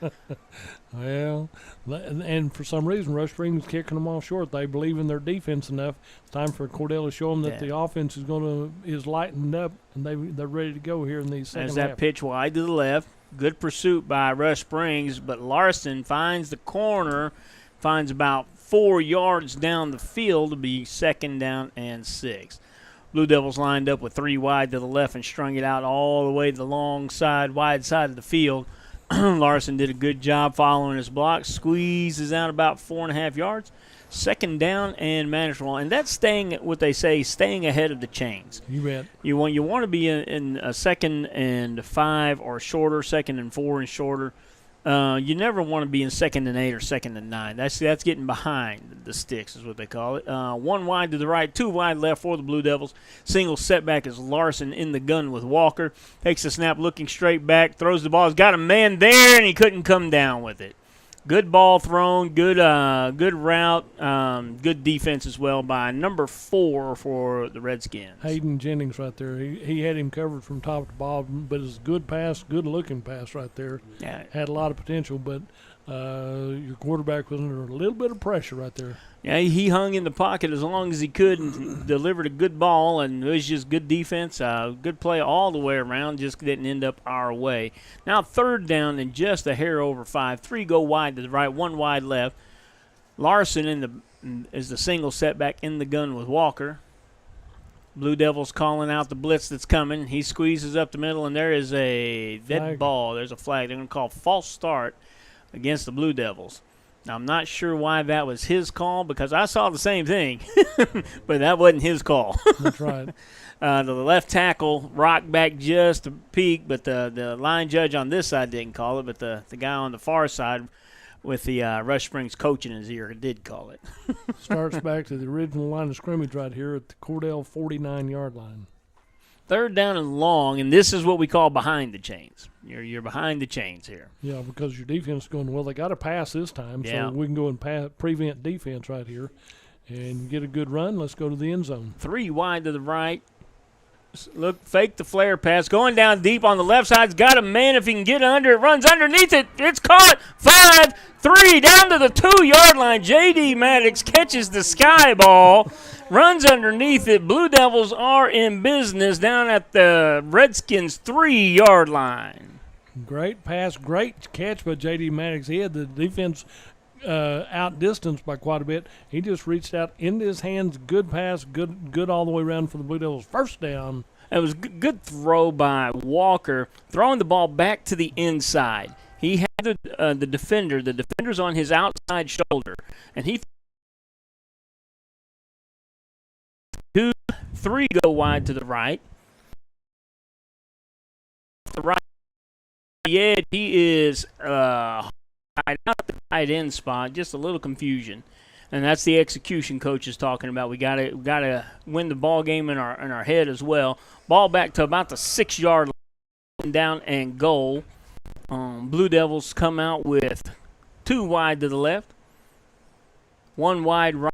Well, and for some reason, Rush Springs kicking them all short. They believe in their defense enough. It's time for Cordell to show them that the offense is lightened up, and they're ready to go here in these second half. There's that pitch wide to the left. Good pursuit by Rush Springs, but Larson finds the corner, finds about 4 yards down the field to be 2nd down and 6. Blue Devils lined up with 3 wide to the left and strung it out all the way to the long side, wide side of the field. Larson did a good job following his block, squeezes out about 4.5 yards. 2nd down and manageable, and that's staying ahead of the chains. You bet. You want to be in a 2nd and 5 or shorter, 2nd and 4 and shorter. You never want to be in 2nd and 8 or 2nd and 9. That's getting behind the sticks is what they call it. 1 wide to the right, 2 wide left for the Blue Devils. Single setback is Larson in the gun with Walker. Takes the snap, looking straight back, throws the ball. He's got a man there, and he couldn't come down with it. Good ball thrown, good route, good defense as well by number 4 for the Redskins. Hayden Jennings right there. He had him covered from top to bottom, but it's a good pass, good-looking pass right there. Yeah. Had a lot of potential, but your quarterback was under a little bit of pressure right there. Yeah, he hung in the pocket as long as he could and delivered a good ball, and it was just good defense, good play all the way around, just didn't end up our way. Now 3rd down and just a hair over 5. 3 go wide to the right, 1 wide left. Larson is the single setback in the gun with Walker. Blue Devils calling out the blitz that's coming. He squeezes up the middle, and there is a dead ball. There's a flag. They're going to call false start against the Blue Devils. Now, I'm not sure why that was his call because I saw the same thing, but that wasn't his call. That's right. The left tackle rocked back just a peek, but the line judge on this side didn't call it, but the guy on the far side with the Rush Springs coach in his ear did call it. Starts back to the original line of scrimmage right here at the Cordell 49-yard line. 3rd down and long, and this is what we call behind the chains. You're behind the chains here. Yeah, because your defense is going, well, they got to pass this time, Yeah. so we can go and prevent defense right here and get a good run. Let's go to the end zone. 3 wide to the right. Look, fake the flare pass. Going down deep on the left side's got a man if he can get under it. Runs underneath it. It's caught. 5-3 down to the 2-yard line. J.D. Maddox catches the sky ball. Runs underneath it. Blue Devils are in business down at the Redskins' 3-yard line. Great pass, great catch by J.D. Maddox. He had the defense outdistanced by quite a bit. He just reached out into his hands. Good pass, good all the way around for the Blue Devils. 1st down. It was a good throw by Walker, throwing the ball back to the inside. He had the defender. The defender's on his outside shoulder, and he 2-3 go wide to the right. The right edge, he is tied out at the tight end spot. Just a little confusion, and that's the execution coach is talking about. We gotta win the ball game in our head as well. Ball back to about the 6-yard line, down and goal. Blue Devils come out with 2 wide to the left, 1 wide right.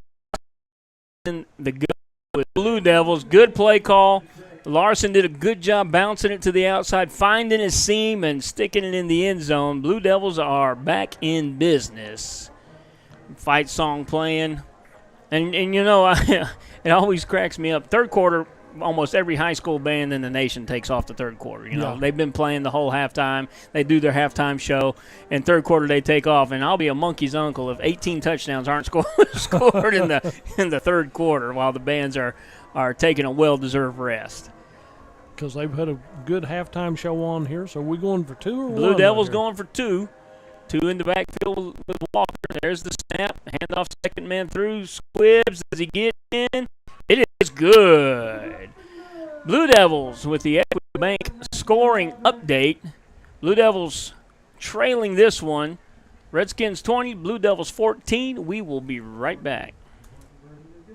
And the good with Blue Devils, good play call. Larson did a good job bouncing it to the outside, finding his seam and sticking it in the end zone. Blue Devils are back in business. Fight song playing. And you know, it always cracks me up. 3rd quarter, almost every high school band in the nation takes off the 3rd quarter. You know, they've been playing the whole halftime. They do their halftime show, and 3rd quarter they take off. And I'll be a monkey's uncle if 18 touchdowns aren't scored in the 3rd quarter while the bands are taking a well-deserved rest. Because they've had a good halftime show on here, so are we going for 2 or 1? Blue Devils going for 2. 2 in the backfield with Walker. There's the snap. Handoff, 2nd man through. Squibs. Does he get in? It is good. Blue Devils with the Equity Bank scoring update. Blue Devils trailing this one. Redskins 20, Blue Devils 14. We will be right back.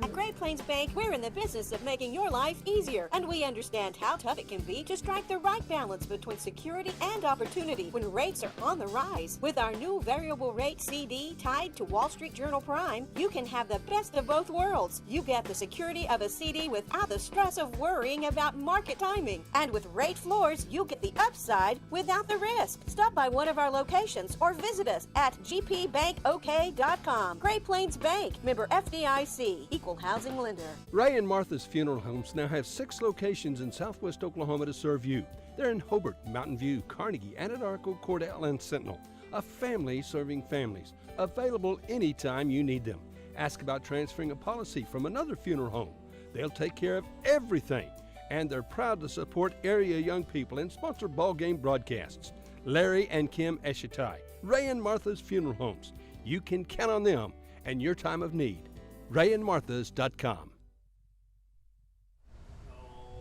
At Great Plains Bank, we're in the business of making your life easier, and we understand how tough it can be to strike the right balance between security and opportunity when rates are on the rise. With our new variable rate CD tied to Wall Street Journal Prime, you can have the best of both worlds. You get the security of a CD without the stress of worrying about market timing. And with rate floors, you get the upside without the risk. Stop by one of our locations or visit us at gpbankok.com. Great Plains Bank, member FDIC, equal housing lender. Ray and Martha's Funeral Homes now have 6 locations in southwest Oklahoma to serve you. They're in Hobart, Mountain View, Carnegie, Anadarko, Cordell, and Sentinel. A family serving families. Available anytime you need them. Ask about transferring a policy from another funeral home. They'll take care of everything. And they're proud to support area young people and sponsor ball game broadcasts. Larry and Kim Eshitai, Ray and Martha's Funeral Homes. You can count on them and your time of need. RayandMarthas.com.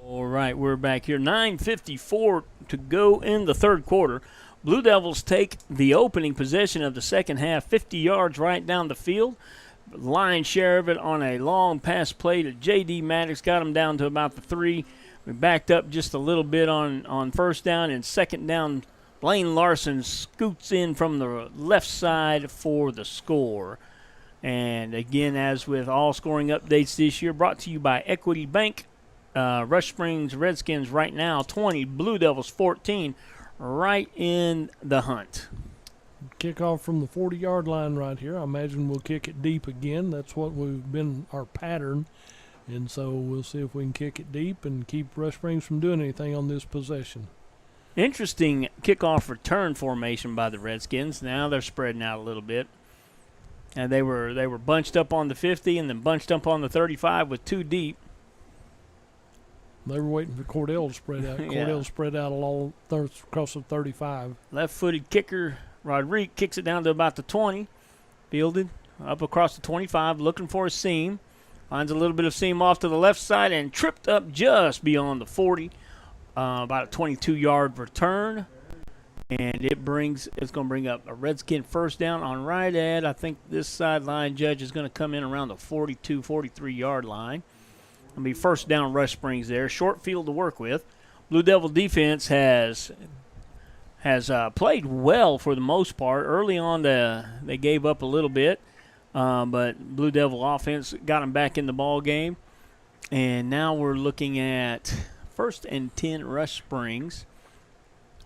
All right, we're back here. 9:54 to go in the third quarter. Blue Devils take the opening possession of the second half, 50 yards right down the field. Lion's share of it on a long pass play to J.D. Maddox, got him down to about the 3. We backed up just a little bit on first down, and second down, Blaine Larson scoots in from the left side for the score. And again, as with all scoring updates this year, brought to you by Equity Bank. Rush Springs Redskins right now 20, Blue Devils 14, right in the hunt. Kickoff from the 40-yard line right here. I imagine we'll kick it deep again. That's what we've been our pattern. And so we'll see if we can kick it deep and keep Rush Springs from doing anything on this possession. Interesting kickoff return formation by the Redskins. Now they're spreading out a little bit. And they were bunched up on the 50 and then bunched up on the 35 with 2 deep. They were waiting for Cordell to spread out. Cordell spread out along across the 35. Left-footed kicker Rodriguez kicks it down to about the 20. Fielded up across the 25, looking for a seam. Finds a little bit of seam off to the left side and tripped up just beyond the 40. About a 22-yard return. And it's going to bring up a Redskin first down on right at, I think this sideline judge is going to come in around the 42, 43-yard line. It'll be first down Rush Springs there. Short field to work with. Blue Devil defense has played well for the most part. Early on, they gave up a little bit, but Blue Devil offense got them back in the ball game. And now we're looking at 1st and 10 Rush Springs.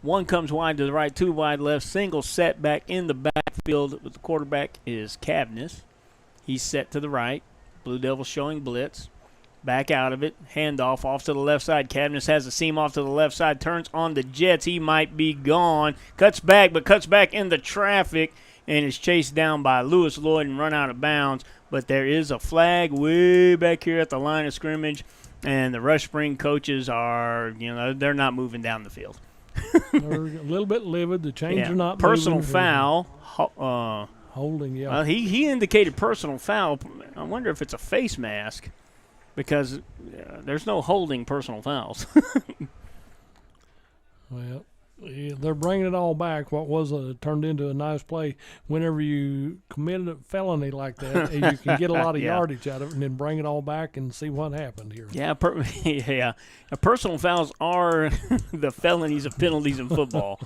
1 comes wide to the right, 2 wide left. Single set back in the backfield. The quarterback is Cavness. He's set to the right. Blue Devil showing blitz. Back out of it. Handoff off to the left side. Cavness has a seam off to the left side. Turns on the Jets. He might be gone. Cuts back into traffic and is chased down by Lewis Lloyd and run out of bounds. But there is a flag way back here at the line of scrimmage. And the Rush Spring coaches are, they're not moving down the field. They're a little bit livid. The chains are not personal moving. Foul. Holding, yeah. He indicated personal foul. I wonder if it's a face mask because there's no holding personal fouls. Well, yeah, they're bringing it all back. What was turned into a nice play. Whenever you committed a felony like that, you can get a lot of yardage out of it and then bring it all back and see what happened here. Yeah, personal fouls are the felonies of penalties in football.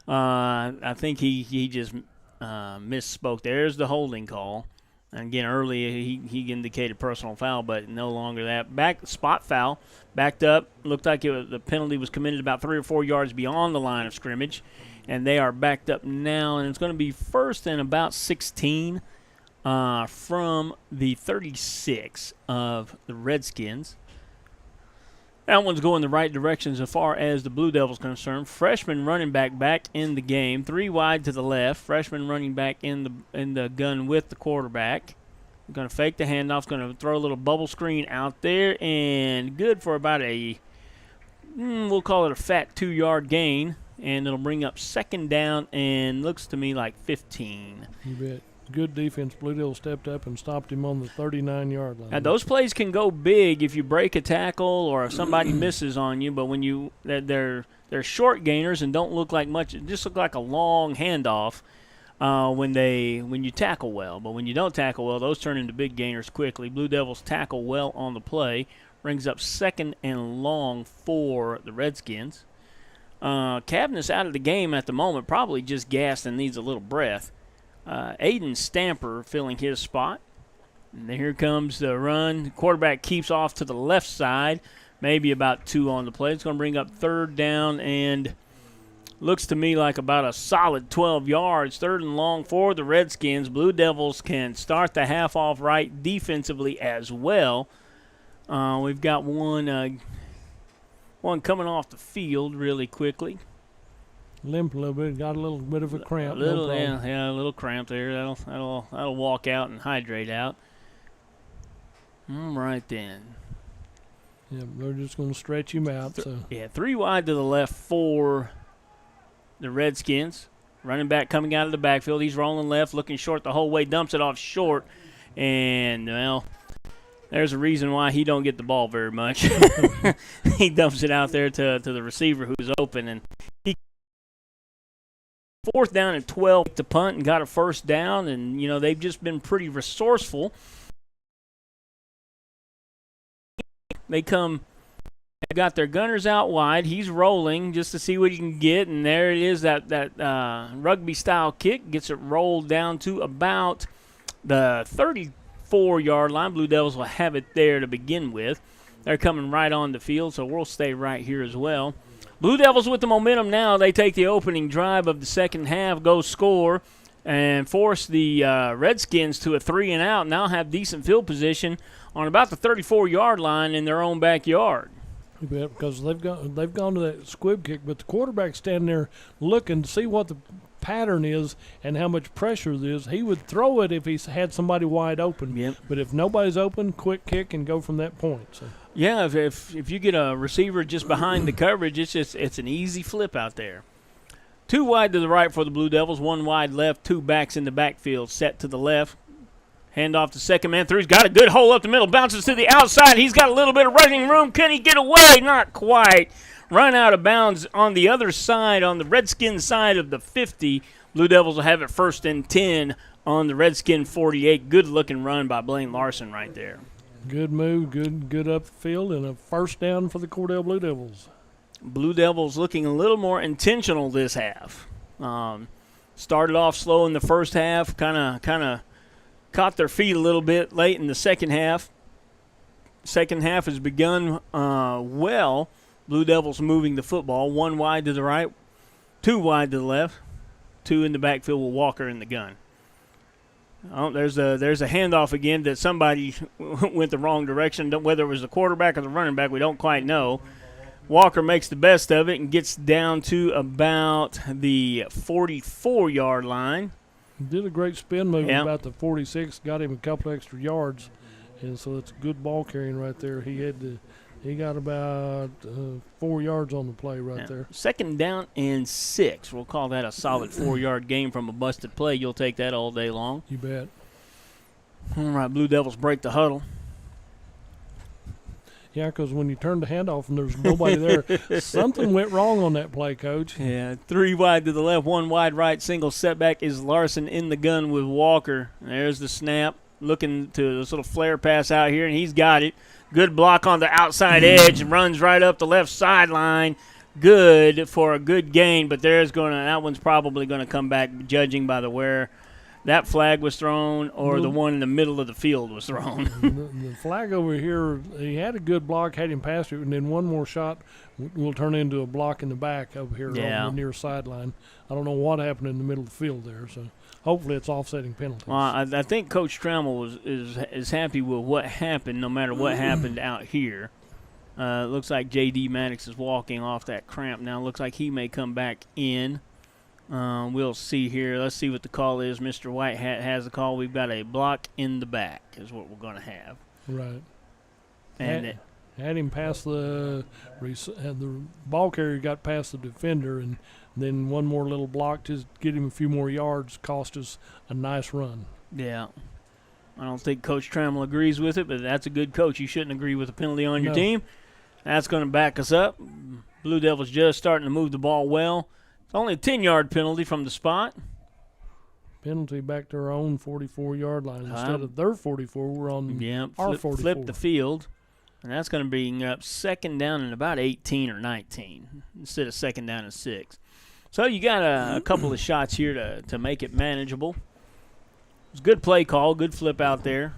I think he just misspoke. There's the holding call. And again, early he indicated personal foul, but no longer that. Spot foul, backed up. Looked like the penalty was committed about 3 or 4 yards beyond the line of scrimmage. And they are backed up now, and it's going to be 1st and about 16 from the 36 of the Redskins. That one's going the right direction as far as the Blue Devils concerned. Freshman running back in the game, 3 wide to the left. Freshman running back in the gun with the quarterback. Going to fake the handoff. Going to throw a little bubble screen out there, and good for about we'll call it a fat 2-yard gain, and it'll bring up 2nd down and looks to me like 15. You bet. Good defense. Blue Devil stepped up and stopped him on the 39-yard line. Now, those plays can go big if you break a tackle or if somebody misses on you, but when they're short gainers and don't look like much, it just look like a long handoff. when you tackle well. But when you don't tackle well, those turn into big gainers quickly. Blue Devils tackle well on the play. Brings up 2nd and long for the Redskins. Cavness out of the game at the moment, probably just gassed and needs a little breath. Aiden Stamper filling his spot. And here comes the run. The quarterback keeps off to the left side, maybe about 2 on the play. It's going to bring up 3rd down and looks to me like about a solid 12 yards. 3rd and long for the Redskins. Blue Devils can start the half off right defensively as well. We've got one coming off the field really quickly. Limp a little bit, got a little bit of a cramp. A little cramp there. That'll walk out and hydrate out. Right then. Yeah, they're just going to stretch him out. So 3 wide to the left for the Redskins. Running back coming out of the backfield. He's rolling left, looking short the whole way, dumps it off short, and there's a reason why he don't get the ball very much. He dumps it out there to the receiver who's open, and he 4th down and 12 to punt and got a 1st down, and they've just been pretty resourceful. They've got their gunners out wide. He's rolling just to see what he can get, and there it is. That rugby style kick gets it rolled down to about the 34-yard line. Blue Devils will have it there to begin with. They're coming right on the field, so we'll stay right here as well. Blue Devils with the momentum now. They take the opening drive of the second half, go score, and force the Redskins to a 3-and-out. Now have decent field position on about the 34-yard line in their own backyard. Yeah, because they've gone to that squib kick, but the quarterback's standing there looking to see what the pattern is and how much pressure there is. He would throw it if he had somebody wide open. Yep. But if nobody's open, quick kick and go from that point. So. Yeah, if you get a receiver just behind the coverage, it's an easy flip out there. 2 wide to the right for the Blue Devils, 1 wide left, 2 backs in the backfield, set to the left. Hand off to second man through. He's got a good hole up the middle. Bounces to the outside. He's got a little bit of running room. Can he get away? Not quite. Run out of bounds on the other side, on the Redskin side of the 50. Blue Devils will have it 1st and 10 on the Redskin 48. Good-looking run by Blaine Larson right there. Good move, good upfield, and a 1st down for the Cordell Blue Devils. Blue Devils looking a little more intentional this half. Started off slow in the first half, kind of caught their feet a little bit late in the second half. Second half has begun well. Blue Devils moving the football. 1 wide to the right, 2 wide to the left, 2 in the backfield with Walker in the gun. Oh, there's a handoff again that somebody went the wrong direction. Whether it was the quarterback or the running back, we don't quite know. Walker makes the best of it and gets down to about the 44-yard line. Did a great spin move about the 46, got him a couple extra yards, and so it's good ball carrying right there. He got about 4 yards on the play right there. 2nd down and 6. We'll call that a solid 4-yard gain from a busted play. You'll take that all day long. You bet. All right, Blue Devils break the huddle. Yeah, because when you turn the handoff and there's nobody there, something went wrong on that play, Coach. Yeah, 3 wide to the left, 1 wide right, single setback is Larson in the gun with Walker. There's the snap, looking to this little flare pass out here, and he's got it. Good block on the outside edge, runs right up the left sideline. Good for a good gain, but that one's probably going to come back, judging by where that flag was thrown or the one in the middle of the field was thrown. The flag over here, he had a good block, had him past it, and then one more shot will turn into a block in the back over here on the near sideline. I don't know what happened in the middle of the field there, so hopefully it's offsetting penalties. Well, I think Coach Trammell is happy with what happened, no matter what happened out here. Looks like J.D. Maddox is walking off that cramp now. Looks like he may come back in. We'll see here. Let's see what the call is. Mr. Whitehat has the call. We've got a block in the back is what we're going to have. Right. And had him past the ball carrier, got past the defender, and then one more little block to get him a few more yards cost us a nice run. Yeah. I don't think Coach Trammell agrees with it, but that's a good coach. You shouldn't agree with a penalty on your team. That's going to back us up. Blue Devils just starting to move the ball well. It's only a 10-yard penalty from the spot. penalty back to our own 44-yard line. Instead of their 44, we're on our 44. Flip the field, and that's going to bring up second down and about 18 or 19 instead of second down and 6. So you got a couple of shots here to make it manageable. It's a good play call, good flip out there.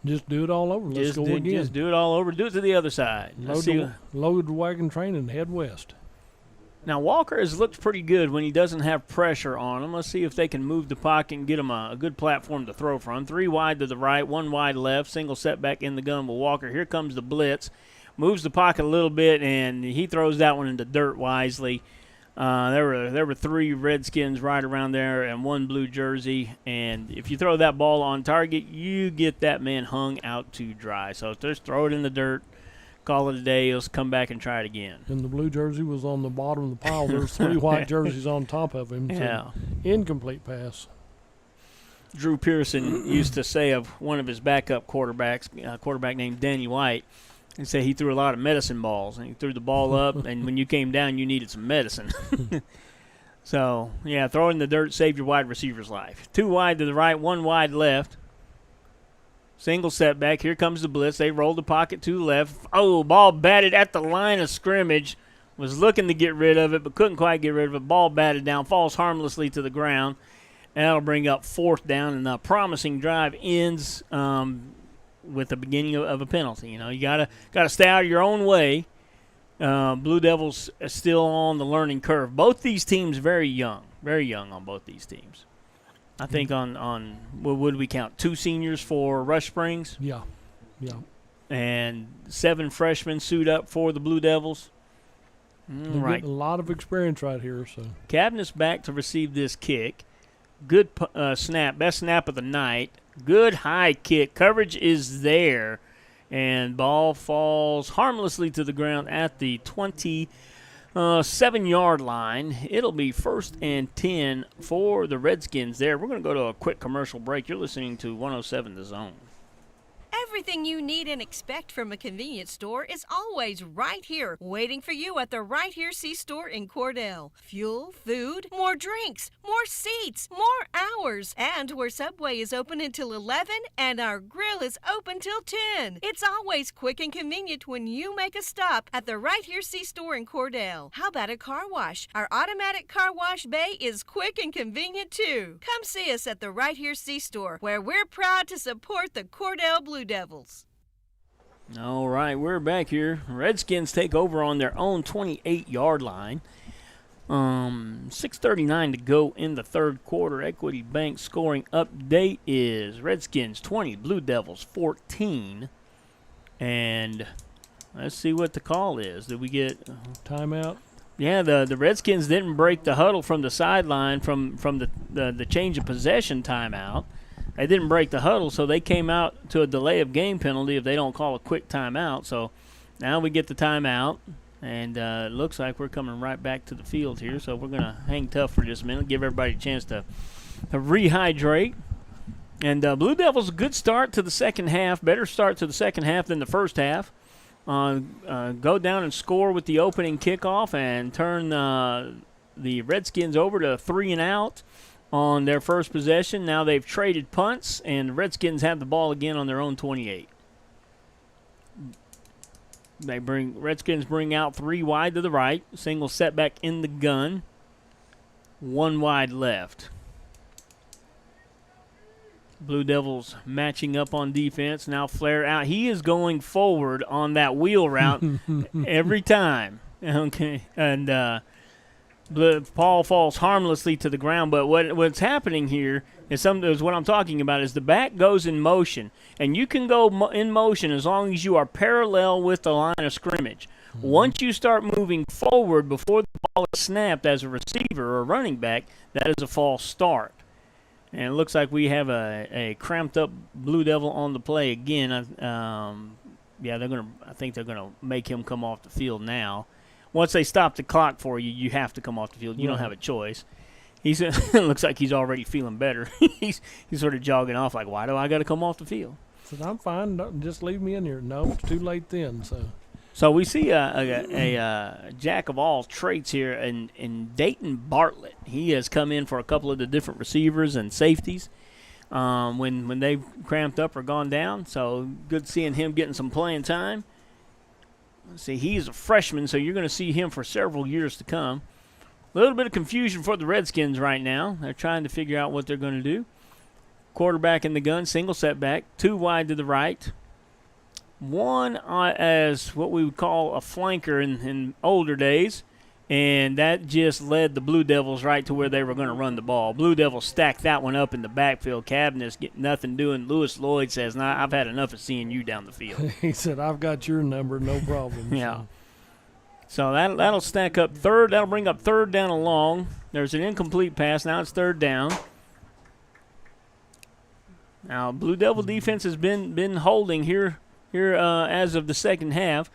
Just do it all over. Let's go again. Just do it all over. Do it to the other side. Load the wagon train and head west. Now, Walker has looked pretty good when he doesn't have pressure on him. Let's see if they can move the pocket and get him a good platform to throw from. 3 wide to the right, 1 wide left, single setback in the gun with Walker. Here comes the blitz. Moves the pocket a little bit, and he throws that one into dirt wisely. There were 3 Redskins right around there and 1 blue jersey. And if you throw that ball on target, you get that man hung out to dry. So just throw it in the dirt, call it a day. Let's come back and try it again. And the blue jersey was on the bottom of the pile. There's 3 white jerseys on top of him. So yeah. Incomplete pass. Drew Pearson used to say of one of his backup quarterbacks, a quarterback named Danny White, he said he threw a lot of medicine balls. And he threw the ball up, and when you came down, you needed some medicine. So, yeah, throw it in the dirt, save your wide receiver's life. 2 wide to the right, 1 wide left. Single setback. Here comes the blitz. They roll the pocket to the left. Oh, ball batted at the line of scrimmage. Was looking to get rid of it, but couldn't quite get rid of it. Ball batted down, falls harmlessly to the ground. And that'll bring up 4th down, and the promising drive ends with the beginning of a penalty. You know, you gotta stay out of your own way. Blue Devils are still on the learning curve. Both these teams very young on both these teams. I think on what would we count? 2 seniors for Rush Springs. Yeah. And 7 freshmen suit up for the Blue Devils. Right, a lot of experience right here. So Cabinet's back to receive this kick. Good snap, best snap of the night. Good high kick. Coverage is there. And ball falls harmlessly to the ground at the 27-yard line. It'll be 1st and 10 for the Redskins there. We're going to go to a quick commercial break. You're listening to 107 The Zone. Everything you need and expect from a convenience store is always right here, waiting for you at the Right Here C-Store in Cordell. Fuel, food, more drinks, more seats, more hours, and where Subway is open until 11 and our grill is open till 10. It's always quick and convenient when you make a stop at the Right Here C-Store in Cordell. How about a car wash? Our automatic car wash bay is quick and convenient too. Come see us at the Right Here C-Store, where we're proud to support the Cordell Blue Devils. All right, we're back here. Redskins take over on their own 28-yard line. 6:39 to go in the third quarter. Equity Bank scoring update is Redskins 20, Blue Devils 14. And let's see what the call is. Did we get timeout? Yeah, the Redskins didn't break the huddle from the sideline from the change of possession timeout. They didn't break the huddle, so they came out to a delay of game penalty if they don't call a quick timeout. So now we get the timeout, and it looks like we're coming right back to the field here. So we're going to hang tough for just a minute, give everybody a chance to rehydrate. And Blue Devils, a good start to the second half, better start to the second half than the first half. Go down and score with the opening kickoff and turn the Redskins over to 3 and out on their first possession. Now they've traded punts, and the Redskins have the ball again on their own 28. Redskins bring out 3 wide to the right, single setback in the gun, 1 wide left. Blue Devils matching up on defense. Now Flair out. He is going forward on that wheel route every time. Okay, and Paul falls harmlessly to the ground. But what's happening here is what I'm talking about is the back goes in motion, and you can go in motion as long as you are parallel with the line of scrimmage. Mm-hmm. Once you start moving forward before the ball is snapped as a receiver or running back, that is a false start. And it looks like we have a cramped up Blue Devil on the play again. I think they're gonna make him come off the field now. Once they stop the clock for you, you have to come off the field. You don't have a choice. It looks like he's already feeling better. he's sort of jogging off like, why do I got to come off the field? Said, I'm fine. Just leave me in here. No, it's too late then. So So we see a jack of all traits here in Dayton Bartlett. He has come in for a couple of the different receivers and safeties when they've cramped up or gone down. So good seeing him getting some playing time. Let's see, he's a freshman, so you're going to see him for several years to come. A little bit of confusion for the Redskins right now. They're trying to figure out what they're going to do. Quarterback in the gun, single setback, 2 wide to the right. One as what we would call a flanker in older days, and that just led the Blue Devils right to where they were going to run the ball. Blue Devils stacked that one up in the backfield. Cabinets get nothing doing. Lewis Lloyd says, "Nah, I've had enough of seeing you down the field." He said, "I've got your number, no problem." Yeah. So that'll stack up third. That'll bring up third down and long. There's an incomplete pass. Now it's third down. Now Blue Devil defense has been holding here as of the second half.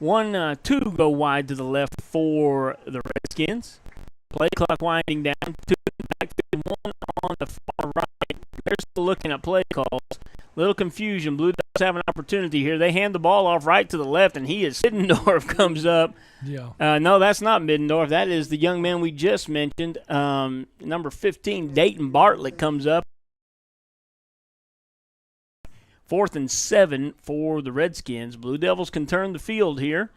1-2 go wide to the left for the Redskins. Play clock winding down. 2 in the backfield, 1 on the far right. They're still looking at play calls. Little confusion. Blue Devils have an opportunity here. They hand the ball off right to the left, and he is Middendorf comes up. Yeah. No, that's not Middendorf. That is the young man we just mentioned. Number 15, Dayton Bartlett, comes up. 4th and 7 for the Redskins. Blue Devils can turn the field here.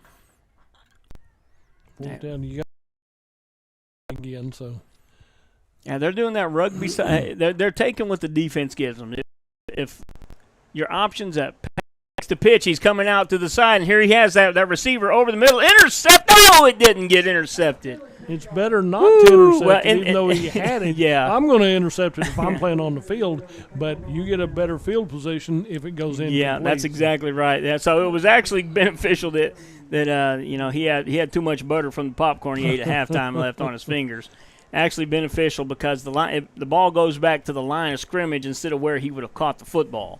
4th down, you got again, so. Yeah, they're doing that rugby side. They're taking what the defense gives them. If your options at pass to pitch, he's coming out to the side, and here he has that receiver over the middle. Intercept! Oh, it didn't get intercepted. It's better not to intercept well, it, even though he had it. Yeah. I'm going to intercept it if I'm playing on the field, but you get a better field position if it goes in. Yeah, that's exactly right. Yeah, so it was actually beneficial that he had too much butter from the popcorn he ate at halftime left on his fingers. Actually beneficial because the ball goes back to the line of scrimmage instead of where he would have caught the football.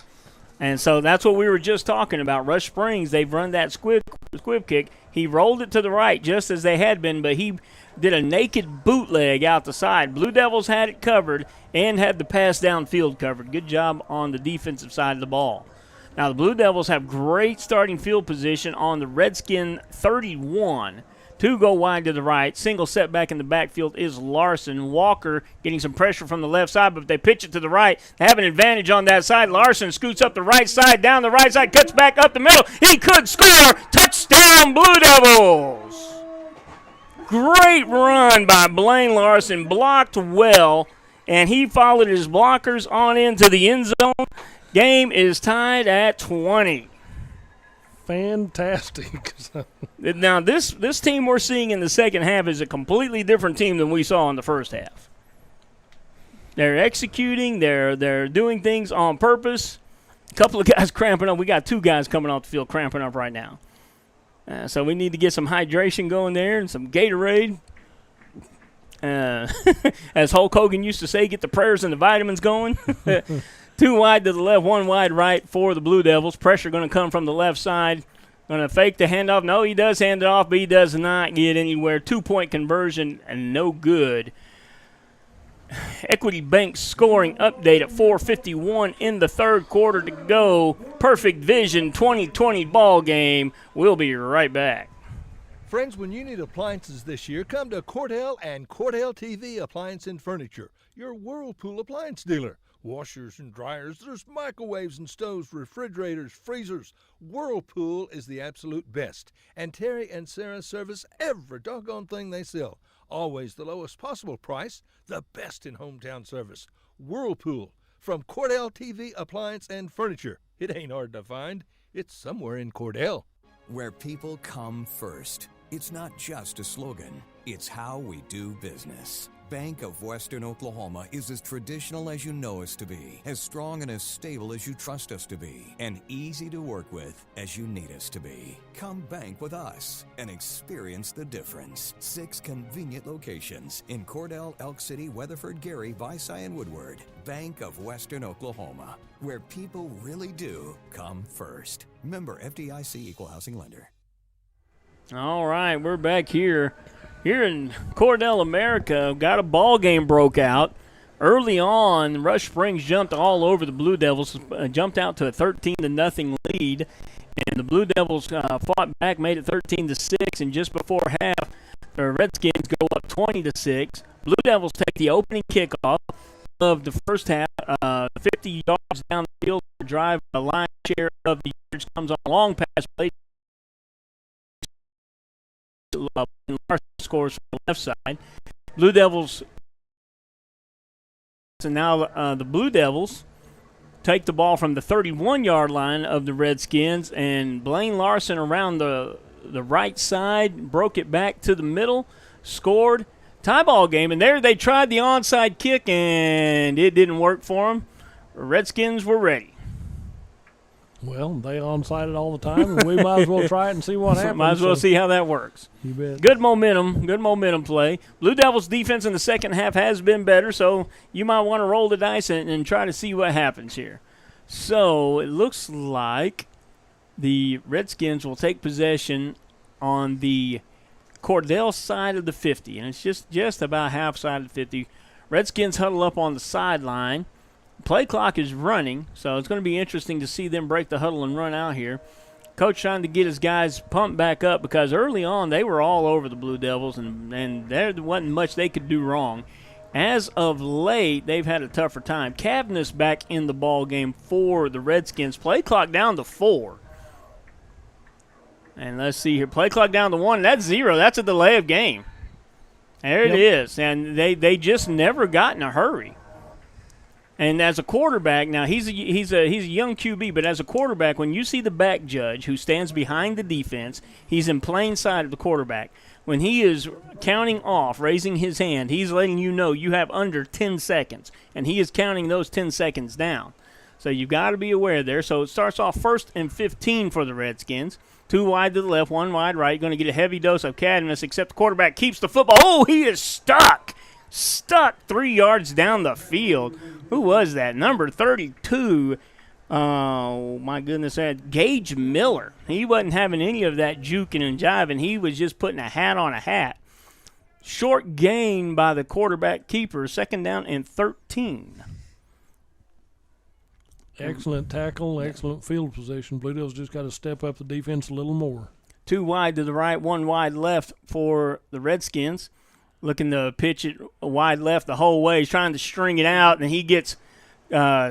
And so that's what we were just talking about. Rush Springs, they've run that squib kick. He rolled it to the right just as they had been, but he did a naked bootleg out the side. Blue Devils had it covered and had the pass downfield covered. Good job on the defensive side of the ball. Now the Blue Devils have great starting field position on the Redskin 31. 2 go wide to the right. Single setback in the backfield is Larson. Walker getting some pressure from the left side, but if they pitch it to the right, they have an advantage on that side. Larson scoots up the right side, down the right side, cuts back up the middle. He could score. Touchdown, Blue Devils. Great run by Blaine Larson. Blocked well, and he followed his blockers on into the end zone. Game is tied at 20. Fantastic. Now, this team we're seeing in the second half is a completely different team than we saw in the first half. They're executing. They're doing things on purpose. A couple of guys cramping up. We got 2 guys coming off the field cramping up right now. So we need to get some hydration going there and some Gatorade. As Hulk Hogan used to say, get the prayers and the vitamins going. 2 wide to the left, 1 wide right for the Blue Devils. Pressure going to come from the left side. Going to fake the handoff. No, he does hand it off, but he does not get anywhere. 2-point conversion and no good. Equity Bank scoring update at 4:51 in the third quarter to go. Perfect Vision 2020 ball game. We'll be right back. Friends, when you need appliances this year, come to Cordell and Cordell TV Appliance and Furniture, your Whirlpool appliance dealer. Washers and dryers, there's microwaves and stoves, refrigerators, freezers. Whirlpool is the absolute best. And Terry and Sarah service every doggone thing they sell. Always the lowest possible price, the best in hometown service. Whirlpool from Cordell TV Appliance and Furniture. It ain't hard to find. It's somewhere in Cordell. Where people come first. It's not just a slogan, it's how we do business. Bank of Western Oklahoma is as traditional as you know us to be, as strong and as stable as you trust us to be, and easy to work with as you need us to be. Come bank with us and experience the difference. 6 convenient locations in Cordell, Elk City, Weatherford, Gary, Visay, and Woodward. Bank of Western Oklahoma, where people really do come first. Member FDIC Equal Housing Lender. All right, we're back here in Cordell, America. Got a ball game broke out. Early on, Rush Springs jumped all over the Blue Devils, jumped out to a 13-0 lead. And the Blue Devils fought back, made it 13-6, and just before half, the Redskins go up 20-6. Blue Devils take the opening kickoff of the first half, 50 yards down the field, drive a line share of the yards, comes on a long pass play. Larson scores from the left side. Blue Devils. So now the Blue Devils take the ball from the 31-yard line of the Redskins, and Blaine Larson around the right side broke it back to the middle, scored. Tie ball game, and there they tried the onside kick, and it didn't work for them. Redskins were ready. Well, they onside it all the time, and we might as well try it and see what happens. Might as well see how that works. You bet. Good momentum play. Blue Devils defense in the second half has been better, so you might want to roll the dice and try to see what happens here. So it looks like the Redskins will take possession on the Cordell side of the 50, and it's just about half side of the 50. Redskins huddle up on the sideline. Play clock is running, so it's going to be interesting to see them break the huddle and run out here. Coach trying to get his guys pumped back up because early on they were all over the Blue Devils, and there wasn't much they could do wrong. As of late, they've had a tougher time. Cavness back in the ball game for the Redskins. Play clock down to 4. And let's see here. Play clock down to 1. That's 0. That's a delay of game. There it is. And they just never got in a hurry. And as a quarterback, now he's a young QB, but as a quarterback, when you see the back judge who stands behind the defense, he's in plain sight of the quarterback. When he is counting off, raising his hand, he's letting you know you have under 10 seconds, and he is counting those 10 seconds down. So you've got to be aware there. So it starts off 1st and 15 for the Redskins. 2 wide to the left, 1 wide right. Going to get a heavy dose of Cadmus, except the quarterback keeps the football. Oh, he is stuck. Stuck 3 yards down the field. Who was that? Number 32. Oh, my goodness. Gage Miller. He wasn't having any of that juking and jiving. He was just putting a hat on a hat. Short gain by the quarterback keeper. 2nd down and 13. Excellent tackle, excellent field position. Blue Devils just got to step up the defense a little more. 2 wide to the right, 1 wide left for the Redskins. Looking to pitch it wide left the whole way. He's trying to string it out, and he gets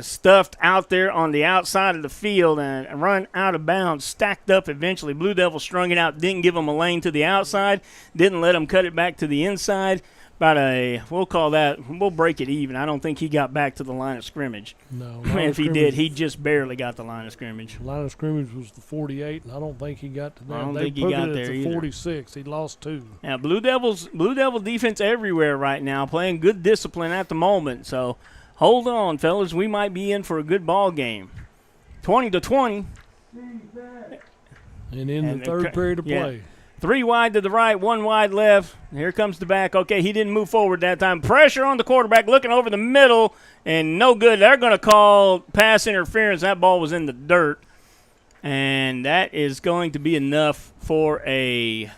stuffed out there on the outside of the field and run out of bounds, stacked up eventually. Blue Devils strung it out, didn't give him a lane to the outside, didn't let him cut it back to the inside. We'll break it even. I don't think he got back to the line of scrimmage. No. If he did, he just barely got the line of scrimmage. The line of scrimmage was the 48, and I don't think he got to that. I don't think he got there either. either. 46. He lost 2. Now, Blue Devil defense everywhere right now, playing good discipline at the moment. So hold on, fellas. We might be in for a good ball game. 20-20. And in the third period of play. 3 wide to the right, 1 wide left. Here comes the back. Okay, he didn't move forward that time. Pressure on the quarterback, looking over the middle, and no good. They're going to call pass interference. That ball was in the dirt, and that is going to be enough for a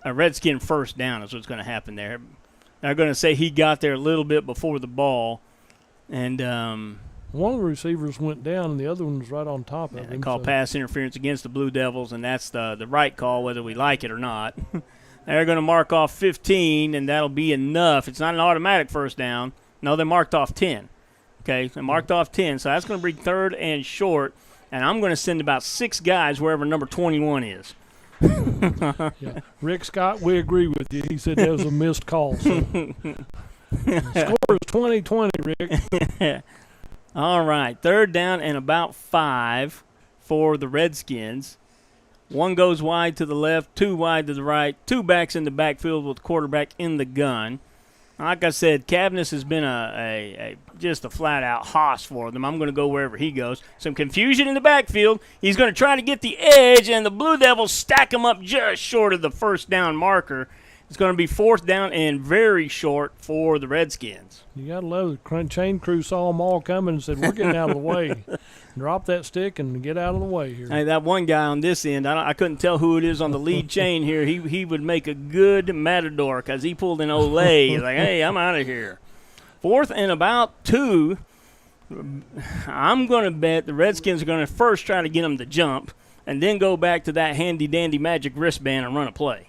Redskin first down is what's going to happen there. They're going to say he got there a little bit before the ball, and one of the receivers went down, and the other one was right on top of him. They call pass interference against the Blue Devils, and that's the right call, whether we like it or not. They're going to mark off 15, and that'll be enough. It's not an automatic first down. No, they marked off 10. Okay, they marked off 10, so that's going to bring 3rd and short, and I'm going to send about 6 guys wherever number 21 is. Yeah. Rick Scott, we agree with you. He said that was a missed call. So. Score is 20-20, Rick. All right, 3rd down and about 5 for the Redskins. 1 goes wide to the left, 2 wide to the right, 2 backs in the backfield with the quarterback in the gun. Like I said, Cavness has been just a flat-out hoss for them. I'm going to go wherever he goes. Some confusion in the backfield. He's going to try to get the edge, and the Blue Devils stack him up just short of the first down marker. It's going to be 4th down and very short for the Redskins. You got to love the chain crew saw them all coming and said, we're getting out of the way. Drop that stick and get out of the way here. Hey, that one guy on this end, I couldn't tell who it is on the lead chain here. He would make a good matador because he pulled an Olay. He's like, hey, I'm out of here. 4th and about 2. I'm going to bet the Redskins are going to first try to get them to jump and then go back to that handy-dandy magic wristband and run a play.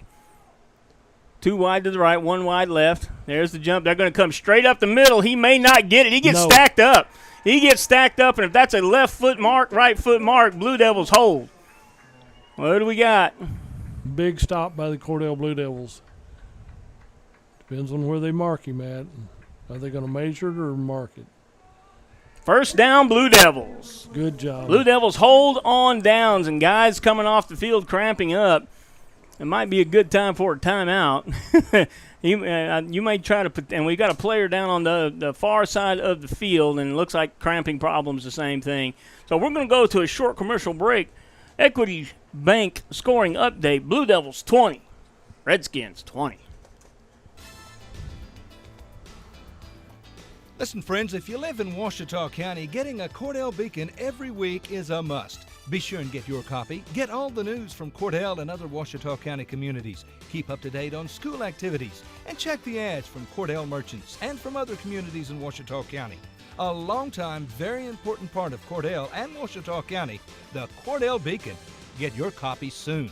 2 wide to the right, 1 wide left. There's the jump. They're going to come straight up the middle. He may not get it. He gets stacked up. He gets stacked up, and if that's a left foot mark, right foot mark, Blue Devils hold. What do we got? Big stop by the Cordell Blue Devils. Depends on where they mark him at. Are they going to measure it or mark it? First down, Blue Devils. Good job. Blue Devils hold on downs, and guys coming off the field cramping up. It might be a good time for a timeout. You may try to put – and we got a player down on the far side of the field, and it looks like cramping problems, the same thing. So we're going to go to a short commercial break. Equity Bank scoring update. Blue Devils 20. Redskins 20. Listen, friends, if you live in Ouachita County, getting a Cordell Beacon every week is a must. Be sure and get your copy. Get all the news from Cordell and other Ouachita County communities. Keep up to date on school activities. And check the ads from Cordell merchants and from other communities in Ouachita County. A long-time, very important part of Cordell and Ouachita County, the Cordell Beacon. Get your copy soon.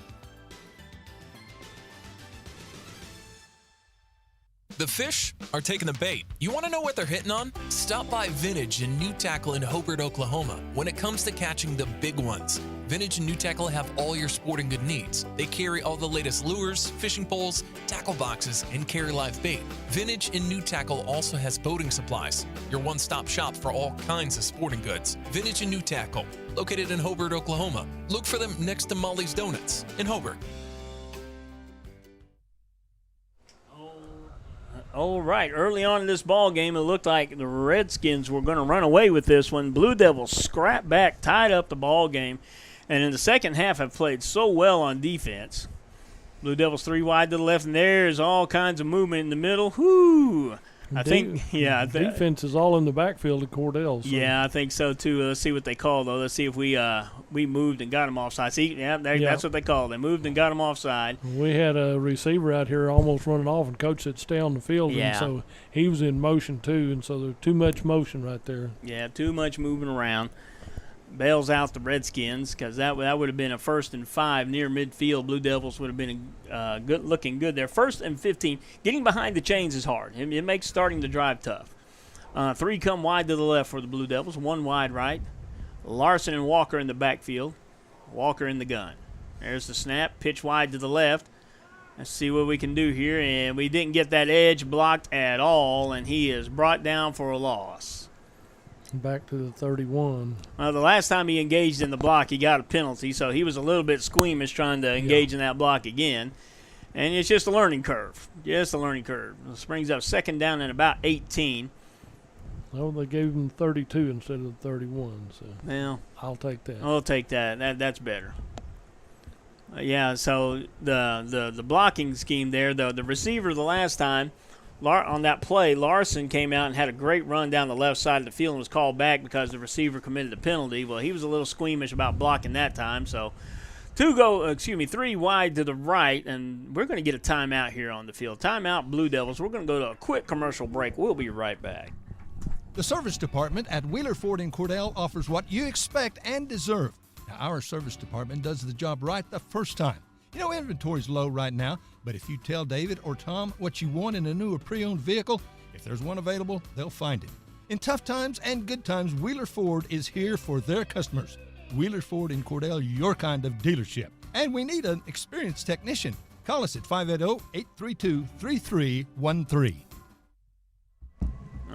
The fish are taking the bait. You want to know what they're hitting on? Stop by Vintage and New Tackle in Hobart, Oklahoma. When it comes to catching the big ones, Vintage and New Tackle have all your sporting good needs. They carry all the latest lures, fishing poles, tackle boxes, and carry live bait. Vintage and New Tackle also has boating supplies, your one-stop shop for all kinds of sporting goods. Vintage and New Tackle, located in Hobart, Oklahoma. Look for them next to Molly's Donuts in Hobart. All right, early on in this ball game, it looked like the Redskins were going to run away with this one. Blue Devils scrapped back, tied up the ball game, and in the second half have played so well on defense. Blue Devils 3 wide to the left, and there's all kinds of movement in the middle. Whoo! Defense is all in the backfield of Cordell. So. Yeah, I think so too. Let's see what they call though. Let's see if we moved and got them offside. See, that's what they call. They moved and got them offside. We had a receiver out here almost running off, and coach said stay on the field. Yeah. And so he was in motion too, and so there's too much motion right there. Yeah, too much moving around. Bails out the Redskins because that would have been a 1st and 5 near midfield. Blue Devils would have been looking good there. 1st and 15. Getting behind the chains is hard. It makes starting the drive tough. 3 come wide to the left for the Blue Devils. 1 wide right. Larson and Walker in the backfield. Walker in the gun. There's the snap. Pitch wide to the left. Let's see what we can do here. And we didn't get that edge blocked at all, and he is brought down for a loss. Back to the 31. The last time he engaged in the block, he got a penalty, so he was a little bit squeamish trying to engage in that block again. And it's just a learning curve. Just a learning curve. This brings up 2nd down and about 18. Oh, they gave him 32 instead of 31. So well, I'll take that. I'll take that. That's better. So the blocking scheme there, the receiver the last time, on that play, Larson came out and had a great run down the left side of the field and was called back because the receiver committed a penalty. Well, he was a little squeamish about blocking that time. So 3 wide to the right, and we're going to get a timeout here on the field. Timeout, Blue Devils. We're going to go to a quick commercial break. We'll be right back. The service department at Wheeler Ford in Cordell offers what you expect and deserve. Now, our service department does the job right the first time. You know, inventory's low right now, but if you tell David or Tom what you want in a new or pre-owned vehicle, if there's one available, they'll find it. In tough times and good times, Wheeler Ford is here for their customers. Wheeler Ford in Cordell, your kind of dealership. And we need an experienced technician. Call us at 580-832-3313.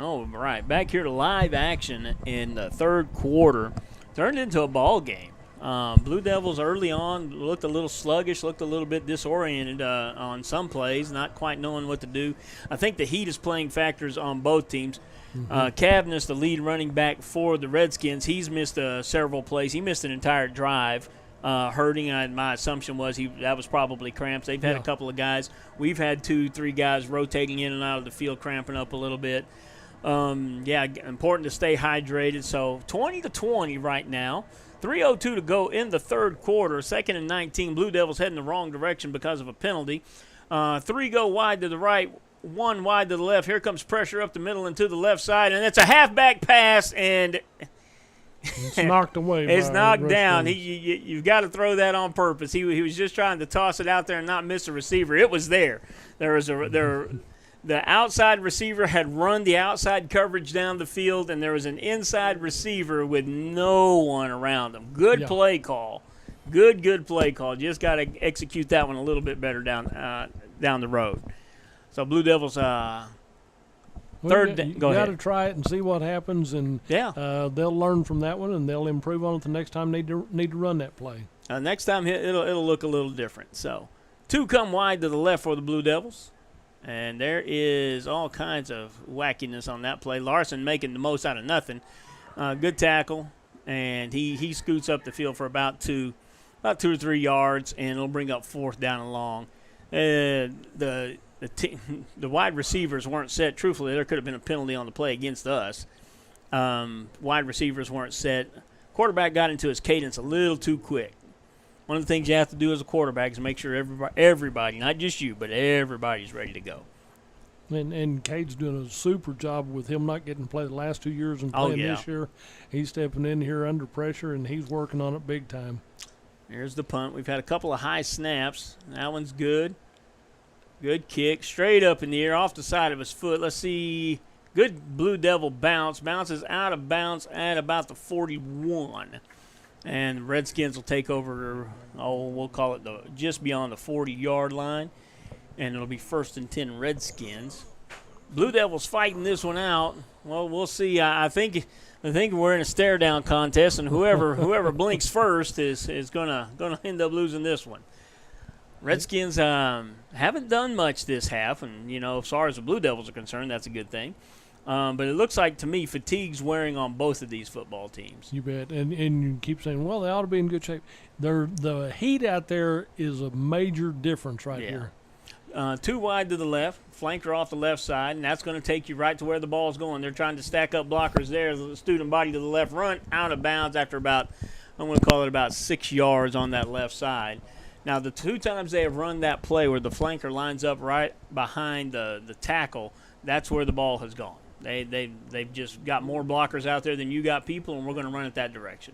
All right, back here to live action in the 3rd quarter. Turned into a ball game. Blue Devils early on looked a little sluggish, looked a little bit disoriented on some plays, not quite knowing what to do. I think the heat is playing factors on both teams. Cavness, the lead running back for the Redskins, he's missed several plays. He missed an entire drive, hurting. My assumption was that was probably cramps. They've had a couple of guys. We've had 2-3 guys rotating in and out of the field, cramping up a little bit. Important to stay hydrated. So 20-20 right now. 3:02 to go in the 3rd quarter. 2nd and 19. Blue Devils heading the wrong direction because of a penalty. 3 go wide to the right. one wide to the left. Here comes pressure up the middle and to the left side, and it's a halfback pass, and it's knocked away. It's knocked down. Rush. You've got to throw that on purpose. He was just trying to toss it out there and not miss a receiver. It was there. The outside receiver had run the outside coverage down the field, and there was an inside receiver with no one around him. Good play call. Good play call. Just got to execute that one a little bit better down the road. So Blue Devils third. You Go ahead. got to try it and see what happens, and they'll learn from that one, and they'll improve on it the next time they need to run that play. Next time it'll look a little different. So 2 come wide to the left for the Blue Devils. And there is all kinds of wackiness on that play. Larson making the most out of nothing. Good tackle, and he scoots up the field for about 2 or 3 yards, and it'll bring up 4th down and long. The wide receivers weren't set. Truthfully, there could have been a penalty on the play against us. Wide receivers weren't set. Quarterback got into his cadence a little too quick. One of the things you have to do as a quarterback is make sure everybody, not just you, but everybody's ready to go. And Cade's doing a super job with him not getting to play the last 2 years and playing this year. He's stepping in here under pressure, and he's working on it big time. Here's the punt. We've had a couple of high snaps. That one's good. Good kick. Straight up in the air off the side of his foot. Let's see. Good Blue Devil bounce. Bounces out of bounds at about the 41. And the Redskins will take over, we'll call it just beyond the 40-yard line. And it'll be 1st and 10 Redskins. Blue Devils fighting this one out. Well, we'll see. I think we're in a stare-down contest, and whoever blinks first is gonna end up losing this one. Redskins haven't done much this half, and, as far as the Blue Devils are concerned, that's a good thing. But it looks like, to me, fatigue's wearing on both of these football teams. You bet. And you keep saying, well, they ought to be in good shape. The heat out there is a major difference here. 2 wide to the left, flanker off the left side, and that's going to take you right to where the ball's going. They're trying to stack up blockers there. The student body to the left, run out of bounds after about 6 yards on that left side. Now, the 2 times they have run that play where the flanker lines up right behind the tackle, that's where the ball has gone. They've just got more blockers out there than you got people, and we're going to run it that direction.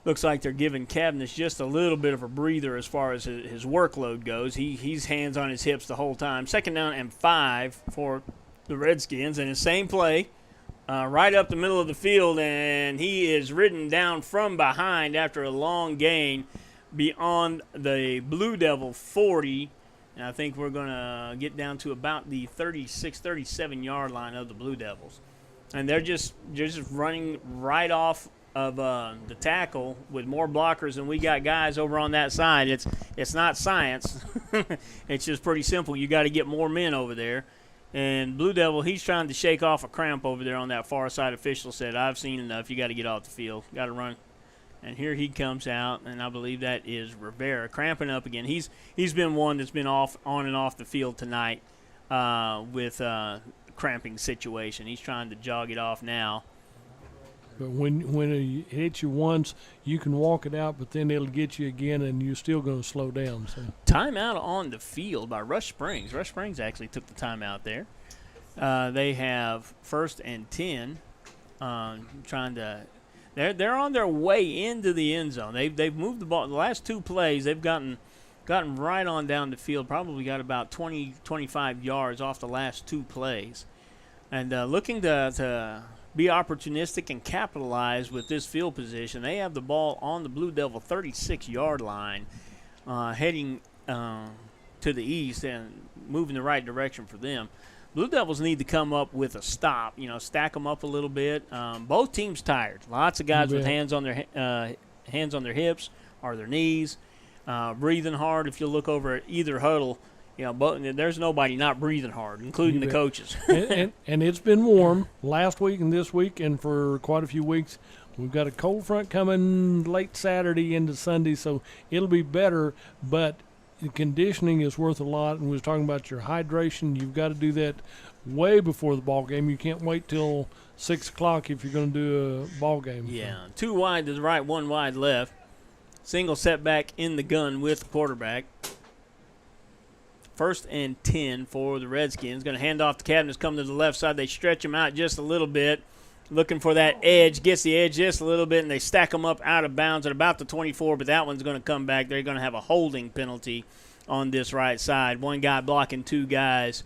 Looks like they're giving Cavendish just a little bit of a breather as far as his workload goes. He's hands on his hips the whole time. 2nd down and 5 for the Redskins, and the same play right up the middle of the field, and he is ridden down from behind after a long gain beyond the Blue Devil 40. And I think we're going to get down to about the 36, 37-yard line of the Blue Devils. And they're just running right off of the tackle with more blockers than we got guys over on that side. It's not science. It's just pretty simple. You got to get more men over there. And Blue Devil, he's trying to shake off a cramp over there on that far side. Official said, I've seen enough. You got to get off the field. Got to run. And here he comes out, and I believe that is Rivera cramping up again. He's been one that's been on and off the field tonight with cramping situation. He's trying to jog it off now. But when it hits you once, you can walk it out, but then it'll get you again, and you're still going to slow down. So. Timeout on the field by Rush Springs. Rush Springs actually took the timeout there. They have 1st and 10, trying to. They're on their way into the end zone. They've moved the ball. The last 2 plays, they've gotten right on down the field. Probably got about 20, 25 yards off the last 2 plays, and looking to be opportunistic and capitalize with this field position. They have the ball on the Blue Devil 36-yard line, heading to the east and moving the right direction for them. Blue Devils need to come up with a stop, stack them up a little bit. Both teams tired. Lots of guys with hands on their hips or their knees, breathing hard. If you look over at either huddle, there's nobody not breathing hard, including the coaches. and it's been warm last week and this week, and for quite a few weeks. We've got a cold front coming late Saturday into Sunday, so it'll be better, but the conditioning is worth a lot, and we was talking about your hydration. You've got to do that way before the ball game. You can't wait till 6 o'clock if you're going to do a ball game. Yeah, 2 wide to the right, 1 wide left. Single setback in the gun with the quarterback. First and 10 for the Redskins. Going to hand off to Cabinets, come to the left side. They stretch him out just a little bit, looking for that edge. Gets the edge just a little bit, and they stack him up out of bounds at about the 24, but that one's going to come back. They're going to have a holding penalty on this right side. One guy blocking two guys.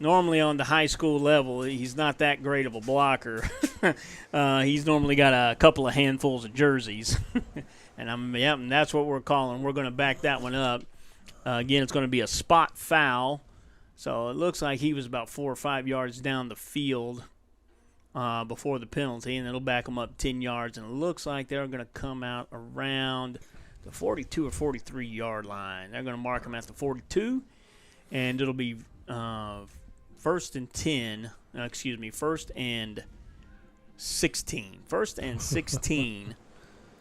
Normally on the high school level, he's not that great of a blocker. He's normally got a couple of handfuls of jerseys. And that's what we're calling. We're going to back that one up. Again, it's going to be a spot foul. So it looks like he was about 4 or 5 yards down the field before the penalty, and it'll back him up 10 yards. And it looks like they're going to come out around the 42 or 43-yard line. They're going to mark him at the 42, and it'll be first and 16. First and 16.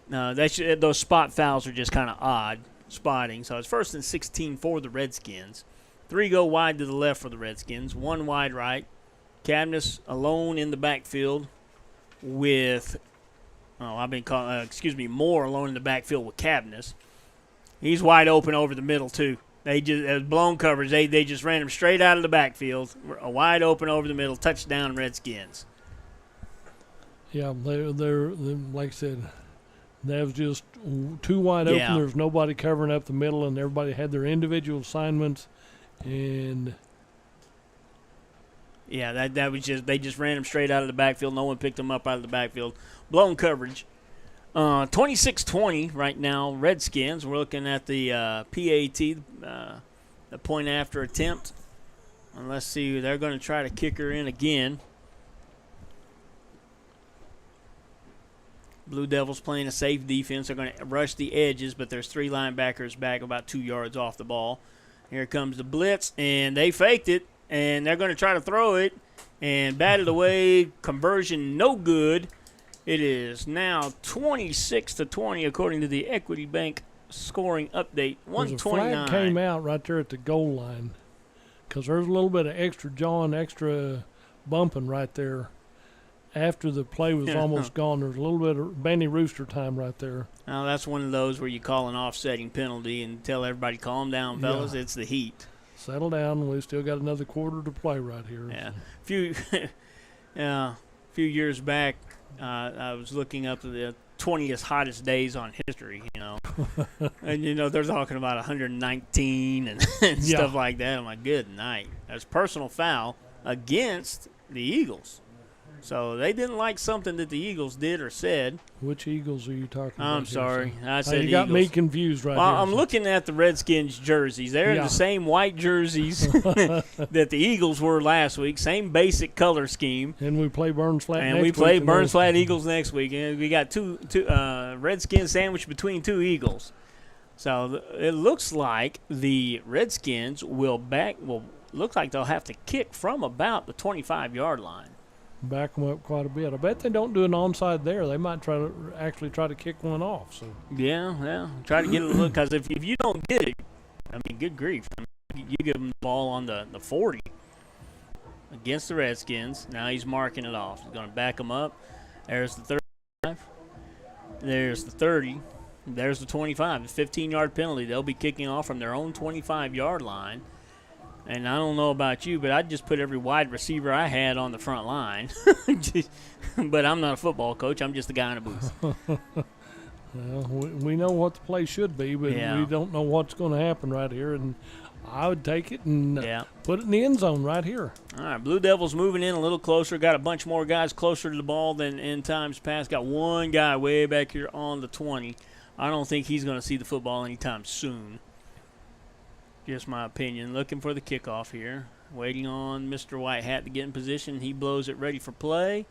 Those spot fouls are just kind of odd spotting. So it's first and 16 for the Redskins. 3 go wide to the left for the Redskins, 1 wide right. Cabinets alone in the backfield with Moore alone in the backfield with Cabinets. He's wide open over the middle too. They just, as blown coverage, they just ran him straight out of the backfield. A wide open over the middle, touchdown Redskins. Yeah, they're like I said, that was just too wide open. There was nobody covering up the middle, and everybody had their individual assignments. And yeah, that was just, they just ran him straight out of the backfield. No one picked him up out of the backfield. Blown coverage. 26-20 right now, Redskins. We're looking at the PAT, the point after attempt. And let's see, they're going to try to kick her in again. Blue Devils playing a safe defense. They're going to rush the edges, but there's 3 linebackers back about 2 yards off the ball. Here comes the blitz, and they faked it, and they're going to try to throw it, and batted away. Conversion no good. It is now 26-20 according to the Equity Bank scoring update. 129. A flag came out right there at the goal line because there's a little bit of extra bumping right there. After the play was almost gone, there's a little bit of Bandy Rooster time right there. Now that's one of those where you call an offsetting penalty and tell everybody, calm down, fellas. Yeah. It's the heat. Settle down. We've still got another quarter to play right here. Yeah. A few years back, I was looking up the 20th hottest days on history, and, they're talking about 119 and stuff like that. I'm like, good night. That's personal foul against the Eagles. So they didn't like something that the Eagles did or said. Which Eagles are you talking about? I'm sorry. I said you got me confused right here. Well, I'm looking at the Redskins jerseys. They're in the same white jerseys that the Eagles were last week. Same basic color scheme. And we play Burns Flat next week. And we play Burns Flat Eagles next week. And we got two Redskins sandwiched between 2 Eagles. So it looks like the Redskins look like they'll have to kick from about the 25-yard line. Back them up quite a bit. I bet they don't do an onside there. They might try to kick one off. So yeah, try to get a look, because if you don't get it, I mean, good grief, you give them the ball on the 40 against the Redskins. Now he's marking it off. He's going to back them up. There's the 35. There's the 30. There's the 25. The 15-yard penalty. They'll be kicking off from their own 25-yard line. And I don't know about you, but I'd just put every wide receiver I had on the front line. But I'm not a football coach. I'm just the guy in the booth. Well, we know what the play should be, but we don't know what's going to happen right here. And I would take it and put it in the end zone right here. All right, Blue Devils moving in a little closer. Got a bunch more guys closer to the ball than in times past. Got one guy way back here on the 20. I don't think he's going to see the football anytime soon. Just my opinion. Looking for the kickoff here. Waiting on Mr. White Hat to get in position. He blows it ready for play.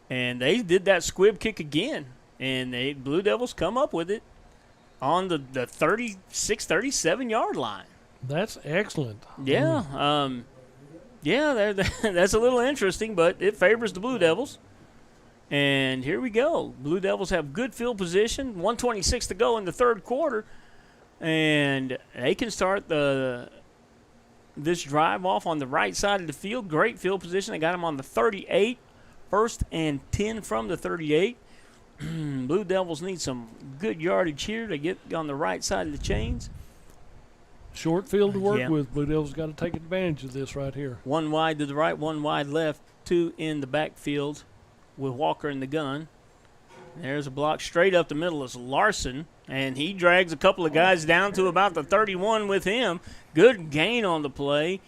And they did that squib kick again. And Blue Devils come up with it on the 36, 37-yard line. That's excellent. Yeah. That's a little interesting, but it favors the Blue Devils. And here we go. Blue Devils have good field position. 1:26 to go in the third quarter. And they can start this drive off on the right side of the field. Great field position. They got them on the 38. First and 10 from the 38. Blue Devils need some good yardage here to get on the right side of the chains. Short field to work Yeah. with. Blue Devils got to take advantage of this right here. One wide to the right, one wide left, two in the backfield with Walker in the gun. There's a block straight up the middle. Is Larson, and he drags a couple of guys down to about the 31 with him. Good gain on the play.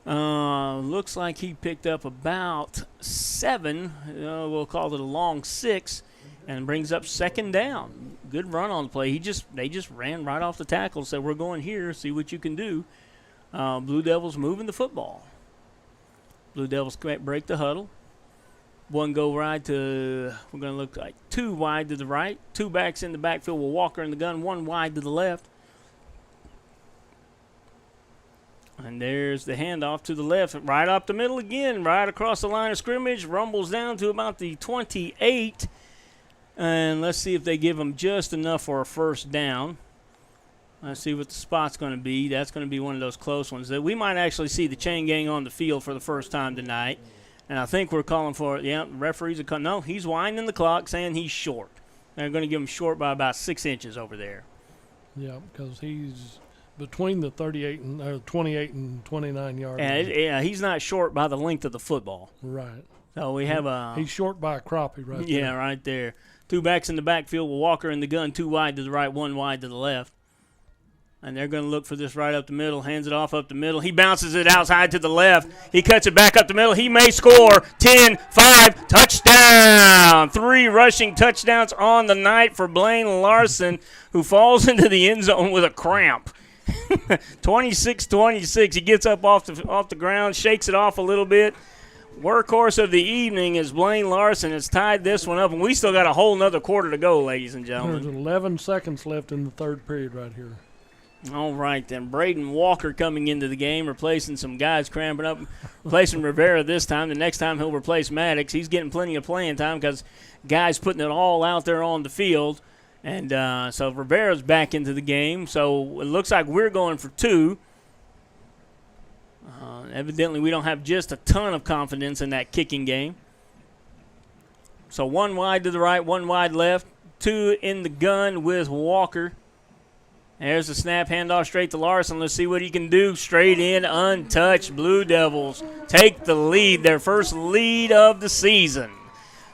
Looks like he picked up about 7. We'll call it a long 6, and brings up second down. Good run on the play. They just ran right off the tackle. Said, we're going here. See what you can do. Blue Devils moving the football. Blue Devils break the huddle. One go right to, we're going to look like 2 wide to the right. 2 backs in the backfield with Walker in the gun. 1 wide to the left. And there's the handoff to the left. Right up the middle again. Right across the line of scrimmage. Rumbles down to about the 28. And let's see if they give them just enough for a first down. Let's see what the spot's going to be. That's going to be one of those close ones. That we might actually see the chain gang on the field for the first time tonight. And I think we're calling for it. Yeah, referees are calling. No, he's winding the clock, saying he's short. They're going to give him short by about 6 inches over there. Yeah, because he's between the 28 and 29 yard line. And he's not short by the length of the football. Right. So we have a. He's short by a crappie right there. Yeah, right there. 2 backs in the backfield with Walker in the gun. 2 wide to the right, 1 wide to the left. And they're going to look for this right up the middle. Hands it off up the middle. He bounces it outside to the left. He cuts it back up the middle. He may score. 10, 5, touchdown. 3 rushing touchdowns on the night for Blaine Larson, who falls into the end zone with a cramp. 26-26. He gets up off the ground, shakes it off a little bit. Workhorse of the evening is Blaine Larson has tied this one up, and we still got a whole nother quarter to go, ladies and gentlemen. There's 11 seconds left in the third period right here. All right, then. Braden Walker coming into the game, replacing some guys cramping up, replacing Rivera this time. The next time he'll replace Maddox. He's getting plenty of playing time because guys putting it all out there on the field. And so Rivera's back into the game. So it looks like we're going for 2. Evidently, we don't have just a ton of confidence in that kicking game. So 1 wide to the right, 1 wide left, 2 in the gun with Walker. There's the snap, handoff straight to Larson. Let's see what he can do. Straight in, untouched. Blue Devils take the lead, their first lead of the season.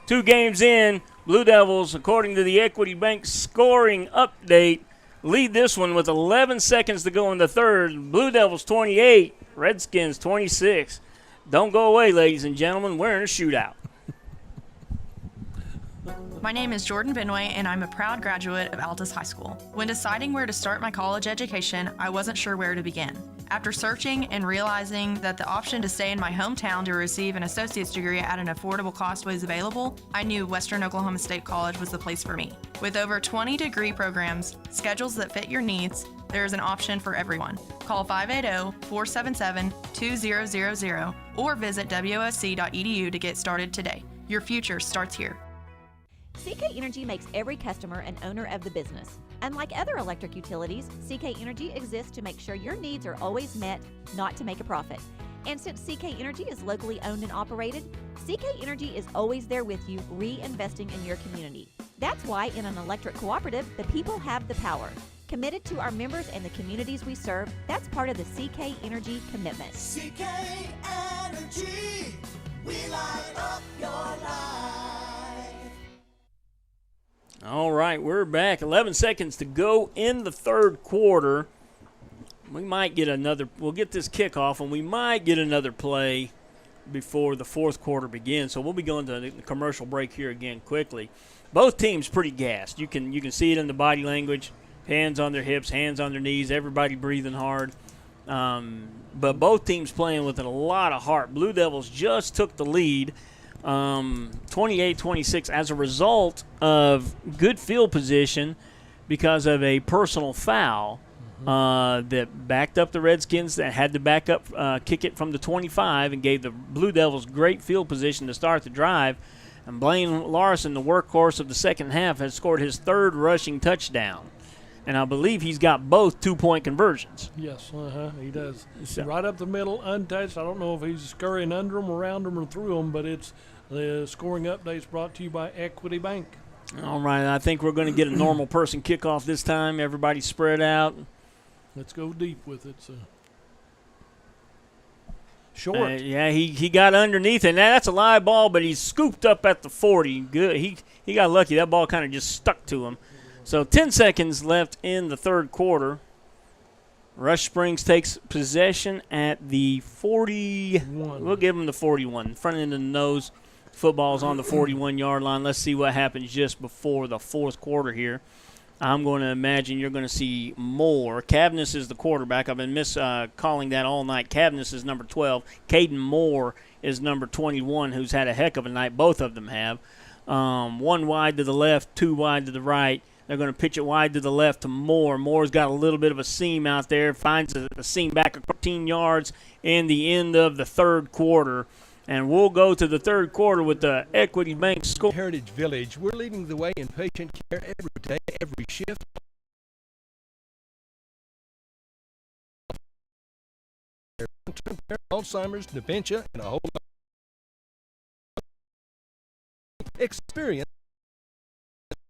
2 games in, Blue Devils, according to the Equity Bank scoring update, lead this one with 11 seconds to go in the third. Blue Devils 28, Redskins 26. Don't go away, ladies and gentlemen. We're in a shootout. My name is Jordan Benway, and I'm a proud graduate of Altus High School. When deciding where to start my college education, I wasn't sure where to begin. After searching and realizing that the option to stay in my hometown to receive an associate's degree at an affordable cost was available, I knew Western Oklahoma State College was the place for me. With over 20 degree programs, schedules that fit your needs, there is an option for everyone. Call 580-477-2000 or visit wosc.edu to get started today. Your future starts here. CK Energy makes every customer an owner of the business. Unlike other electric utilities, CK Energy exists to make sure your needs are always met, not to make a profit. And since CK Energy is locally owned and operated, CK Energy is always there with you, reinvesting in your community. That's why in an electric cooperative, the people have the power. Committed to our members and the communities we serve, that's part of the CK Energy commitment. CK Energy, we light up your life. All right, we're back. 11 seconds to go in the third quarter. We might get we'll get this kickoff, and we might get another play before the fourth quarter begins. So we'll be going to the commercial break here again quickly. Both teams pretty gassed. You can see it in the body language. Hands on their hips, hands on their knees, everybody breathing hard. But both teams playing with a lot of heart. Blue Devils just took the lead. 28-26 as a result of good field position because of a personal foul that backed up the Redskins that had to back up, kick it from the 25 and gave the Blue Devils great field position to start the drive. And Blaine Larson, the workhorse of the second half, has scored his 3rd rushing touchdown. And I believe he's got both 2-point conversions. Yes, he does. So. Right up the middle, untouched. I don't know if he's scurrying under them, around them, or through them, but it's the scoring updates brought to you by Equity Bank. All right, I think we're going to get a normal person kickoff this time. Everybody spread out. Let's go deep with it. So. Short. Yeah, he got underneath it. Now that's a live ball, but he's scooped up at the 40. Good. He got lucky. That ball kind of just stuck to him. So 10 seconds left in the third quarter. Rush Springs takes possession at the 41. We'll give them the 41. Front end of the nose. Football's on the 41-yard line. Let's see what happens just before the fourth quarter here. I'm going to imagine you're going to see Moore. Cavness is the quarterback. I've been calling that all night. Cavness is number 12. Caden Moore is number 21, who's had a heck of a night. Both of them have. One wide to the left, two wide to the right. They're going to pitch it wide to the left to Moore. Moore's got a little bit of a seam out there. Finds a seam back 14 yards in the end of the third quarter. And we'll go to the third quarter with the Equity Bank score. Heritage Village, we're leading the way in patient care every day, every shift. Long-term care, Alzheimer's, dementia, and a whole lot. Experience.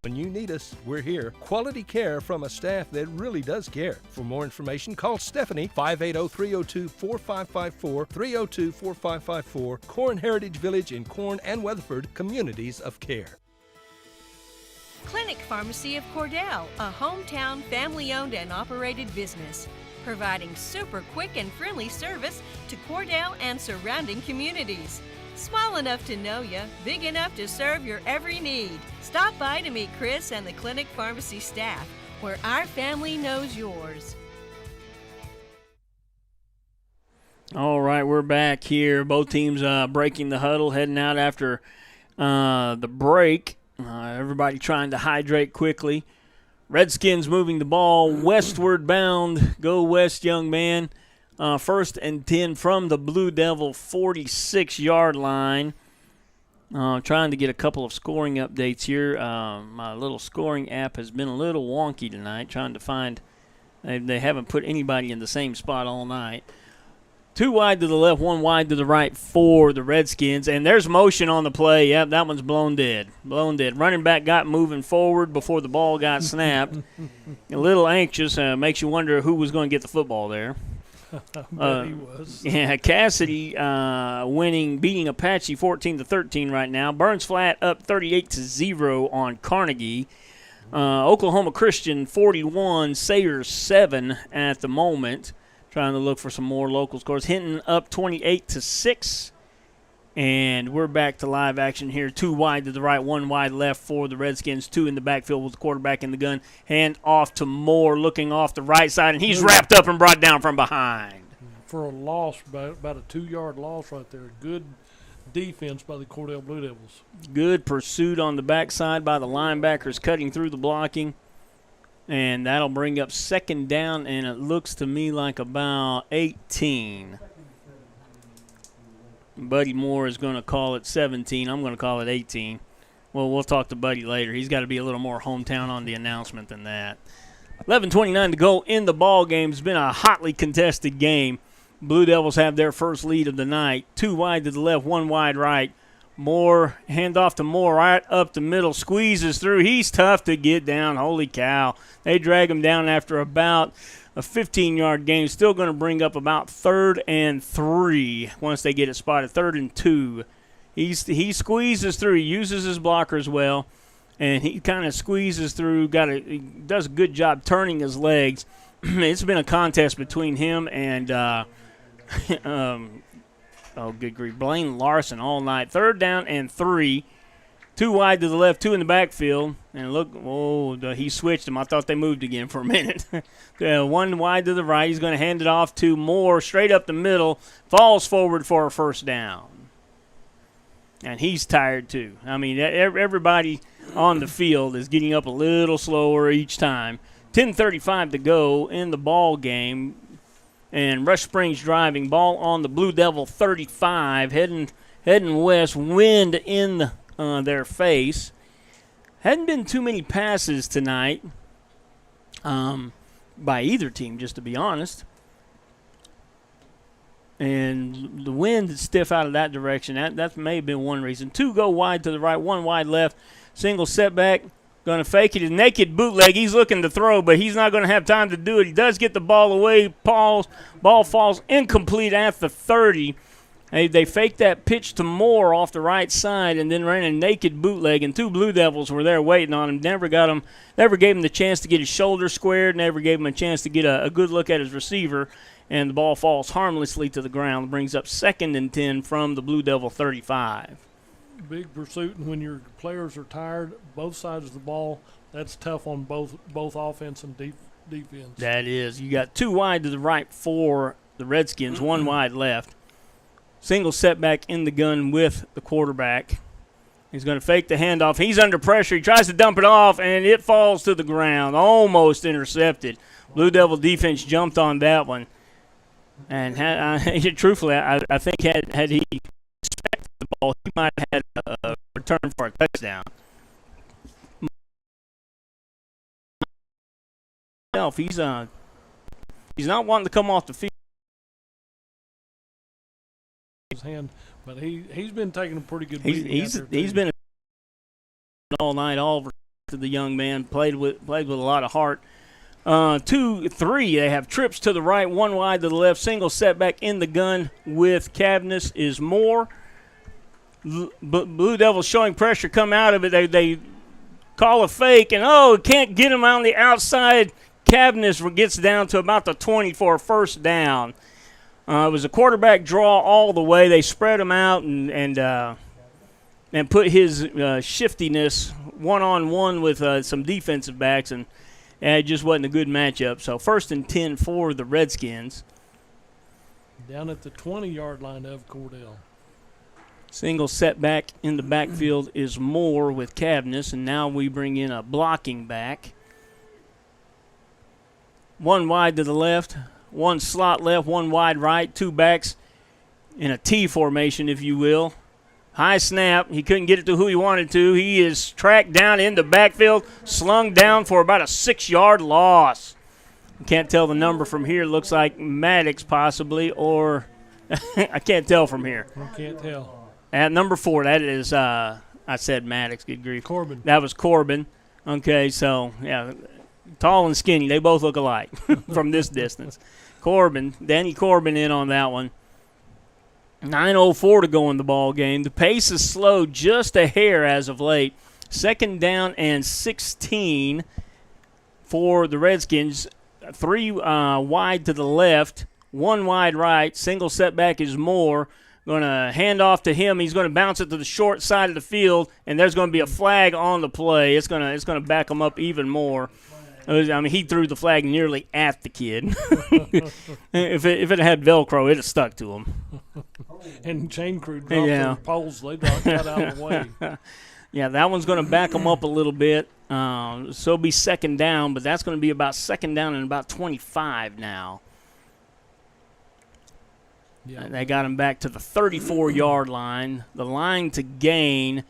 When you need us, we're here. Quality care from a staff that really does care. For more information, call Stephanie, 580-302-4554, 302-4554, Corn Heritage Village in Corn and Weatherford, communities of care. Clinic Pharmacy of Cordell, a hometown family-owned and operated business, providing super quick and friendly service to Cordell and surrounding communities. Small enough to know you, big enough to serve your every need. Stop by to meet Chris and the Clinic Pharmacy staff, where our family knows yours. All right, we're back here. Both teams breaking the huddle, heading out after the break. Everybody trying to hydrate quickly. Redskins moving the ball westward bound. Go west, young man. First and 10 from the Blue Devil 46-yard line. Trying to get a couple of scoring updates here. My little scoring app has been a little wonky tonight, trying to find they haven't put anybody in the same spot all night. Two wide to the left, one wide to the right for the Redskins. And there's motion on the play. Yep, that one's blown dead. Blown dead. Running back got moving forward before the ball got snapped. A little anxious. Makes you wonder who was going to get the football there. He was. Yeah, Cassidy beating Apache 14-13 right now. Burns Flat up 38-0 on Carnegie. Oklahoma Christian 41, Sayers 7 at the moment. Trying to look for some more local scores. Hinton up 28-6. And we're back to live action here. Two wide to the right, one wide left for the Redskins. Two in the backfield with the quarterback in the gun. Hand off to Moore, looking off the right side, and he's wrapped up and brought down from behind. For a loss, about a 2-yard loss right there. Good defense by the Cordell Blue Devils. Good pursuit on the backside by the linebackers, cutting through the blocking. And that'll bring up second down, and it looks to me like about 18. Buddy Moore is going to call it 17. I'm going to call it 18. Well, we'll talk to Buddy later. He's got to be a little more hometown on the announcement than that. 11:29 to go in the ball game. It's been a hotly contested game. Blue Devils have their first lead of the night. Two wide to the left, one wide right. Moore, handoff to Moore right up the middle, squeezes through. He's tough to get down. Holy cow. They drag him down after about a 15-yard game. Still going to bring up about 3rd and 3 once they get it spotted. 3rd and 2. He squeezes through. He uses his blockers well, and he kind of squeezes through. He does a good job turning his legs. It's been a contest between him and good grief, Blaine Larson all night. 3rd down and 3. Two wide to the left, two in the backfield. And look, he switched them. I thought they moved again for a minute. One wide to the right. He's going to hand it off to Moore straight up the middle. Falls forward for a first down. And he's tired too. I mean, everybody on the field is getting up a little slower each time. 10:35 to go in the ball game. And Rush Springs driving. Ball on the Blue Devil 35. Heading west. Wind in their face. Hadn't been too many passes tonight by either team, just to be honest. And the wind is stiff out of that direction. That may have been one reason. Two go wide to the right, one wide left. Single setback. Going to fake it. His naked bootleg. He's looking to throw, but he's not going to have time to do it. He does get the ball away. Ball falls incomplete at the 30. They faked that pitch to Moore off the right side and then ran a naked bootleg, and two Blue Devils were there waiting on him. Never gave him the chance to get his shoulder squared, never gave him a chance to get a good look at his receiver, and the ball falls harmlessly to the ground. Brings up 2nd and 10 from the Blue Devil 35. Big pursuit, and when your players are tired, both sides of the ball, that's tough on both offense and defense. That is. You got 2 wide to the right for the Redskins, 1 wide left. Single setback in the gun with the quarterback. He's going to fake the handoff. He's under pressure. He tries to dump it off, and it falls to the ground. Almost intercepted. Blue Devil defense jumped on that one. And truthfully, I think had he expected the ball, he might have had a return for a touchdown. He's not wanting to come off the field. His hand, but he's been taking a pretty good. He's been all night, all to the young man. Played with a lot of heart. 2, 3. They have trips to the right, 1 wide to the left. Single setback in the gun with Cavness is Moore. Blue Devils showing pressure, come out of it. They call a fake, and can't get him on the outside. Cavness gets down to about the 20 for a first down. It was a quarterback draw all the way. They spread him out and put his shiftiness one-on-one with some defensive backs, and it just wasn't a good matchup. So 1st and 10 for the Redskins. Down at the 20-yard line of Cordell. Single setback in the backfield is Moore with Cavness, and now we bring in a blocking back. 1 wide to the left. 1 slot left, 1 wide right, 2 backs in a T formation, if you will. High snap. He couldn't get it to who he wanted to. He is tracked down in the backfield, slung down for about a 6-yard loss. Can't tell the number from here. Looks like Maddox possibly, or I can't tell from here. I can't tell. At number 4, that is, I said Maddox, good grief. Corbin. That was Corbin. Okay, so, yeah, tall and skinny. They both look alike from this distance. Danny Corbin in on that one. 9:04 to go in the ball game. The pace is slowed just a hair as of late. 2nd down and 16 for the Redskins. 3 wide to the left, 1 wide right. Single setback is Moore. Going to hand off to him. He's going to bounce it to the short side of the field, and there's going to be a flag on the play. It's going to back him up even more. He threw the flag nearly at the kid. If it had Velcro, it'd have stuck to him. And chain crew dropped their poles. They got out of the way. Yeah, that one's going to back them up a little bit. So it'll be 2nd down, but that's going to be about 2nd down and about 25 now. Yeah. They got him back to the 34-yard line. The line to gain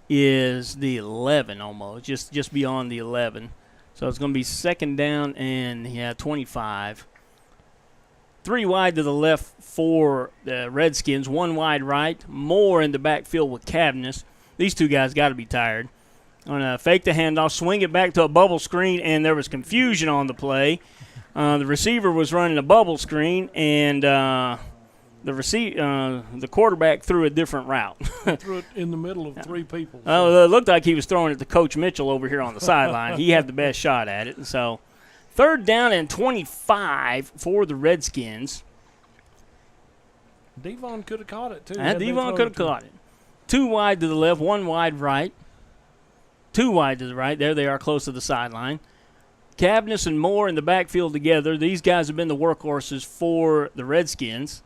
is the 11 almost, just beyond the 11. So it's going to be 2nd down and, 25. 3 wide to the left for the Redskins, 1 wide right. Moore in the backfield with Cavness. These two guys got to be tired. On a fake the handoff, swing it back to a bubble screen, and there was confusion on the play. The receiver was running a bubble screen, and the quarterback threw a different route. Threw it in the middle of 3 people. So. It looked like he was throwing it to Coach Mitchell over here on the sideline. He had the best shot at it. So 3rd down and 25 for the Redskins. Devon could have caught it, too. Devon could have caught it. 2 wide to the left, 1 wide right. 2 wide to the right. There they are close to the sideline. Cavness and Moore in the backfield together. These guys have been the workhorses for the Redskins.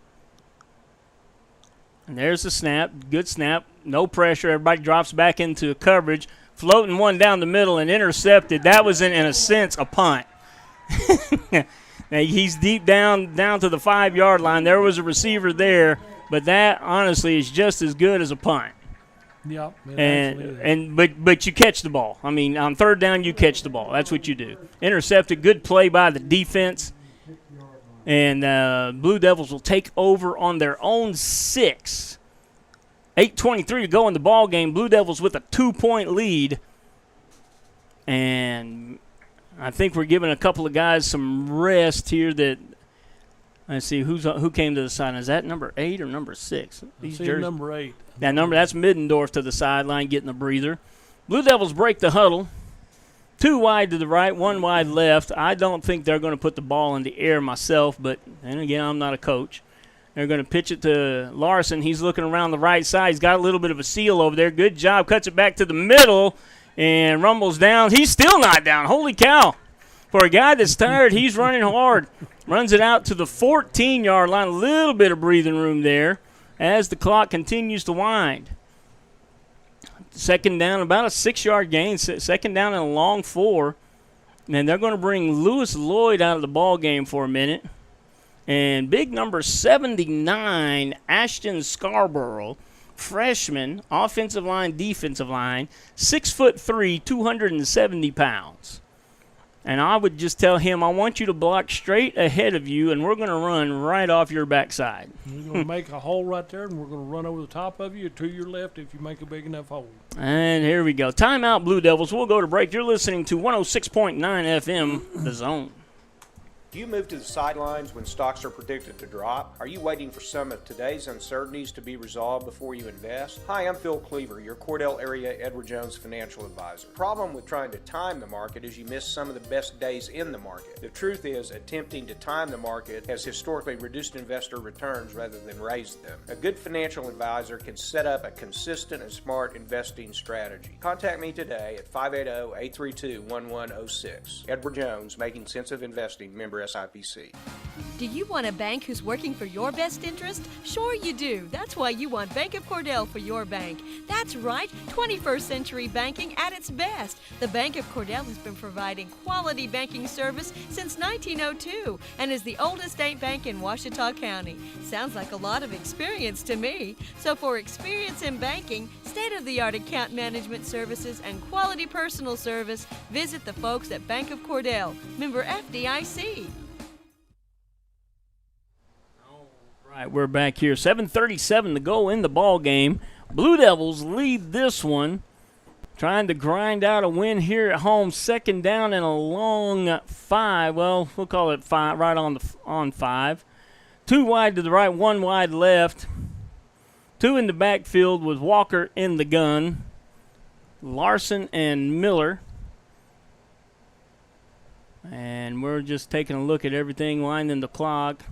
And there's the snap. Good snap. No pressure. Everybody drops back into coverage. Floating one down the middle and intercepted. That was, in a sense, a punt. Now, he's deep down to the 5-yard line. There was a receiver there, but that, honestly, is just as good as a punt. Yep. But you catch the ball. I mean, on 3rd down, you catch the ball. That's what you do. Intercepted. Good play by the defense. And Blue Devils will take over on their own 6. 8:23 to go in the ball game. Blue Devils with a 2-point lead. And I think we're giving a couple of guys some rest here. That let's see who came to the sideline. Is that number 8 or number 6? Number 8. That's Middendorf to the sideline getting a breather. Blue Devils break the huddle. 2 wide to the right, 1 wide left. I don't think they're going to put the ball in the air myself, but then again, I'm not a coach. They're going to pitch it to Larson. He's looking around the right side. He's got a little bit of a seal over there. Good job. Cuts it back to the middle and rumbles down. He's still not down. Holy cow. For a guy that's tired, he's running hard. Runs it out to the 14-yard line. A little bit of breathing room there as the clock continues to wind. Second down, about a 6-yard gain. Second down and a long 4. And they're going to bring Lewis Lloyd out of the ball game for a minute. And big number 79, Ashton Scarborough, freshman, offensive line, defensive line, 6'3", 270 pounds. And I would just tell him, I want you to block straight ahead of you, and we're going to run right off your backside. We're going to make a hole right there, and we're going to run over the top of you to your left if you make a big enough hole. And here we go. Timeout, Blue Devils. We'll go to break. You're listening to 106.9 FM, The Zone. Do you move to the sidelines when stocks are predicted to drop? Are you waiting for some of today's uncertainties to be resolved before you invest? Hi, I'm Phil Cleaver, your Cordell area Edward Jones financial advisor. The problem with trying to time the market is you miss some of the best days in the market. The truth is, attempting to time the market has historically reduced investor returns rather than raised them. A good financial advisor can set up a consistent and smart investing strategy. Contact me today at 580-832-1106. Edward Jones, Making Sense of Investing, member SIPC. Do you want a bank who's working for your best interest? Sure you do. That's why you want Bank of Cordell for your bank. That's right, 21st century banking at its best. The Bank of Cordell has been providing quality banking service since 1902 and is the oldest state bank in Ouachita County. Sounds like a lot of experience to me. So for experience in banking, state-of-the-art account management services, and quality personal service, visit the folks at Bank of Cordell, member FDIC. All right, we're back here. 7:37 to go in the ball game. Blue Devils lead this one, trying to grind out a win here at home. Second down and a long 5. Well, we'll call it 5, right on 5. 2 wide to the right, 1 wide left. 2 in the backfield with Walker in the gun. Larson and Miller. And we're just taking a look at everything, winding the clock.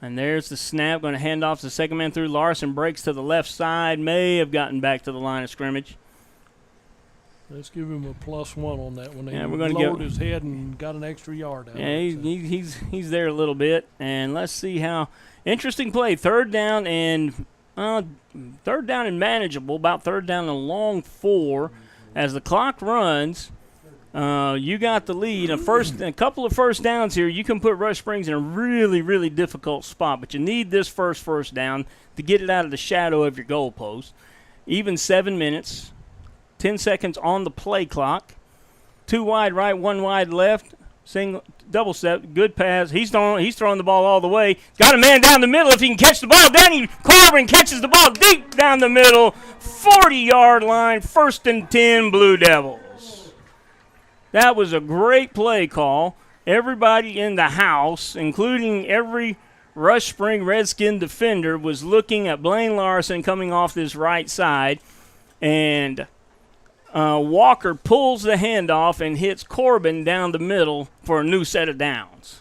And there's the snap. Going to hand off to the second man through. Larson breaks to the left side. May have gotten back to the line of scrimmage. Let's give him a +1 on that one. Yeah, He we're going to lowered his head and got an extra yard out of it. Yeah, he's there a little bit. And let's see how interesting play. Third down and manageable. About third down and a long 4. As the clock runs, you got the lead. A couple of first downs here. You can put Rush Springs in a really, really difficult spot, but you need this first down to get it out of the shadow of your goalpost. Even 7 minutes, 10 seconds on the play clock. 2 wide right, 1 wide left. Single, double step, good pass. He's throwing the ball all the way. Got a man down the middle. If he can catch the ball, Danny Corbin catches the ball deep down the middle. 40-yard line, 1st and 10, Blue Devils. That was a great play call. Everybody in the house, including every Rush Spring Redskin defender, was looking at Blaine Larson coming off this right side. And Walker pulls the handoff and hits Corbin down the middle for a new set of downs.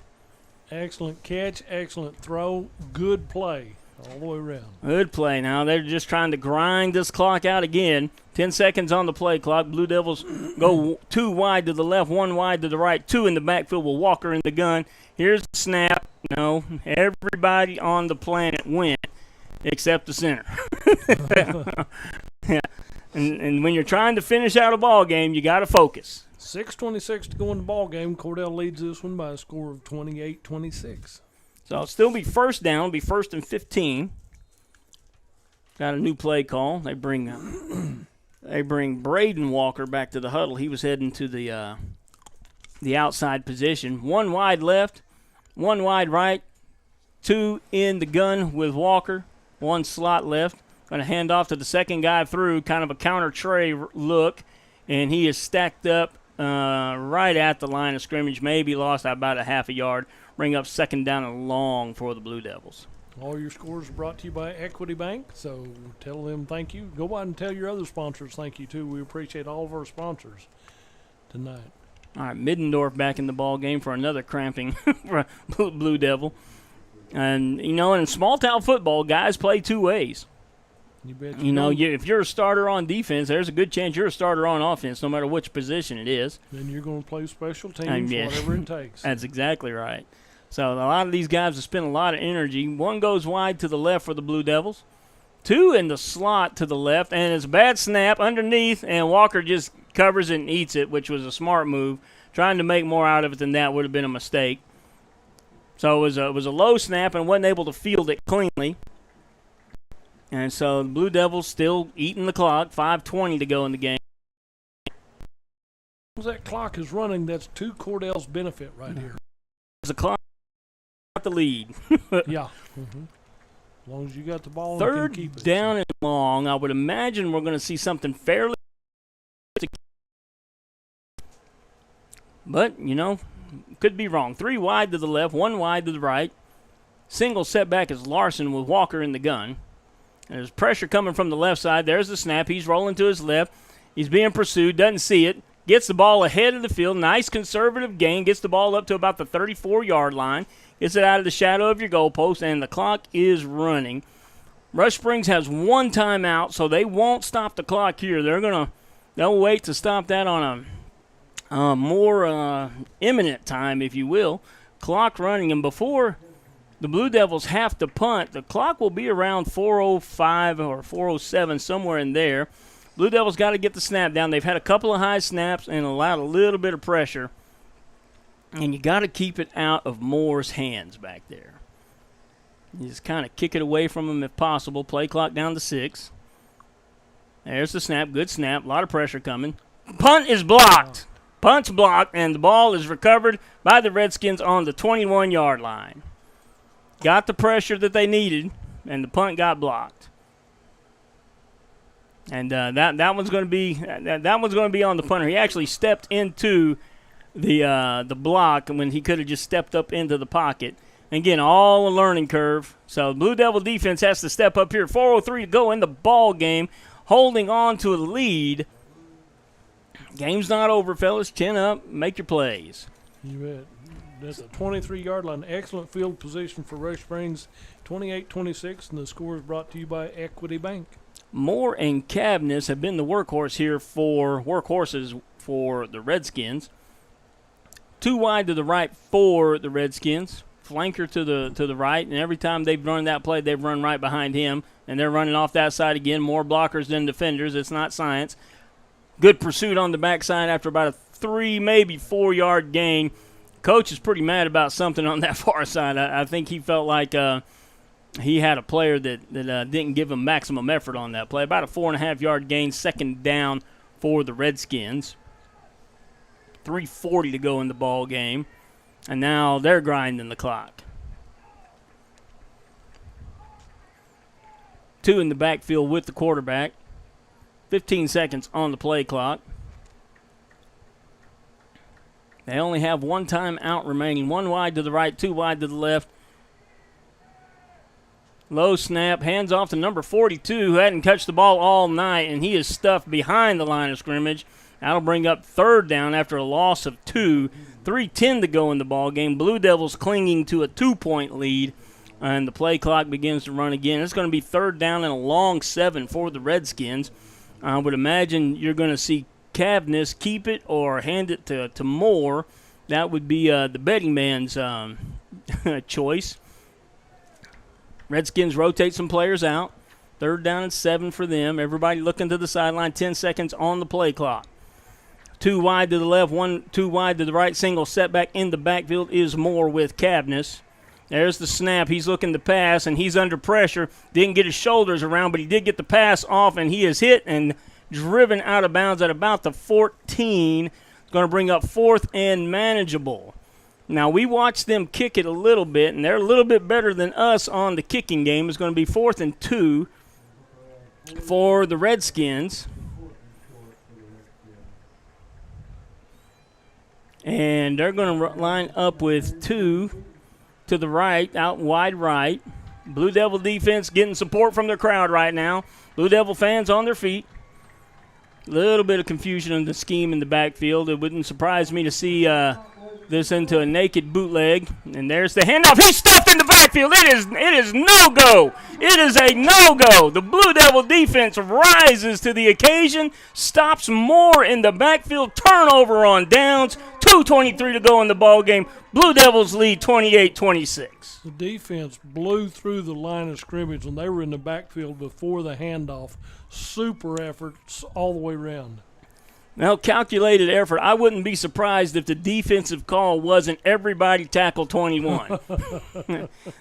Excellent catch, excellent throw, good play all the way around. Good play. Now they're just trying to grind this clock out again. 10 seconds on the play clock. Blue Devils go 2 wide to the left, 1 wide to the right, 2 in the backfield with Walker in the gun. Here's the snap. No, everybody on the planet went except the center. Yeah. And when you're trying to finish out a ball game, you got to focus. 6:26 to go in the ball game. Cordell leads this one by a score of 28-26. So it'll still be first down. It'll be 1st and 15. Got a new play call. They bring Braden Walker back to the huddle. He was heading to the outside position. 1 wide left, 1 wide right, 2 in the gun with Walker, 1 slot left. Going to hand off to the second guy through, kind of a counter tray look, and he is stacked up right at the line of scrimmage, maybe lost about a half a yard. Bring up 2nd down and long for the Blue Devils. All your scores are brought to you by Equity Bank, so tell them thank you. Go out and tell your other sponsors thank you, too. We appreciate all of our sponsors tonight. All right, Middendorf back in the ball game for another cramping Blue Devil. And, in small-town football, guys play two ways. You bet if you're a starter on defense, there's a good chance you're a starter on offense, no matter which position it is. Then you're going to play special teams, whatever it takes. That's exactly right. So a lot of these guys have spent a lot of energy. One goes wide to the left for the Blue Devils. 2 in the slot to the left, and it's a bad snap underneath, and Walker just covers it and eats it, which was a smart move. Trying to make more out of it than that would have been a mistake. So it was a low snap and wasn't able to field it cleanly. And so the Blue Devils still eating the clock, 5:20 to go in the game. As that clock is running, that's to Cordell's benefit right here. The clock got the lead. Yeah. Mm-hmm. As long as you got the ball and Third can keep it. down and long, I would imagine we're going to see something fairly. But, could be wrong. 3 wide to the left, 1 wide to the right. Single setback is Larson with Walker in the gun. And there's pressure coming from the left side. There's the snap. He's rolling to his left. He's being pursued, doesn't see it. Gets the ball ahead of the field. Nice conservative gain. Gets the ball up to about the 34-yard line. Gets it out of the shadow of your goalpost, and the clock is running. Rush Springs has 1 timeout, so they won't stop the clock here. They'll wait to stop that on a more imminent time, if you will. Clock running, and before the Blue Devils have to punt, the clock will be around 4:05 or 4:07, somewhere in there. Blue Devils got to get the snap down. They've had a couple of high snaps and allowed a little bit of pressure. And you got to keep it out of Moore's hands back there. You just kind of kick it away from him if possible. Play clock down to 6. There's the snap. Good snap. A lot of pressure coming. Punt is blocked. Punt's blocked, and the ball is recovered by the Redskins on the 21-yard line. Got the pressure that they needed, and the punt got blocked. And that one's going to be on the punter. He actually stepped into the block when he could have just stepped up into the pocket. Again, all a learning curve. So Blue Devil defense has to step up here. 4:03 to go in the ball game, holding on to a lead. Game's not over, fellas. Chin up, make your plays. You bet. That's a 23-yard line. Excellent field position for Rush Springs. 28-26, and the score is brought to you by Equity Bank. Moore and Cavness have been the workhorses for the Redskins. 2 wide to the right for the Redskins. Flanker to the right, and every time they've run that play, they've run right behind him, and they're running off that side again. More blockers than defenders. It's not science. Good pursuit on the backside after about a 3, maybe 4-yard gain. Coach is pretty mad about something on that far side. I think he felt like he had a player that didn't give him maximum effort on that play. About a 4.5-yard gain, 2nd down for the Redskins. 3:40 to go in the ball game, and now they're grinding the clock. 2 in the backfield with the quarterback. 15 seconds on the play clock. They only have 1 timeout remaining. 1 wide to the right, 2 wide to the left. Low snap, hands off to number 42, who hadn't touched the ball all night, and he is stuffed behind the line of scrimmage. That'll bring up 3rd down after a loss of 2. 3:10 to go in the ball game. Blue Devils clinging to a 2-point lead, and the play clock begins to run again. It's going to be 3rd down and a long 7 for the Redskins. I would imagine you're going to see Cavness keep it or hand it to Moore. That would be the betting man's choice. Redskins rotate some players out. 3rd down and 7 for them. Everybody looking to the sideline. 10 seconds on the play clock. 2 wide to the left, 2 wide to the right. Single setback in the backfield is Moore with Cavness. There's the snap. He's looking to pass, and he's under pressure. Didn't get his shoulders around, but he did get the pass off, and he is hit and driven out of bounds at about the 14. It's going to bring up 4th and manageable. Now, we watched them kick it a little bit, and they're a little bit better than us on the kicking game. It's going to be 4th and 2 for the Redskins. And they're going to line up with 2 to the right, out wide right. Blue Devil defense getting support from their crowd right now. Blue Devil fans on their feet. A little bit of confusion in the scheme in the backfield. It wouldn't surprise me to see this into a naked bootleg. And there's the handoff. He's stuffed in the backfield. It is no-go. It is a no-go. The Blue Devil defense rises to the occasion, stops more in the backfield, turnover on downs. 2:23 to go in the ball game. Blue Devils lead 28-26. The defense blew through the line of scrimmage when they were in the backfield before the handoff. Super efforts all the way around. Now, calculated effort. I wouldn't be surprised if the defensive call wasn't everybody tackle 21.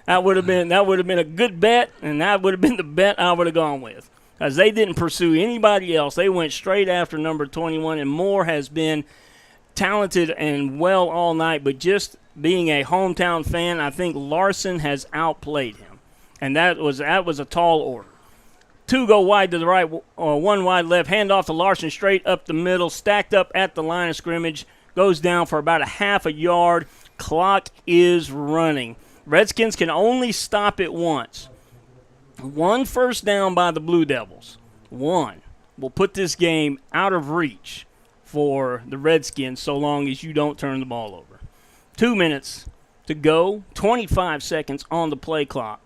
That would have been a good bet, and that would have been the bet I would have gone with. Because they didn't pursue anybody else. They went straight after number 21, and Moore has been talented and well all night, but just being a hometown fan, I think Larson has outplayed him. And that was a tall order. 2 go wide to the right, 1 wide left. Hand off to Larson straight up the middle, stacked up at the line of scrimmage. Goes down for about a half a yard. Clock is running. Redskins can only stop it once. 1 first down by the Blue Devils. 1 will put this game out of reach for the Redskins so long as you don't turn the ball over. 2 minutes to go. 25 seconds on the play clock.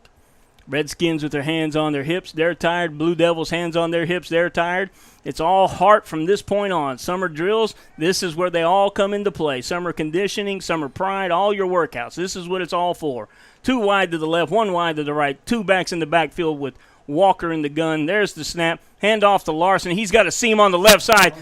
Redskins with their hands on their hips, they're tired. Blue Devils hands on their hips, they're tired. It's all heart from this point on. Summer drills, this is where they all come into play. Summer conditioning, summer pride, all your workouts. This is what it's all for. 2 wide to the left, 1 wide to the right. 2 backs in the backfield with Walker in the gun. There's the snap. Hand off to Larson. He's got a seam on the right side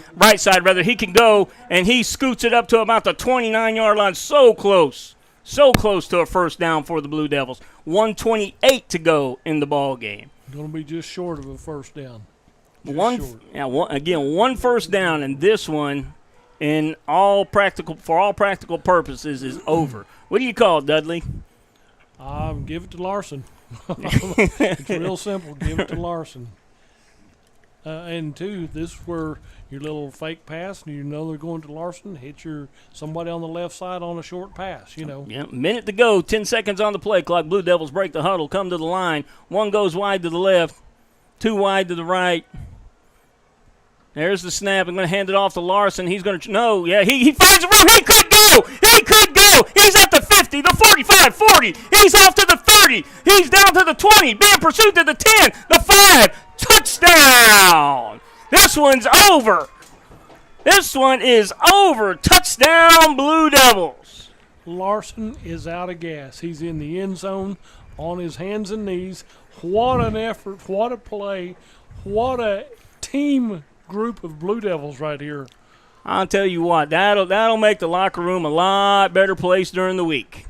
rather. He can go, and he scoots it up to about the 29-yard line. So close to a first down for the Blue Devils. 1:28 to go in the ball game. Going to be just short of a first down. One first down, and this one, for all practical purposes, is over. What do you call it, Dudley? Give it to Larson. It's real simple. Give it to Larson. And 2, this is where your little fake pass, and you know they're going to Larson, hit somebody on the left side on a short pass, Yeah, minute to go, 10 seconds on the play clock. Blue Devils break the huddle, come to the line. 1 goes wide to the left, 2 wide to the right. There's the snap. I'm going to hand it off to Larson. He's going to, he finds a room. He could go. He's at the 50, the 45, 40. He's off to the 30. He's down to the 20, being pursued to the 10, the 5. Touchdown! This one's over. This one is over. Touchdown, Blue Devils. Larson is out of gas. He's in the end zone on his hands and knees. What an effort. What a play. What a team group of Blue Devils right here. I'll tell you what, that'll make the locker room a lot better place during the week.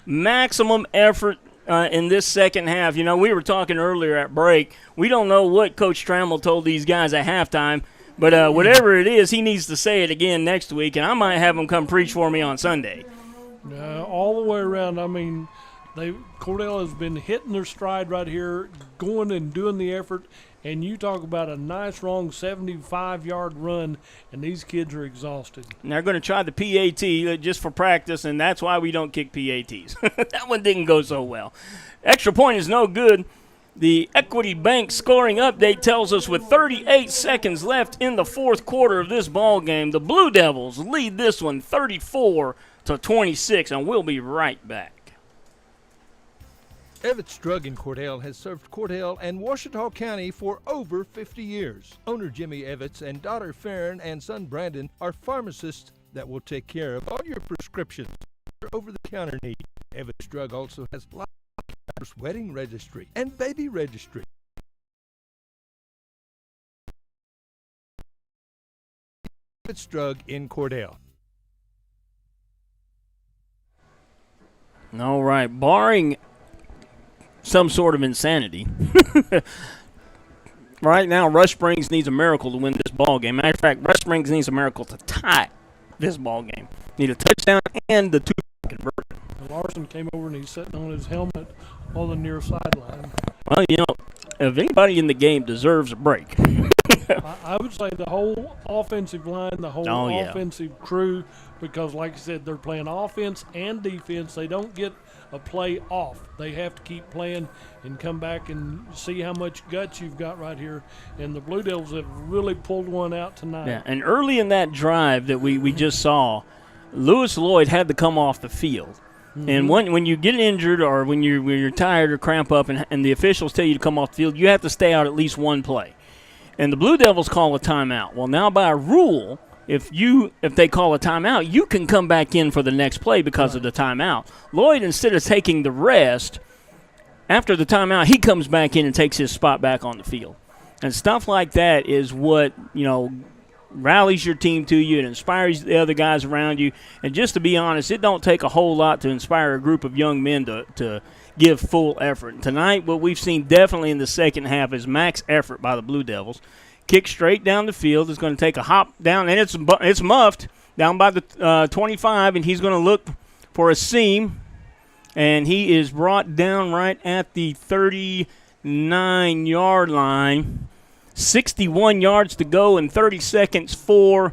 Maximum effort in this second half. We were talking earlier at break. We don't know what Coach Trammell told these guys at halftime, but whatever it is, he needs to say it again next week, and I might have him come preach for me on Sunday. All the way around, Cordell has been hitting their stride right here, going and doing the effort, and you talk about a nice, long 75-yard run, and these kids are exhausted. And they're going to try the PAT just for practice, and that's why we don't kick PATs. That one didn't go so well. Extra point is no good. The Equity Bank scoring update tells us with 38 seconds left in the fourth quarter of this ball game, the Blue Devils lead this one 34-26, and we'll be right back. Evetts Drug in Cordell has served Cordell and Washita County for over 50 years. Owner Jimmy Evetts and daughter Farron and son Brandon are pharmacists that will take care of all your prescriptions or over-the-counter needs. Evetts Drug also has wedding registry and baby registry. Evetts Drug in Cordell. All right, barring some sort of insanity. Right now, Rush Springs needs a miracle to win this ball game. Matter of fact, Rush Springs needs a miracle to tie this ball game. Need a touchdown and the 2-point conversion. Larson came over and he's sitting on his helmet on the near sideline. Well, if anybody in the game deserves a break, I would say the whole offensive line, the whole offensive crew, because like I said, they're playing offense and defense. They don't get a play off. They have to keep playing and come back and see how much guts you've got right here. And the Blue Devils have really pulled one out tonight. Yeah, and early in that drive that we just saw, Lewis Lloyd had to come off the field. Mm-hmm. And when you get injured or when you're tired or cramp up and the officials tell you to come off the field, you have to stay out at least one play. And the Blue Devils call a timeout. Well, now by rule, if they call a timeout, you can come back in for the next play because of the timeout. Lloyd, instead of taking the rest, after the timeout, he comes back in and takes his spot back on the field. And stuff like that is what, rallies your team to you. It inspires the other guys around you. And just to be honest, it don't take a whole lot to inspire a group of young men to give full effort. And tonight, what we've seen definitely in the second half is max effort by the Blue Devils. Kick straight down the field. It's going to take a hop down, and it's muffed down by the 25, and he's going to look for a seam. And he is brought down right at the 39-yard line. 61 yards to go and 30 seconds for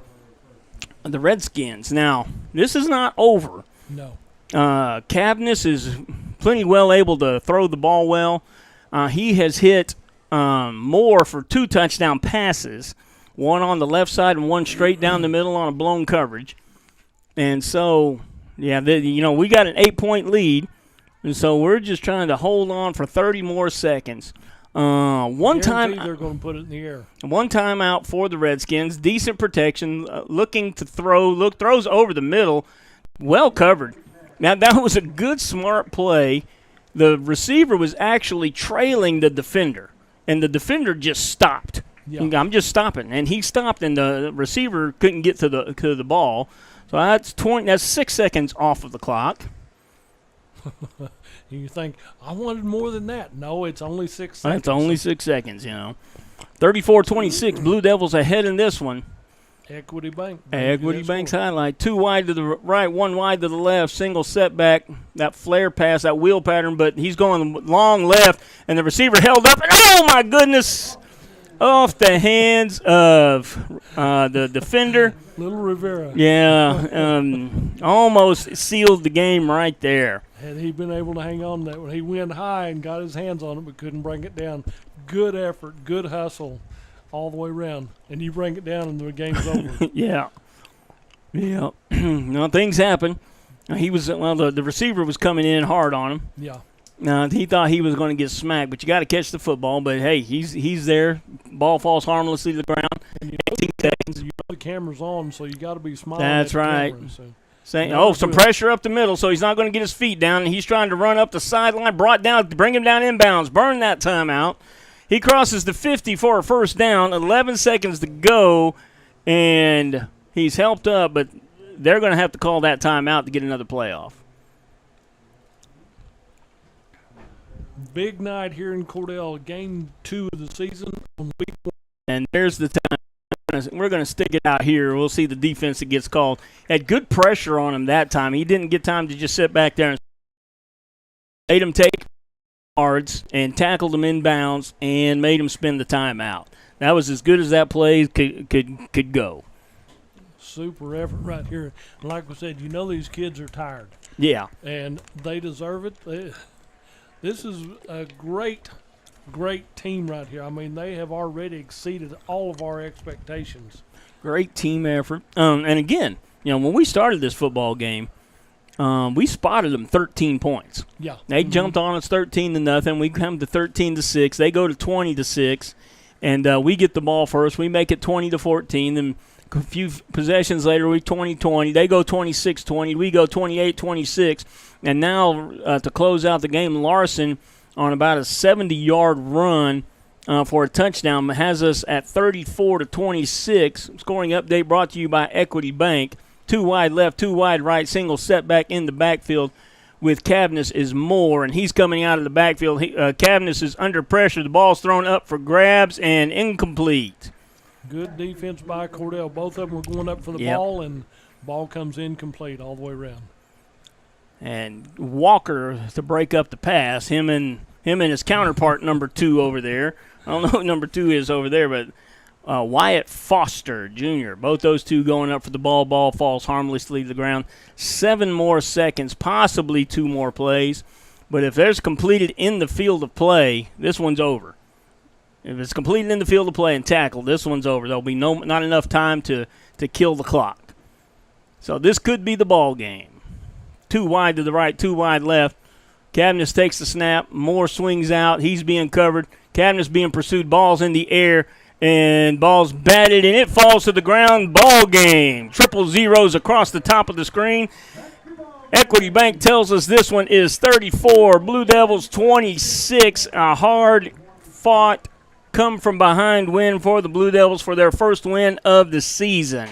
the Redskins. Now, this is not over. No. Cavness is plenty well able to throw the ball well. He has hit Moore for 2 touchdown passes, one on the left side and one straight down the middle on a blown coverage. And so, we got an 8-point lead, and so we're just trying to hold on for 30 more seconds. One time they're going to put it in the air. One time out for the Redskins. Decent protection, looking to throw. Throws over the middle, well covered. Now that was a good, smart play. The receiver was actually trailing the defender, and the defender just stopped. Yeah. I'm just stopping, and he stopped, and the receiver couldn't get to the ball. So that's 6 seconds off of the clock. You think, I wanted more than that. No, it's only 6 seconds. It's only 6 seconds, 34-26, Blue Devils ahead in this one. Equity Bank. Equity Bank's highlight. 2 wide to the right, 1 wide to the left. Single setback, that flare pass, that wheel pattern, but he's going long left, and the receiver held up, and oh, my goodness, off the hands of the defender. Little Rivera. Yeah, almost sealed the game right there. Had he been able to hang on to that one, he went high and got his hands on it but couldn't bring it down. Good effort, good hustle all the way around. And you bring it down and the game's over. Yeah. No, things happen. The receiver was coming in hard on him. Yeah. He thought he was going to get smacked, but you got to catch the football. But, hey, he's there. Ball falls harmlessly to the ground. And 18 seconds. The camera's on, so you got to be smiling. That's at the right. camera, so. Some pressure up the middle, so he's not going to get his feet down, and he's trying to run up the sideline, brought down, bring him down inbounds, burn that timeout. He crosses the 50 for a first down, 11 seconds to go, and he's helped up, but they're going to have to call that timeout to get another play off. Big night here in Cordell, game 2 of the season on week 1. And there's the time. We're going to stick it out here. We'll see the defense that gets called. Had good pressure on him that time. He didn't get time to just sit back there and made him take yards and tackled him inbounds and made him spend the timeout. That was as good as that play could go. Super effort right here. And like we said, these kids are tired. Yeah. And they deserve it. This is a great team right here. I mean, they have already exceeded all of our expectations. Great team effort. And again, when we started this football game, we spotted them 13 points. Yeah. They jumped on us 13-0. We come to 13-6. They go to 20-6, and we get the ball first. We make it 20-14. Then a few possessions later, we 20-20. They go 26-20. We go 28-26. And now to close out the game, Larson on about a 70-yard run for a touchdown has us at 34-26. Scoring update brought to you by Equity Bank. 2 wide left, 2 wide right, single setback in the backfield with Cavness is Moore, and he's coming out of the backfield. Cavness is under pressure. The ball's thrown up for grabs and incomplete. Good defense by Cordell. Both of them were going up for the ball, and ball comes incomplete all the way around. And Walker to break up the pass, him and his counterpart number 2 over there. I don't know who number 2 is over there, but Wyatt Foster Jr. Both those two going up for the ball. Ball falls harmlessly to the ground. 7 more seconds, possibly 2 more plays. But if there's completed in the field of play, this one's over. If it's completed in the field of play and tackled, this one's over. There'll be not enough time to kill the clock. So this could be the ball game. 2 wide to the right, 2 wide left. Cavness takes the snap. Moore swings out. He's being covered. Cavness being pursued. Ball's in the air. And ball's batted, and it falls to the ground. Ball game. 000 across the top of the screen. Equity Bank tells us this one is 34. Blue Devils 26. A hard-fought, come-from-behind win for the Blue Devils for their first win of the season.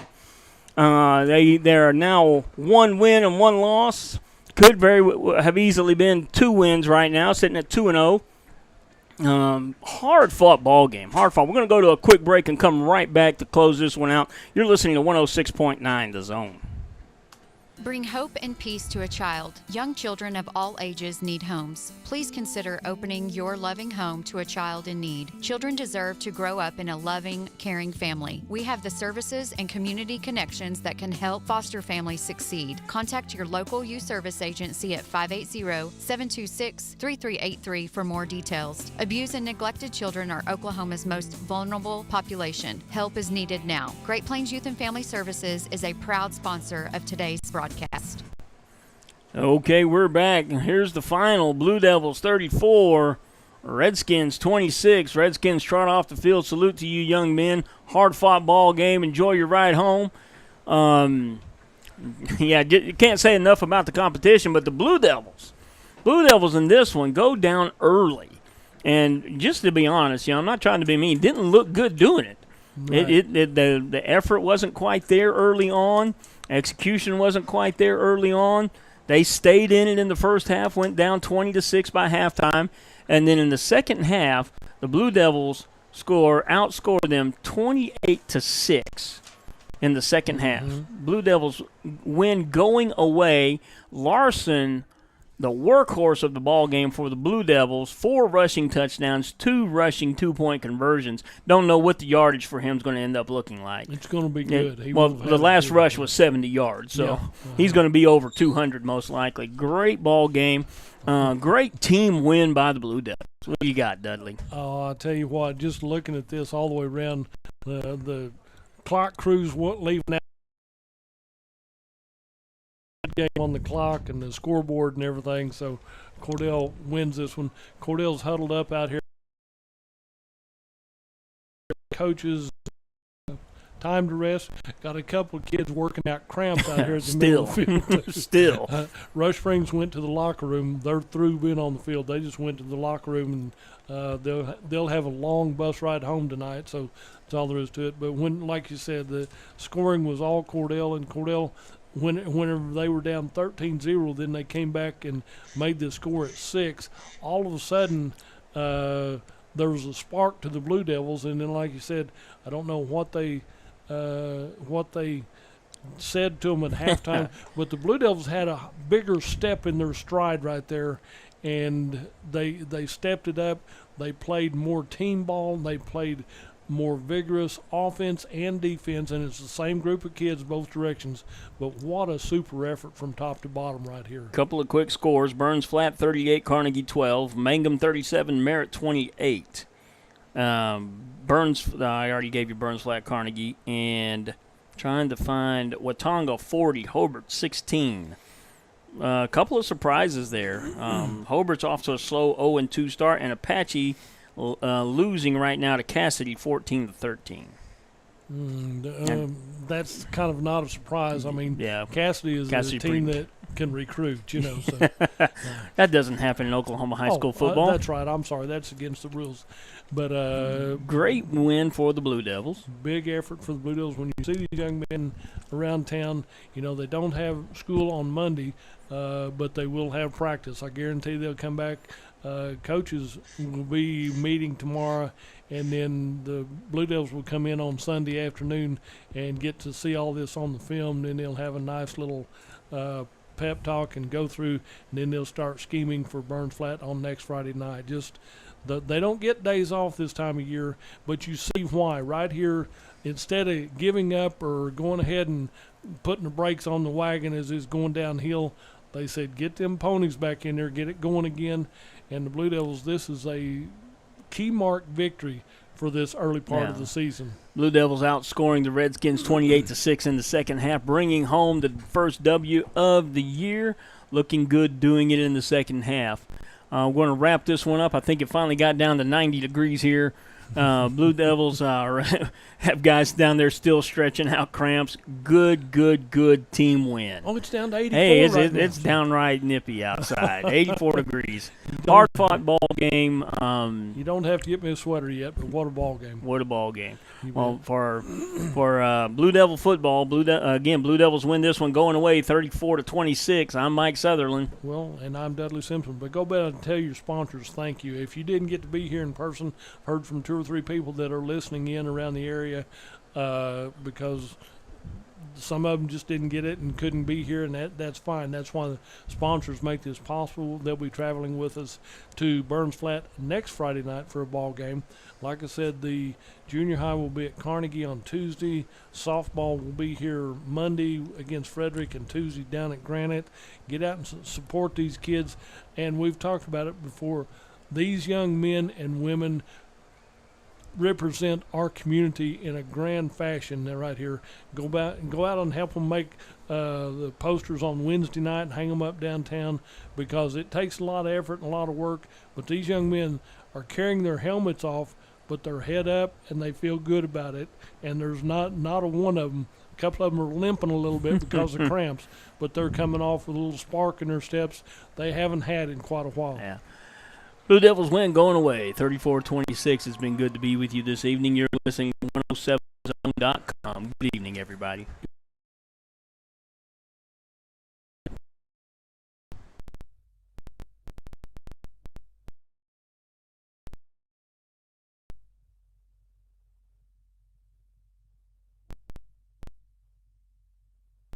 They are now 1 win and 1 loss. Could have easily been 2 wins right now, sitting at 2-0. Hard-fought ball game. Hard-fought. We're going to go to a quick break and come right back to close this one out. You're listening to 106.9 The Zone. Bring hope and peace to a child. Young children of all ages need homes. Please consider opening your loving home to a child in need. Children deserve to grow up in a loving, caring family. We have the services and community connections that can help foster families succeed. Contact your local youth service agency at 580-726-3383 for more details. Abused and neglected children are Oklahoma's most vulnerable population. Help is needed now. Great Plains Youth and Family Services is a proud sponsor of today's broadcast. Okay, we're back. Here's the final. Blue Devils 34, Redskins 26. Redskins trot off the field. Salute to you young men. Hard-fought ball game. Enjoy your ride home. You can't say enough about the competition, but the Blue Devils in this one go down early. And just to be honest, I'm not trying to be mean, didn't look good doing it. Right. The effort wasn't quite there early on. Execution wasn't quite there early on. They stayed in it in the first half, went down 20-6 by halftime, and then in the second half, the Blue Devils outscored them 28-6 in the second half. Blue Devils win going away. Larson, the workhorse of the ball game for the Blue Devils, 4 rushing touchdowns, 2 rushing 2-point conversions. Don't know what the yardage for him is going to end up looking like. It's going to be good. The last rush was 70 yards, so he's going to be over 200 most likely. Great ball game. Great team win by the Blue Devils. What do you got, Dudley? Oh, I'll tell you what, just looking at this all the way around, the clock crews leaving out game on the clock and the scoreboard and everything, so Cordell wins this one. Cordell's huddled up out here. Coaches, time to rest. Got a couple of kids working out cramps out here at the middle of the field. Still. Rush Springs went to the locker room. They're through being on the field. They just went to the locker room, and they'll have a long bus ride home tonight, so that's all there is to it. But when, like you said, the scoring was all Cordell, and Cordell, whenever they were down 13-0, then they came back and made the score at 6. All of a sudden, there was a spark to the Blue Devils, and then, like you said, I don't know what they said to them at halftime, but the Blue Devils had a bigger step in their stride right there, and they stepped it up. They played more team ball. They played more vigorous offense and defense, and it's the same group of kids both directions. But what a super effort from top to bottom right here. Couple of quick scores. Burns Flat 38, Carnegie 12. Mangum 37, Merritt 28. Burns, I already gave you Burns Flat, Carnegie. And trying to find Watonga 40, Hobart 16. A couple of surprises there. Hobart's off to a slow 0-2 start, and Apache losing right now to Cassidy 14-13. That's kind of not a surprise. I mean, Cassidy is a team that can recruit, So that doesn't happen in Oklahoma high school football. That's right. I'm sorry. That's against the rules. But great win for the Blue Devils. Big effort for the Blue Devils. When you see these young men around town, they don't have school on Monday, but they will have practice. I guarantee they'll come back. Coaches will be meeting tomorrow, and then the Blue Devils will come in on Sunday afternoon and get to see all this on the film. Then they'll have a nice little pep talk and go through, and then they'll start scheming for Burns Flat on next Friday night. They don't get days off this time of year, but you see why. Right here, instead of giving up or going ahead and putting the brakes on the wagon as it's going downhill, they said, get them ponies back in there, get it going again. And the Blue Devils, this is a key mark victory for this early part of the season. Blue Devils outscoring the Redskins 28-6 in the second half, bringing home the first W of the year. Looking good doing it in the second half. We're going to wrap this one up. I think it finally got down to 90 degrees here. Blue Devils have guys down there still stretching out cramps. Good team win. Oh, it's down to 84 Hey, it's downright nippy outside. 84 degrees. Hard-fought ball game. You don't have to get me a sweater yet, but what a ball game. What a ball game. Well, for Blue Devil football, Blue Devils win this one going away 34-26. I'm Mike Sutherland. Well, and I'm Dudley Simpson. But go back and tell your sponsors thank you. If you didn't get to be here in person, heard from 2 or 3 people that are listening in around the area because some of them just didn't get it and couldn't be here, and that's fine. That's why the sponsors make this possible. They'll be traveling with us to Burns Flat next Friday night for a ball game. Like I said, the junior high will be at Carnegie on Tuesday. Softball will be here Monday against Frederick and Tuesday down at Granite. Get out and support these kids. And we've talked about it before. These young men and women represent our community in a grand fashion. They're right here. Go out and help them make the posters on Wednesday night and hang them up downtown, because it takes a lot of effort and a lot of work. But these young men are carrying their helmets off, but their head up, and they feel good about it. And there's not a one of them. A couple of them are limping a little bit because of cramps, but they're coming off with a little spark in their steps they haven't had in quite a while. Yeah. Blue Devils win going away 34-26. It's been good to be with you this evening. You're listening to 107zone.com. Good evening, everybody.